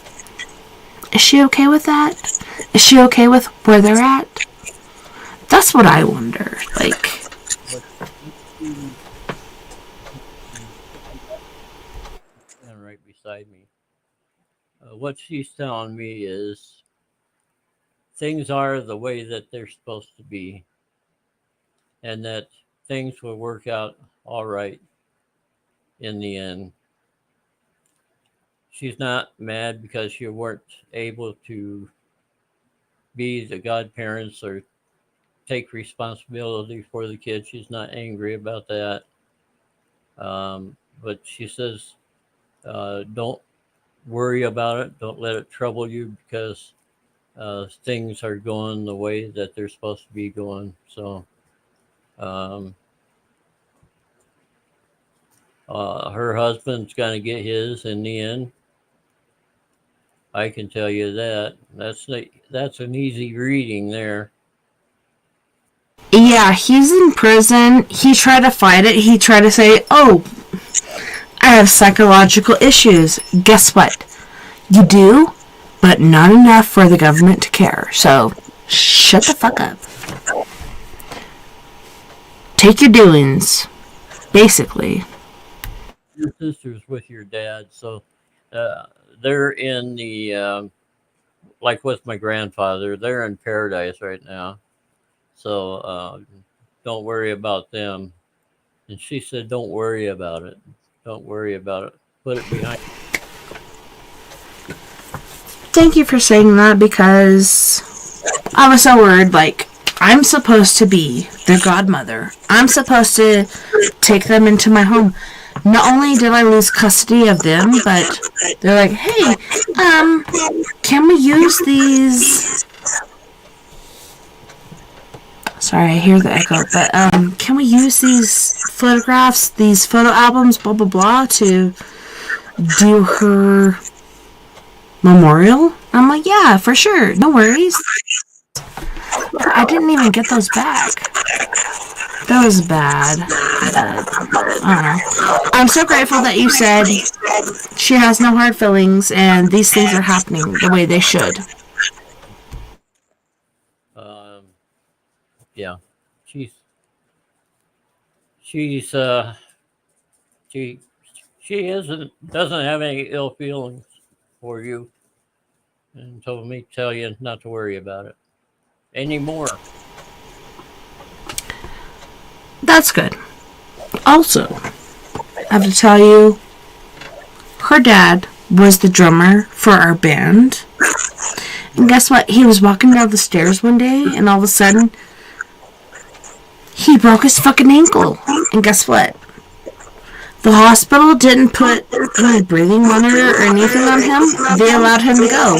Is she okay with that? Is she okay with where they're at? That's what I wonder. Like, And right beside me. What she's telling me is things are the way that they're supposed to be, and that things will work out all right in the end. She's not mad because you weren't able to be the godparents or take responsibility for the kids. She's not angry about that. But she says, don't worry about it. Don't let it trouble you because things are going the way that they're supposed to be going. So um, her husband's going to get his in the end. I can tell you that. That's an easy reading there. yeah, he's in prison. He tried to fight it. He tried to say, oh, I have psychological issues. Guess what? You do, but not enough for the government to care. So, shut the fuck up. Take your doings, basically. Your sister's with your dad, so they're in the like with my grandfather. They're in paradise right now, so don't worry about them. And she said, "Don't worry about it. Don't worry about it. Put it behind." Thank you for saying that because I was so worried. Like, I'm supposed to be their godmother. I'm supposed to take them into my home. Not only did I lose custody of them, but they're like, hey, can we use these? Sorry, I hear the echo, but can we use these photographs, these photo albums, blah blah blah, to do her memorial? I'm like, yeah, for sure, no worries. I didn't even get those back. That was bad. I don't know. I'm so grateful that you said she has no hard feelings and these things are happening the way they should. Um, yeah, she's she's uh, she she isn't doesn't have any ill feelings for you, and told me to tell you not to worry about it anymore. That's good. Also, I have to tell you, her dad was the drummer for our band. And guess what? He was walking down the stairs one day, and all of a sudden, he broke his fucking ankle. And guess what? The hospital didn't put a breathing monitor or anything on him. They allowed him to go.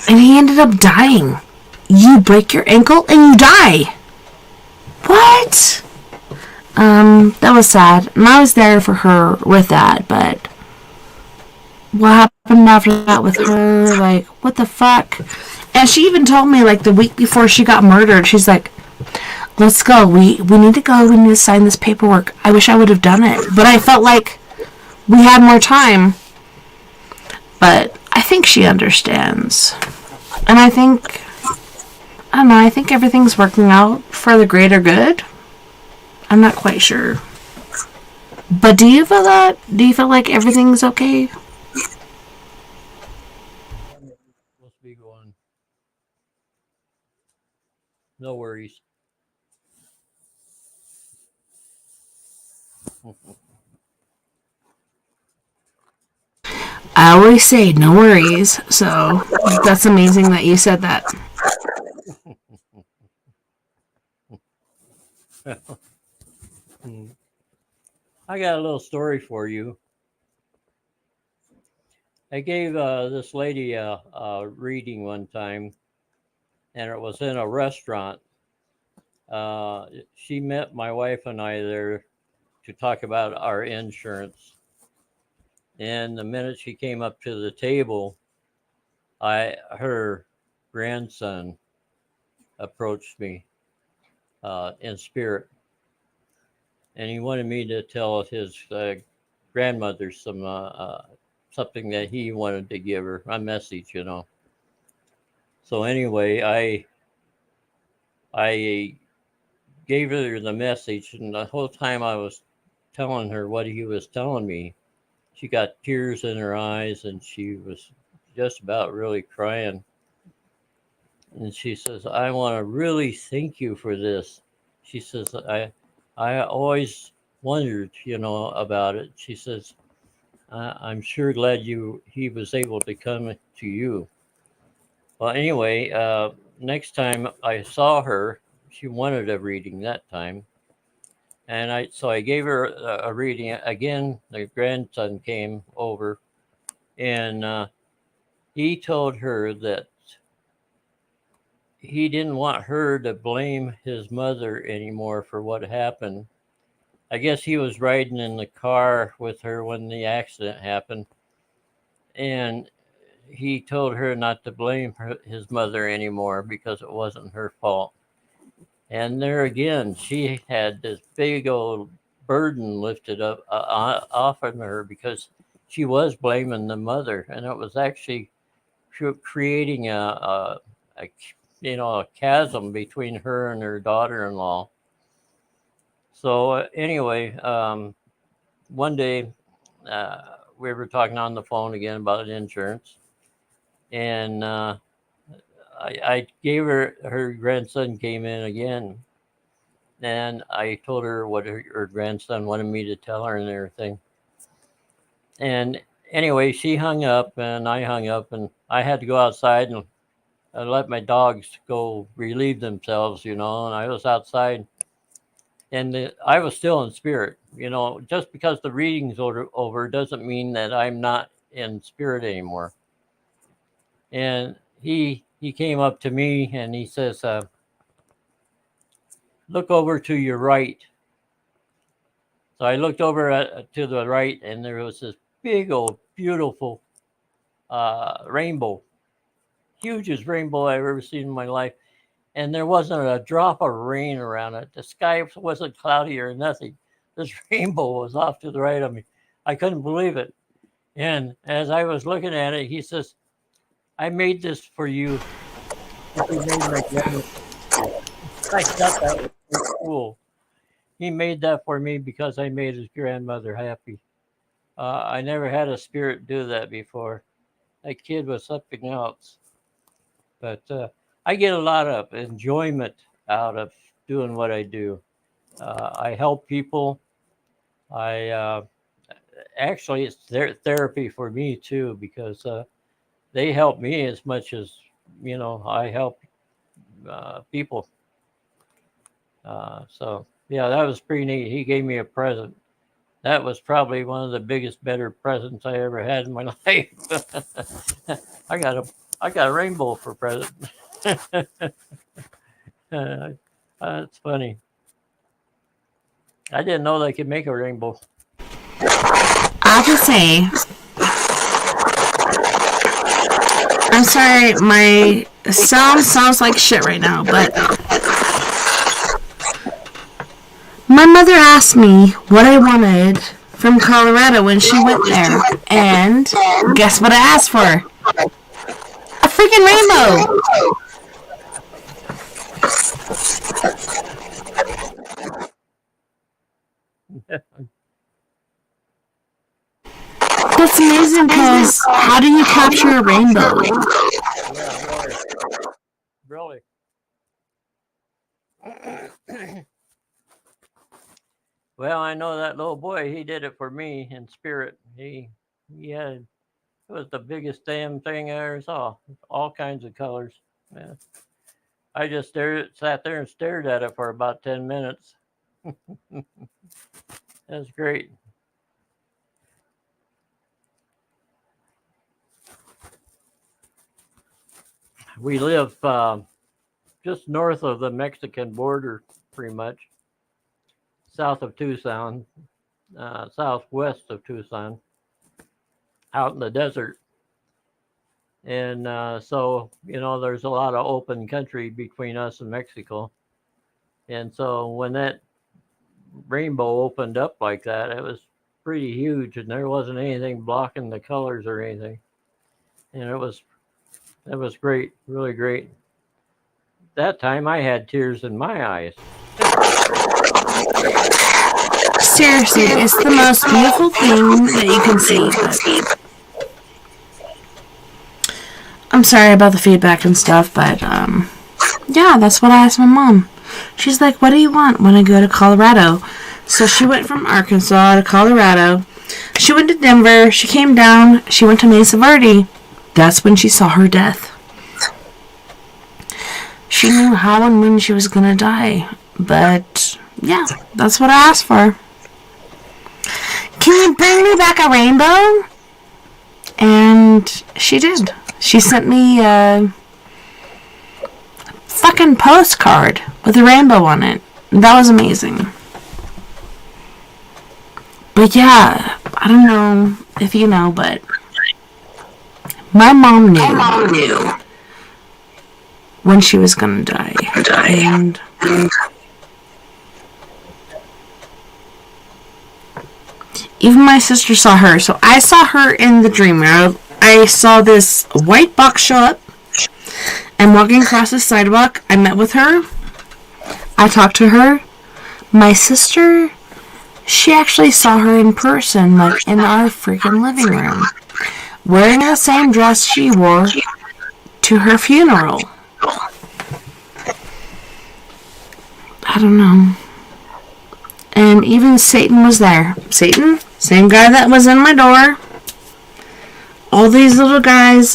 And he ended up dying. You break your ankle and you die. What? That was sad. And I was there for her with that, but what happened after that with her? Like, what the fuck? And she even told me, like, the week before she got murdered, she's like, let's go. We need to go. We need to sign this paperwork. I wish I would have done it. But I felt like we had more time. But I think she understands. And I think, I don't know, I think everything's working out for the greater good. I'm not quite sure. But do you feel that? Do you feel like everything's okay? Supposed to be going. No worries. I always say no worries, so that's amazing that you said that. I got a little story for you. I gave this lady a reading one time, and it was in a restaurant. She met my wife and I there to talk about our insurance. And the minute she came up to the table, her grandson approached me in spirit, and he wanted me to tell his grandmother something that he wanted to give her, a message, you know. So anyway, I gave her the message, and the whole time I was telling her what he was telling me, she got tears in her eyes, and she was just about really crying. And she says, "I want to really thank you for this." She says, I always wondered, you know, about it." She says, I'm sure glad he was able to come to you." Well, anyway, next time I saw her, she wanted a reading that time, and I gave her a reading again. The grandson came over, and he told her that he didn't want her to blame his mother anymore for what happened. I guess he was riding in the car with her when the accident happened, and he told her not to blame his mother anymore because it wasn't her fault. And there again, she had this big old burden lifted up off of her because she was blaming the mother, and it was actually creating a a chasm between her and her daughter-in-law. So anyway, one day we were talking on the phone again about insurance, and I gave her grandson came in again, and I told her what her grandson wanted me to tell her and everything. And anyway, she hung up, and I hung up, and I had to go outside and let my dogs go relieve themselves, you know. And I was outside, and I was still in spirit, you know. Just because the reading's over doesn't mean that I'm not in spirit anymore. And he came up to me and he says, "Look over to your right." So I looked over to the right, and there was this big old beautiful rainbow, hugest rainbow I've ever seen in my life. And there wasn't a drop of rain around it. The sky wasn't cloudy or nothing. This rainbow was off to the right of me. I couldn't believe it. And as I was looking at it, he says, "I made this for you." He made my grandmother. I thought that was so cool. He made that for me because I made his grandmother happy. I never had a spirit do that before. That kid was something else. But I get a lot of enjoyment out of doing what I do. I help people. I actually it's therapy for me too because they help me as much as I help people. So yeah, that was pretty neat. He gave me a present. That was probably one of the biggest, better presents I ever had in my life. I got a I got a rainbow for present. That's funny. I didn't know they could make a rainbow. I have to say, I'm sorry, my sound sounds like shit right now, but my mother asked me what I wanted from Colorado when she went there, and guess what I asked for? A freaking rainbow! That's amazing because how do you capture a rainbow? Really. Well, I know that little boy. He did it for me in spirit. He had it was the biggest damn thing I ever saw. All kinds of colors. Yeah. I just sat there and stared at it for about 10 minutes. That's great. We live just north of the Mexican border, pretty much south of Tucson. southwest of Tucson, out in the desert. And so, there's a lot of open country between us and Mexico. And so when that rainbow opened up like that, it was pretty huge, and there wasn't anything blocking the colors or anything. And it was great, really great. That time I had tears in my eyes. Seriously, it's the most beautiful thing that you can see. But I'm sorry about the feedback and stuff, but yeah, that's what I asked my mom. She's like, "What do you want when I go to Colorado?" So she went from Arkansas to Colorado. She went to Denver. She came down. She went to Mesa Verde. That's when she saw her death. She knew how and when she was gonna die. But yeah, that's what I asked for. Can you bring me back a rainbow? And she did. She sent me a fucking postcard with a rainbow on it. That was amazing. But yeah, I don't know if you know, but my mom knew when she was gonna die. And even my sister saw her. So I saw her in the dream. I saw this white box show up. I'm walking across the sidewalk. I met with her. I talked to her. My sister, she actually saw her in person, like in our freaking living room, wearing the same dress she wore to her funeral. I don't know. And even Satan was there. Satan, same guy that was in my door. All these little guys,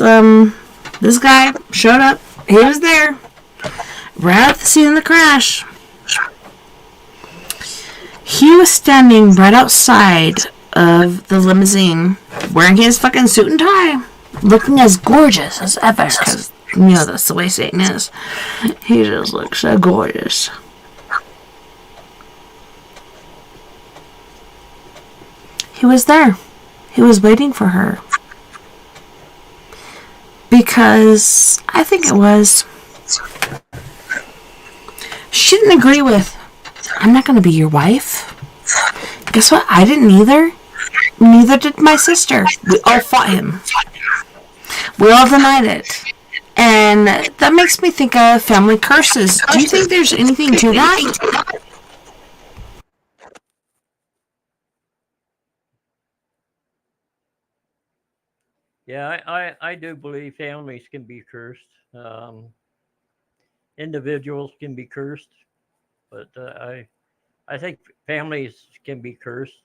this guy showed up. He was there. Right at the scene of the crash. He was standing right outside of the limousine, wearing his fucking suit and tie, looking as gorgeous as ever, because, that's the way Satan is. He just looks so gorgeous. He was there. He was waiting for her. Because I think it was, she didn't agree with, "I'm not going to be your wife." Guess what? I didn't either. Neither did my sister. We all fought him. We all denied it. And that makes me think of family curses. Do you think there's anything to that? Yeah, I do believe families can be cursed. Individuals can be cursed, but I think families can be cursed.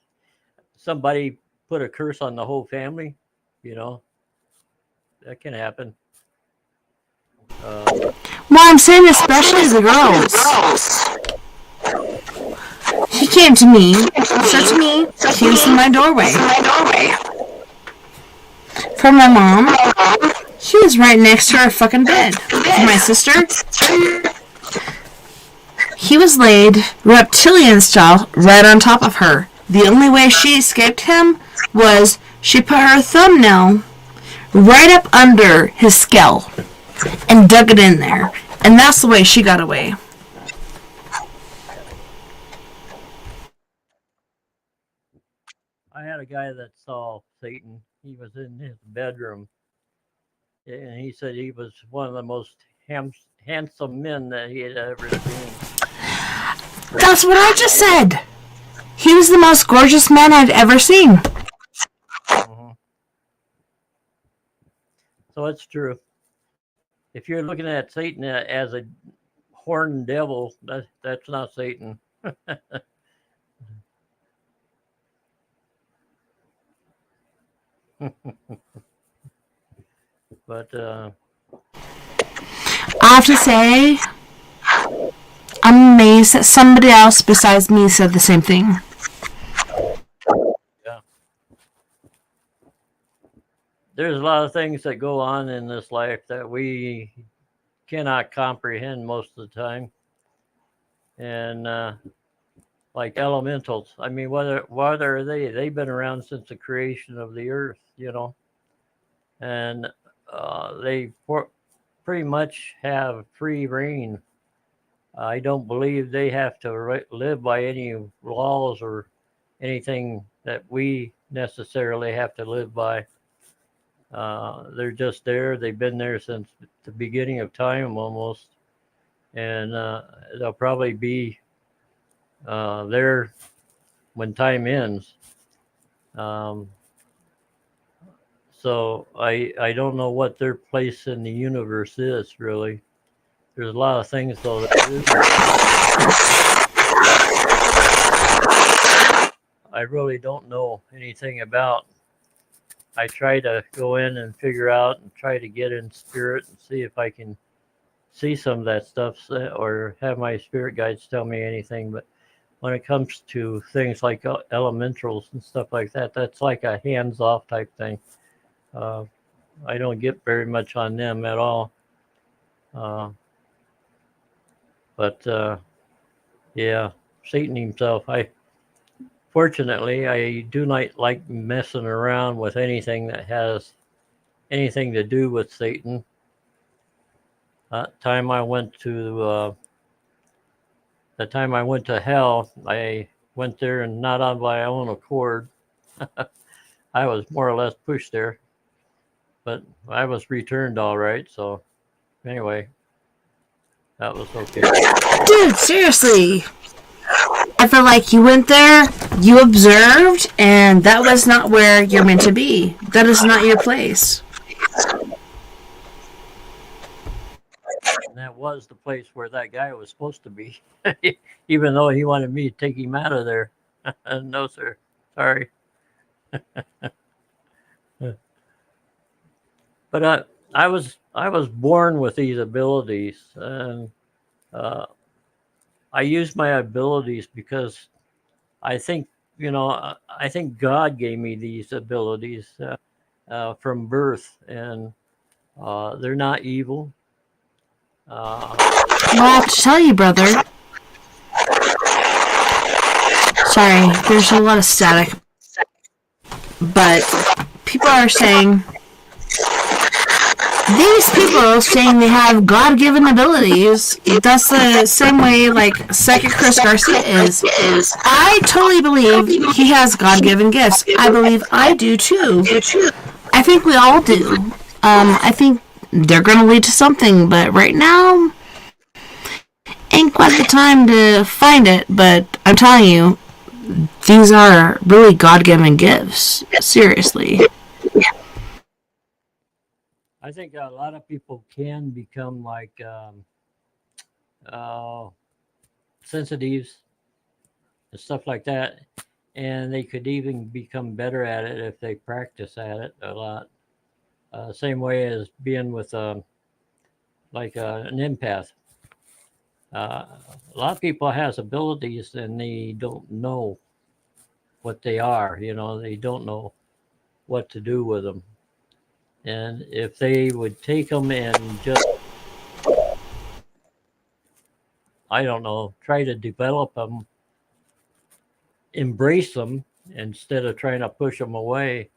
Somebody put a curse on the whole family, that can happen. Well, I'm saying especially the girls. He came to me, said to me, he was in my doorway. For my mom, she was right next to her fucking bed. For my sister, he was laid reptilian style right on top of her. The only way she escaped him was she put her thumbnail right up under his skull and dug it in there. And that's the way she got away. I had a guy that saw Satan. He was in his bedroom, and he said he was one of the most handsome men that he had ever seen. That's what I just said. He was the most gorgeous man I'd ever seen. Mm-hmm. So it's true. If you're looking at Satan as a horned devil, that's not Satan. But I have to say, I'm amazed that somebody else besides me said the same thing. yeah, there's a lot of things that go on in this life that we cannot comprehend most of the time. And like elementals. I mean, what are they? They've been around since the creation of the earth, and they pretty much have free reign. I don't believe they have to live by any laws or anything that we necessarily have to live by. They're just there. They've been there since the beginning of time almost, and they'll probably be there when time ends. So I don't know what their place in the universe is really. There's a lot of things though that I really don't know anything about. I try to go in and figure out and try to get in spirit and see if I can see some of that stuff or have my spirit guides tell me anything. But when it comes to things like elementals and stuff like that, that's like a hands-off type thing. I don't get very much on them at all. But yeah, Satan himself. Fortunately, I do not like messing around with anything that has anything to do with Satan. The time I went to hell, I went there and not on my own accord. I was more or less pushed there, but I was returned all right. So anyway, that was okay. Dude, seriously. I feel like you went there, you observed, and that was not where you're meant to be. That is not your place. And that was the place where that guy was supposed to be, even though he wanted me to take him out of there. No, sir. Sorry. But I was born with these abilities, and I use my abilities because I think God gave me these abilities from birth, and they're not evil. Well, I have to tell you, brother. Sorry, there's a lot of static. But people are saying, these people saying they have God-given abilities, that's the same way like Psychic Chris Garcia is. I totally believe he has God-given gifts. I believe I do too. I think we all do. I think they're going to lead to something, but right now, ain't quite the time to find it, but I'm telling you, these are really God-given gifts. Seriously. I think a lot of people can become like sensitives and stuff like that, and they could even become better at it if they practice at it a lot. Same way as being with like an empath. A lot of people has abilities and they don't know what they are. They don't know what to do with them. And if they would take them and just, I don't know, try to develop them, embrace them instead of trying to push them away,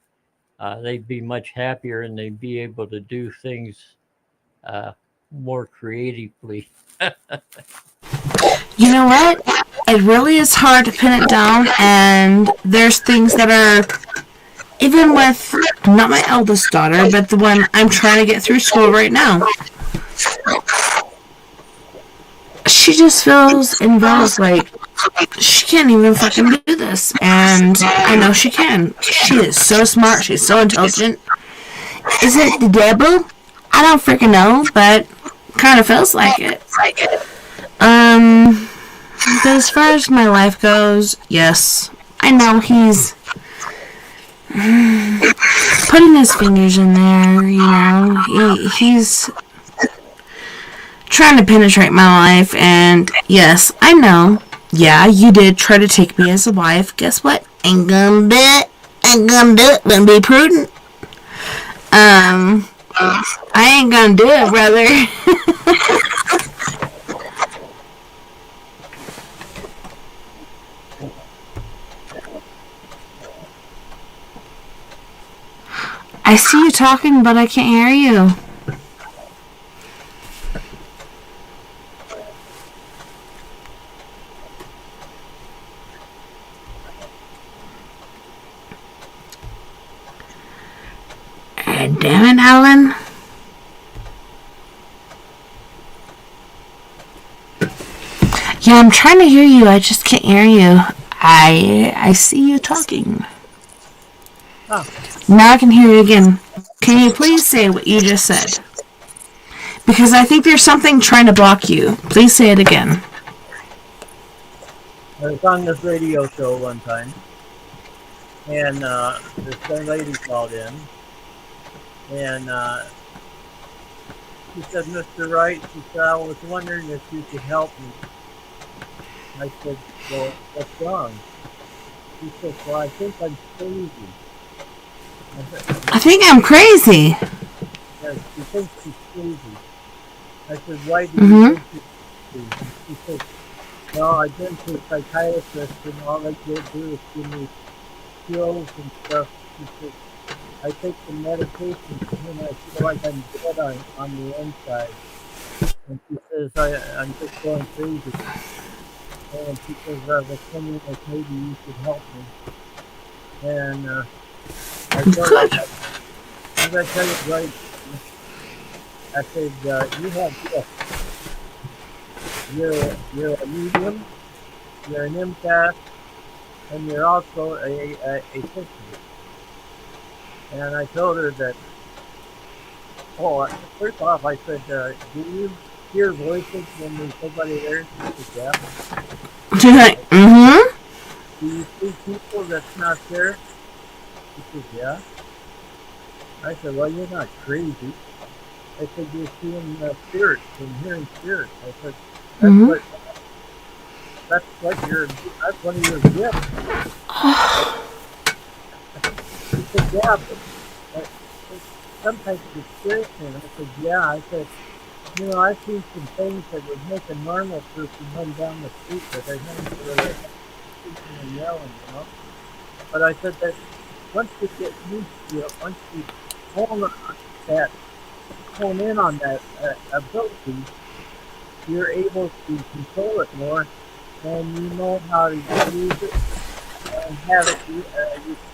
they'd be much happier and they'd be able to do things more creatively. You know what? It really is hard to pin it down, and there's things that are, even with not my eldest daughter, but the one I'm trying to get through school right now. She just feels like she can't even fucking do this, and I know she can. She is so smart. She's so intelligent. Is it the devil? I don't freaking know, but kind of feels like it. But as far as my life goes, yes, I know he's putting his fingers in there, he's trying to penetrate my life, and yes, I know, yeah, you did try to take me as a wife. Guess what? Ain't gonna do it. Gonna be prudent. I ain't gonna do it, brother. I see you talking, but I can't hear you. Damn it, Alan. Yeah, I'm trying to hear you. I just can't hear you. I see you talking. Huh. Now I can hear you again. Can you please say what you just said? Because I think there's something trying to block you. Please say it again. I was on this radio show one time, and this young lady called in, and she said, "Mr. Wright," she said, "I was wondering if you could help me." I said, "Well, what's wrong?" She said, "Well, I think I'm crazy." I think I'm crazy. Yeah, she thinks she's crazy. I said, "Why do you Mm-hmm. think she's crazy?" She said, "Well, I've been to a psychiatrist, and all they do is give me pills and stuff." She said, "I take some medication, and I feel like I'm dead on the inside." And she says, I'm just going crazy. And she says, I was wondering if maybe you could help me. And I told her, Good. I'm going to tell you right. I said, you have gifts. You're a medium, you're an empath, and you're also a fisherman. And I told her that, first off, I said, do you hear voices when there's somebody there? She said, yeah. She's like, mm-hmm. Do you see people that's not there? She said, yeah. I said, well, you're not crazy. I said, you're seeing spirits and hearing spirits. I said, that's Mm-hmm. what that's one of your gifts. She said, yeah, but sometimes it scares me. And I said, yeah. I said, I've seen some things that would make a normal person run down the street, but they're running for their life, screaming and yelling. But I said that once you get used to it, once you hone that hone in on that ability, you're able to control it more, and you know how to use it and have it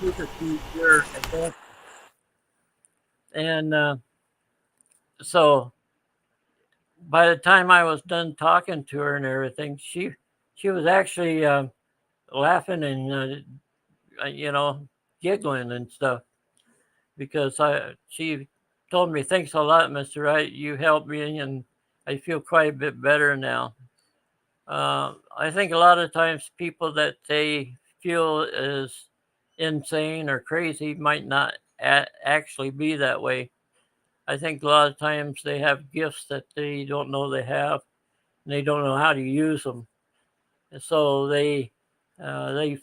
use it to your advantage. And so by the time I was done talking to her and everything, she was actually laughing and giggling and stuff because she told me, "Thanks a lot, Mr. Wright. You helped me, and I feel quite a bit better now." I think a lot of times people that they feel is insane or crazy might not actually be that way. I think a lot of times they have gifts that they don't know they have, and they don't know how to use them. And so they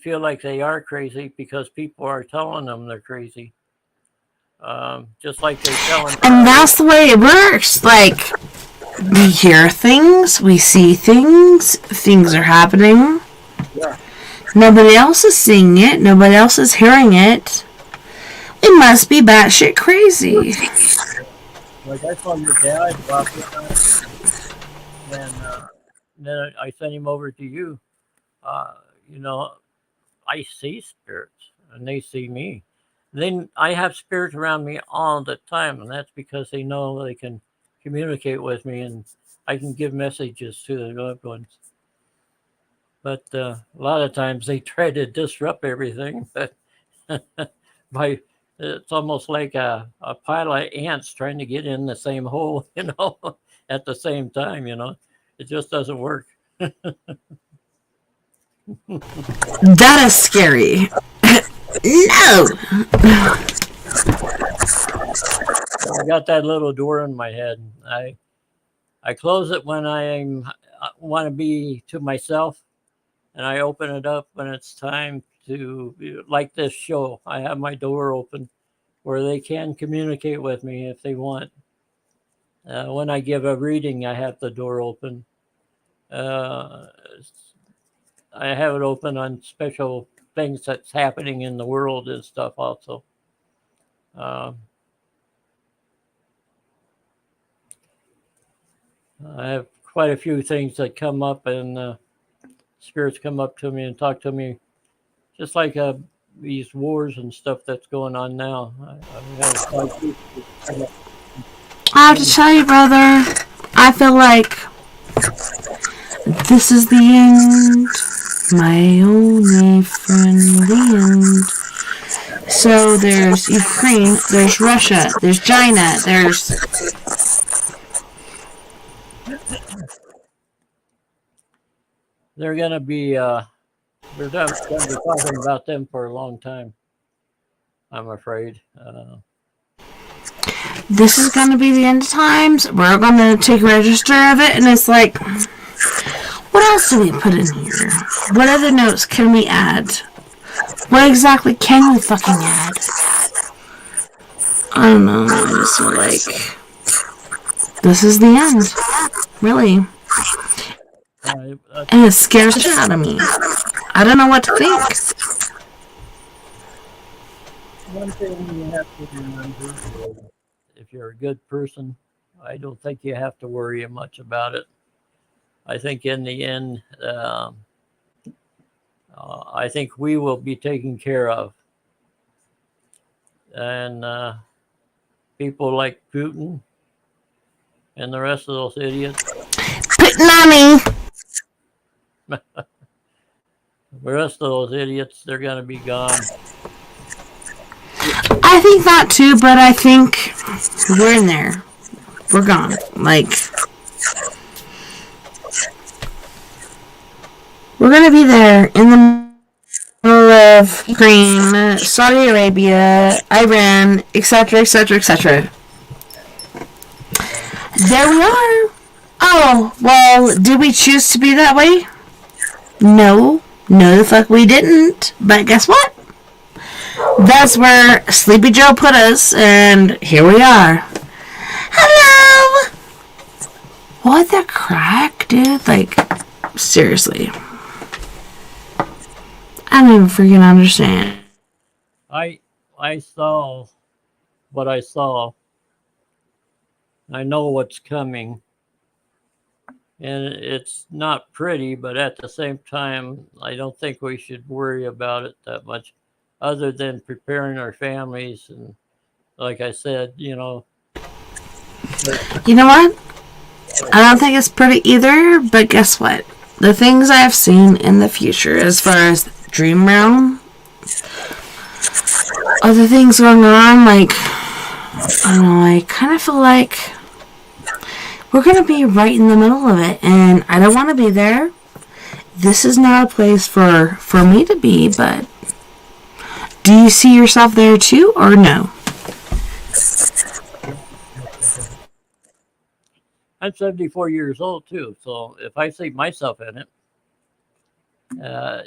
feel like they are crazy because people are telling them they're crazy. Just like they telling And others. that's the way it works. Like, we hear things, we see things, things are happening. Yeah, Nobody else is seeing it, nobody else is hearing it. It must be batshit crazy. like I saw your dad walk in on me, and then I sent him over to you. Uh, you know, I see spirits, and they see me. Then I have spirits around me all the time, and that's because they know they can communicate with me, and I can give messages to the loved ones. But a lot of times they try to disrupt everything. But by it's almost like a pile of ants trying to get in the same hole, at the same time. It just doesn't work. That is scary. No! I got that little door in my head. I close it when I want to be to myself, and I open it up when it's time to, like this show. I have my door open where they can communicate with me if they want. When I give a reading, I have the door open. Uh, I have it open on special things that's happening in the world and stuff also. I have quite a few things that come up, and spirits come up to me and talk to me, just like these wars and stuff that's going on now. I have quite a few come up. I have to tell you, brother, I feel like this is the end. My only friendly end. So there's Ukraine, there's Russia, there's China, there's... They're going to be, we're going to be talking about them for a long time, I'm afraid. This is going to be the end of times. We're going to take register of it, and it's like, what else do we put in here? What other notes can we add? What exactly can we fucking add? I don't know. I just feel like this is the end. Really. And it scares the shit out of me. I don't know what to think. One thing you have to remember, if you're a good person, I don't think you have to worry much about it. I think in the end, I think we will be taken care of. And people like Putin and the rest of those idiots. Putinami! The rest of those idiots, they're going to be gone. I think that too, but I think we're in there. We're gone. Like, we're going to be there in the middle of Ukraine, Saudi Arabia, Iran, etc., etc., etc. There we are. Oh, well, did we choose to be that way? No. No, the fuck we didn't. But guess what? That's where Sleepy Joe put us, and here we are. Hello! What the crack, dude? Like, seriously. I don't even freaking understand. I saw what I saw. I know what's coming. And it's not pretty, but at the same time, I don't think we should worry about it that much, other than preparing our families. And like I said, You know what? I don't think it's pretty either, but guess what? The things I have seen in the future, as far as dream realm, other things going on, like, I don't know, I kind of feel like we're going to be right in the middle of it, and I don't want to be there. This is not a place for me to be, but do you see yourself there too, or no? I'm 74 years old too, so if I see myself in it,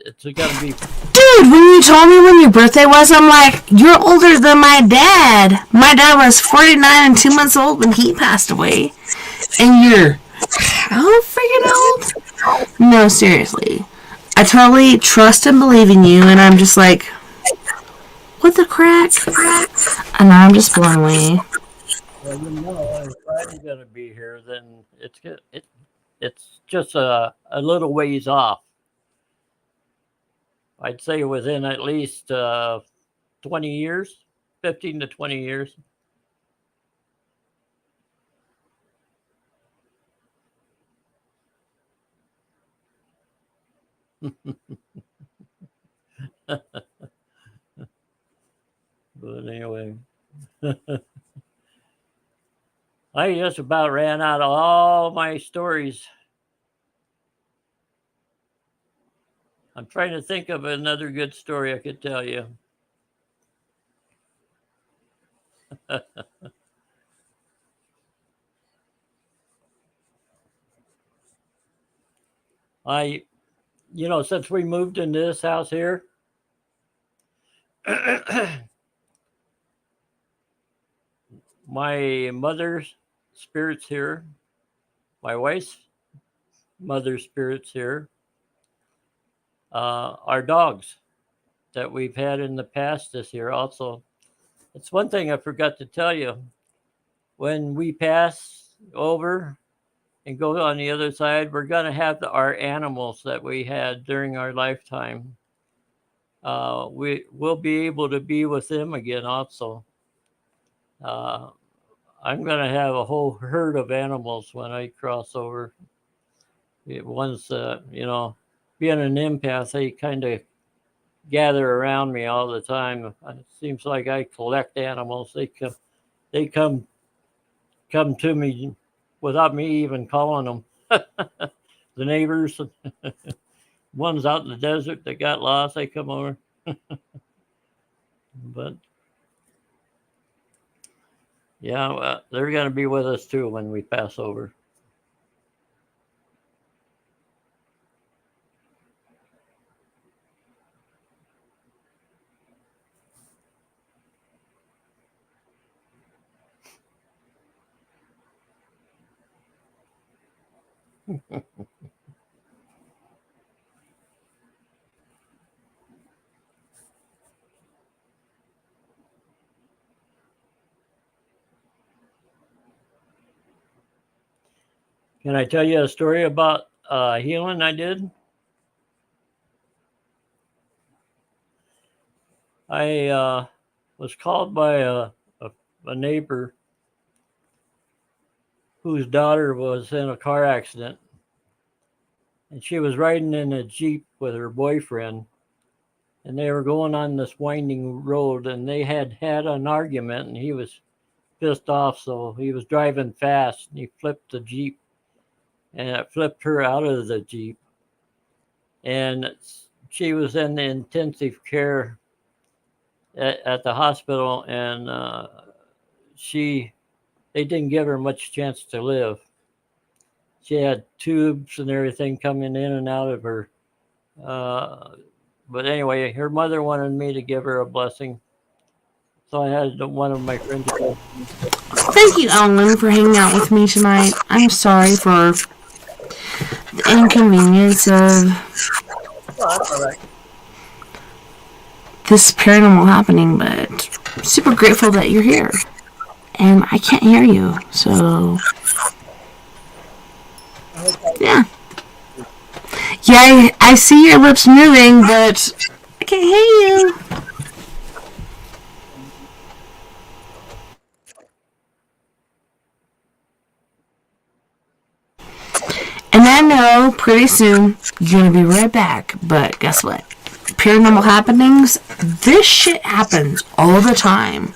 it's going to be... Dude, when you told me when your birthday was, I'm like, you're older than my dad. My dad was 49 and 2 months old when he passed away. And you're how freaking old? No, seriously. I totally trust and believe in you, and I'm just like, what the crack? And I'm just blown away. Well, if I'm going to be here, then it's just a little ways off. I'd say within at least 20 years, 15 to 20 years. But anyway, I just about ran out of all my stories. I'm trying to think of another good story I could tell you. Since we moved into this house here, my mother's spirit's here, my wife's mother's spirit's here, our dogs that we've had in the past is here also. It's one thing I forgot to tell you. When we pass over and go on the other side, we're going to have our animals that we had during our lifetime. We will be able to be with them again also. Uh, I'm going to have a whole herd of animals when I cross over. One's, being an empath, they kind of gather around me all the time. It seems like I collect animals. They come to me without me even calling them. The neighbors, ones out in the desert that got lost, they come over. But yeah, well, they're going to be with us too when we pass over. Can I tell you a story about healing I did? I was called by a neighbor whose daughter was in a car accident, and she was riding in a Jeep with her boyfriend, and they were going on this winding road, and they had an argument, and he was pissed off, so he was driving fast, and he flipped the Jeep, and it flipped her out of the Jeep, and she was in the intensive care at the hospital, and they didn't give her much chance to live. She had tubes and everything coming in and out of her. But anyway, her mother wanted me to give her a blessing. So I had one of my friends go. Thank you, Ellen, for hanging out with me tonight. I'm sorry for the inconvenience of That's all right. this paranormal happening, but super grateful that you're here. And I can't hear you, so yeah. Yeah, I see your lips moving, but I can't hear you. And I know pretty soon you're gonna be right back, but guess what? Paranormal happenings, this shit happens all the time.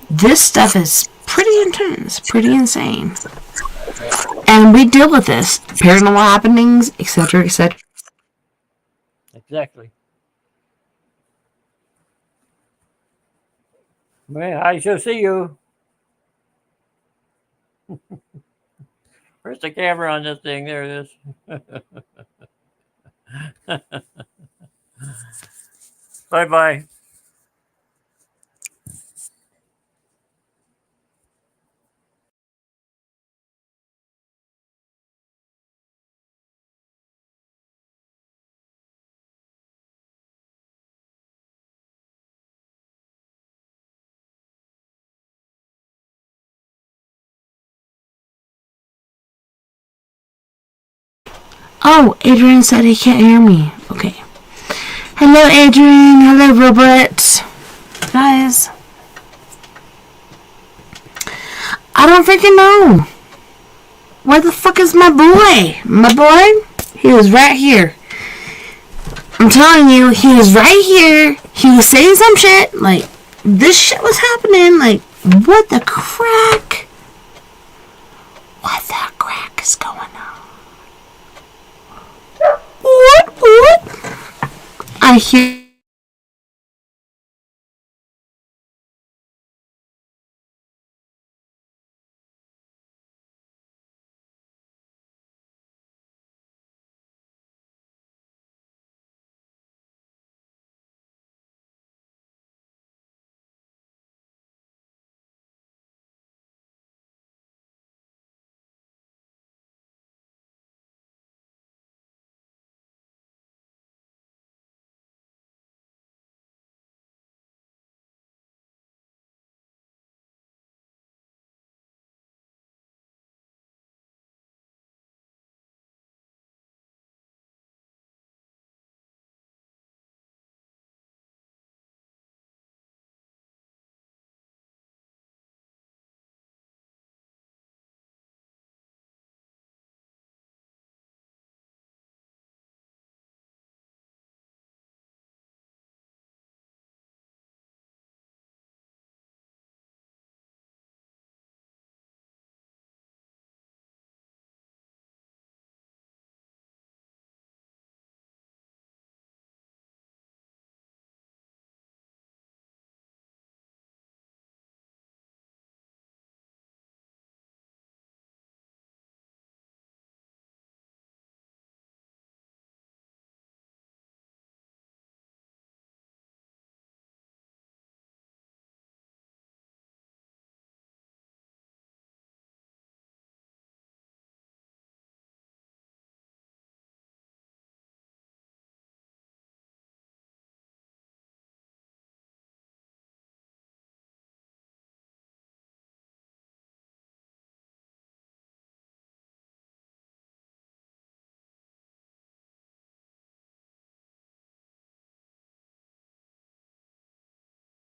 This stuff is pretty intense, pretty insane. And we deal with this. Paranormal happenings, etc., etc. Exactly. Well, I shall see you. Where's the camera on this thing? There it is. Bye-bye. Oh, Adrian said he can't hear me. Okay. Hello, Adrian. Hello, Robert. Guys. I don't freaking know. Where the fuck is my boy? My boy? He was right here. I'm telling you, he was right here. He was saying some shit. Like, this shit was happening. Like, what the crack? What the crack is going on? What? I hear